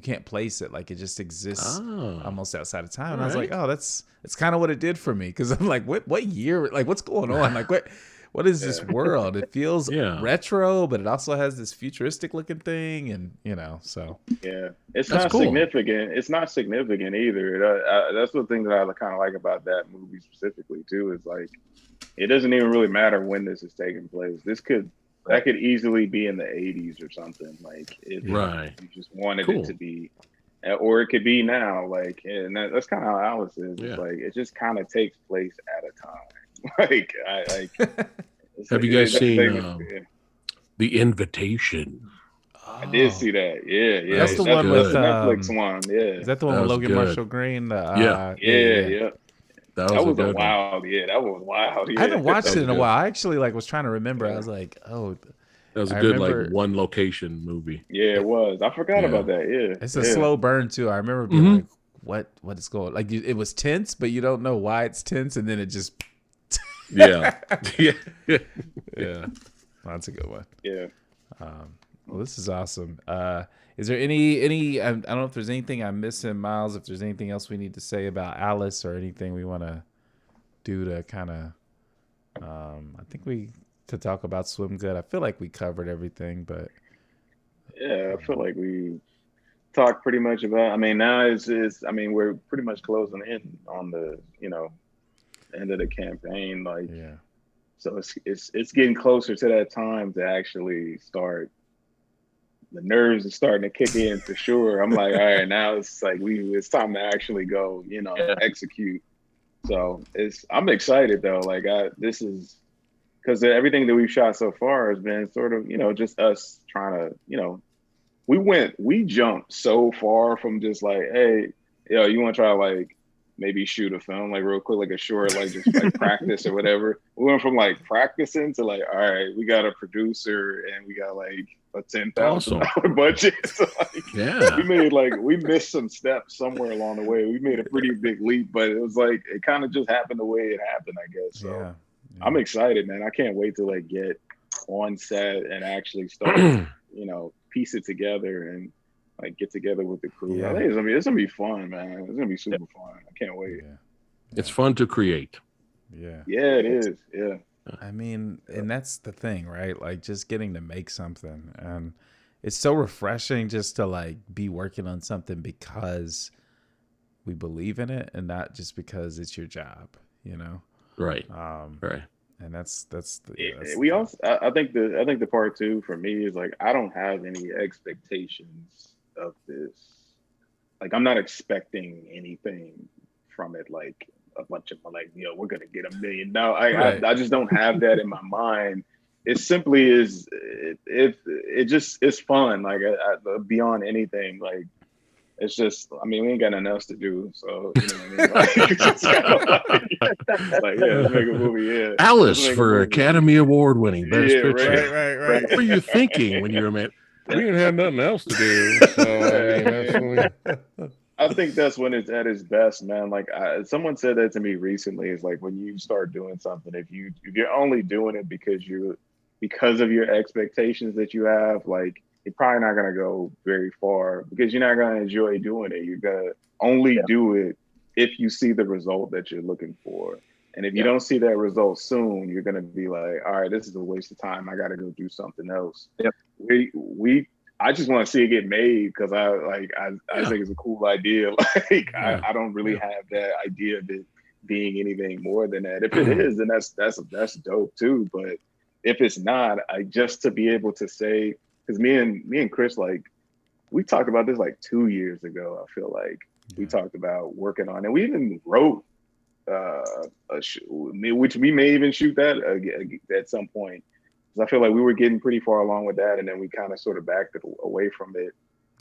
can't place it. Like it just exists almost outside of time. And I was like, oh, that's kind of what it did for me. Cause I'm like, what year, like what's going on? Like what is this world? It feels retro, but it also has this futuristic looking thing. And so. Yeah, it's not significant. It's not significant either. That's the thing that I kind of like about that movie specifically too, is like, it doesn't even really matter when this is taking place. That could easily be in the 80s or something, like if you just wanted it to be, or it could be now, like, and that's kind of how ALUS is. It's like it just kind of takes place at a time. Have you guys seen The Invitation? I did see that. Yeah. That's the one with Netflix one. Yeah, is that the one with Logan Marshall Green? Yeah. That was wild. Yeah, that was wild. Yeah. I haven't watched it in a while. I actually was trying to remember. I was like, oh, that was a good like one location movie. Yeah, it was. I forgot about that. Yeah, it's a slow burn too. I remember being like, what is going? Like it was tense, but you don't know why it's tense, and then it just. yeah. That's a good one. Yeah. Well, this is awesome. Is there any? I don't know if there's anything I'm missing, Miles. If there's anything else we need to say about ALUS or anything we want to do to kind of, I think to talk about Swim Good. I feel like we covered everything, but yeah, I feel like we talked pretty much about. I mean, now we're pretty much closing in on the end of the campaign. Like, so it's getting closer to that time to actually start. The nerves are starting to kick in for sure. I'm like, all right, now it's like it's time to actually go, execute. So I'm excited though. Like this is because everything that we've shot so far has been sort of, just us trying to, we jumped so far from just like, hey, you want to try like maybe shoot a film like real quick, like a short, like just like practice or whatever. We went from like practicing to like, all right, we got a producer and we got like a $10,000 budget. So like, we missed some steps somewhere along the way. We made a pretty big leap, but it was like it kind of just happened the way it happened, I guess. So I'm excited, man. I can't wait to like get on set and actually start, piece it together and like get together with the crew. I think it's gonna be fun, man. It's gonna be super fun. I can't wait. It's fun to create. Yeah, it is. Yeah. I mean, and that's the thing, right? Like just getting to make something, and it's so refreshing just to like be working on something because we believe in it and not just because it's your job, Right. Right. And that's we also. I think the part too for me is like I don't have any expectations of this. Like I'm not expecting anything from it. Like a bunch of like, we're gonna get $1 million. No, I just don't have that in my mind. It simply is. It's fun. Like beyond anything. Like it's just. I mean, we ain't got nothing else to do. So you know what I mean. Like, it's just like let's make a movie. Yeah. ALUS for Academy Award winning Best Picture. Right. What were you thinking when you were made? We didn't have nothing else to do. So I think that's when it's at its best, man. Like someone said that to me recently. It's like when you start doing something, if you're only doing it because of your expectations that you have, like you're probably not gonna go very far because you're not gonna enjoy doing it. You're gonna only do it if you see the result that you're looking for. And if you don't see that result soon, you're gonna be like, all right, this is a waste of time. I gotta go do something else. Yep. I just want to see it get made because I think it's a cool idea. Like I don't really have that idea of it being anything more than that. If it is, then that's dope too. But if it's not, just to be able to say, because me and Chris, like we talked about this like 2 years ago. I feel like we talked about working on it. We even wrote which we may even shoot that at some point. Because I feel like we were getting pretty far along with that, and then we kind of sort of backed it away from it.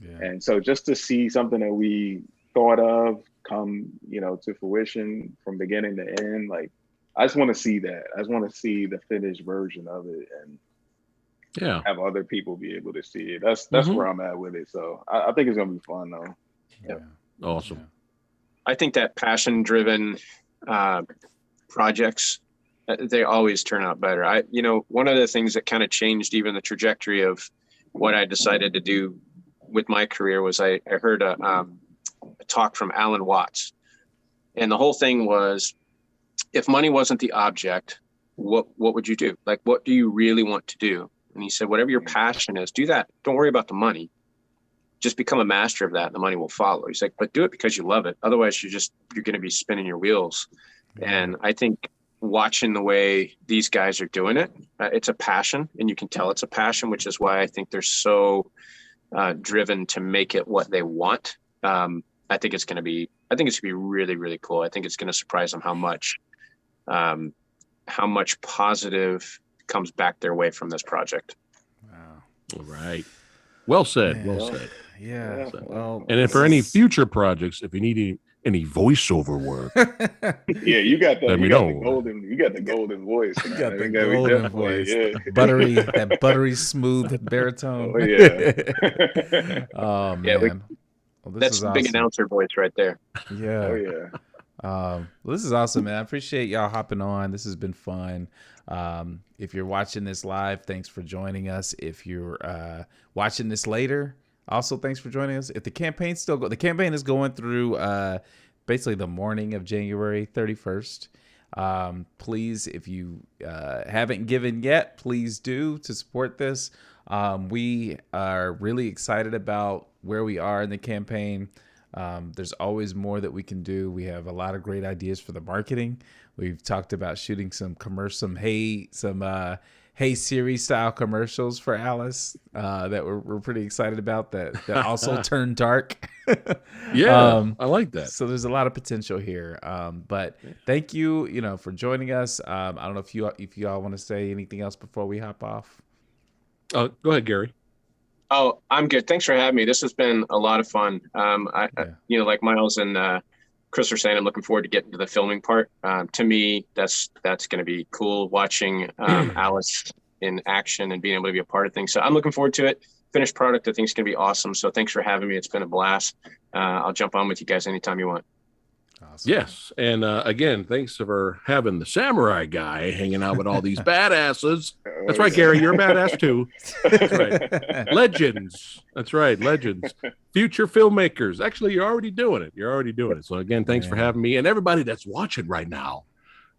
Yeah. And so just to see something that we thought of come, to fruition from beginning to end, like I just want to see that. I just want to see the finished version of it, and have other people be able to see it. That's where I'm at with it. So I think it's gonna be fun though. Yeah. Awesome. Yeah. I think that passion-driven projects, they always turn out better. One of the things that kind of changed even the trajectory of what I decided to do with my career was I heard a talk from Alan Watts, and the whole thing was, if money wasn't the object, what would you do? Like, what do you really want to do? And he said, whatever your passion is, do that. Don't worry about the money. Just become a master of that, and the money will follow. He's like, but do it because you love it. Otherwise, you're going to be spinning your wheels. And I think watching the way these guys are doing it, it's a passion, and you can tell it's a passion, which is why I think they're so driven to make it what they want. I think it's going to be really, really cool. I think it's going to surprise them how much positive comes back their way from this project. Wow. All right. Well said. Yeah. Well said. Yeah. Well, and then for any future projects, if you need any voiceover work, you got the golden voice. You got the golden voice. Yeah. That buttery smooth baritone. Oh yeah. Oh man. That's the big announcer voice right there. Yeah. Oh yeah. Well, this is awesome, man. I appreciate y'all hopping on. This has been fun. If you're watching this live, thanks for joining us. If you're watching this later, also thanks for joining us. If the campaign is going through basically the morning of January 31st. Please, if you haven't given yet, please do to support this. We are really excited about where we are in the campaign. There's always more that we can do. We have a lot of great ideas for the marketing. We've talked about shooting some Hey Siri style commercials for ALUS that we're pretty excited about. That also turn dark. Yeah, I like that. So there's a lot of potential here. But thank you, for joining us. I don't know if you all want to say anything else before we hop off. Go ahead, Gary. Oh, I'm good. Thanks for having me. This has been a lot of fun. Like Miles and Chris are saying, I'm looking forward to getting to the filming part. To me, that's going to be cool, watching ALUS in action and being able to be a part of things. So I'm looking forward to it. Finished product, I think is going to be awesome. So thanks for having me. It's been a blast. I'll jump on with you guys anytime you want. Awesome. Yes. And again, thanks for having the samurai guy hanging out with all these badasses. That's right, Gary. You're a badass too. That's right. Legends. That's right. Legends. Future filmmakers. Actually, you're already doing it. So again, thanks for having me. And everybody that's watching right now,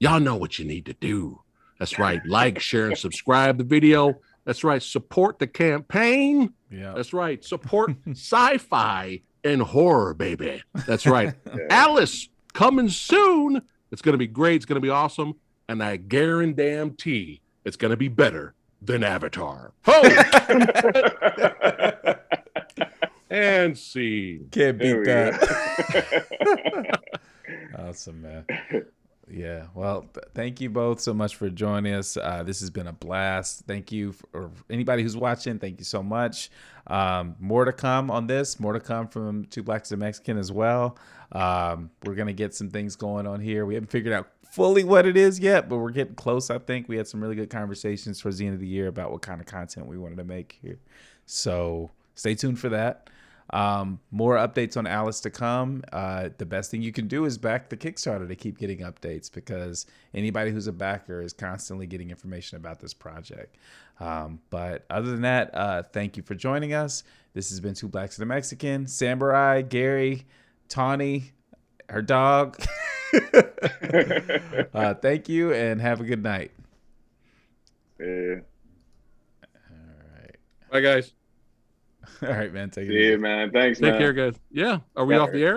y'all know what you need to do. That's right. Like, share, and subscribe the video. That's right. Support the campaign. Yeah. That's right. Support sci-fi and horror, baby. That's right. ALUS coming soon. It's going to be great. It's going to be awesome. And I guarantee it's going to be better than Avatar. Ho! And see. Can't beat that. Awesome, man. Yeah. Well, thank you both so much for joining us. This has been a blast. Thank you for anybody who's watching. Thank you so much. More to come on this. More to come from Two Blacks and a Mexican as well. We're going to get some things going on here. We haven't figured out fully what it is yet, but we're getting close, I think. We had some really good conversations towards the end of the year about what kind of content we wanted to make here. So stay tuned for that. More updates on ALUS to come. The best thing you can do is back the Kickstarter to keep getting updates, because anybody who's a backer is constantly getting information about this project. But other than that, thank you for joining us. This has been Two Blacks and a Mexican. Samurai, Gary, Tawny, her dog. Thank you and have a good night. Yeah. All right. Bye, guys. All right, man. Take it easy. easy. Man. Thanks, man. Take care, guys. Yeah. Are we off the air?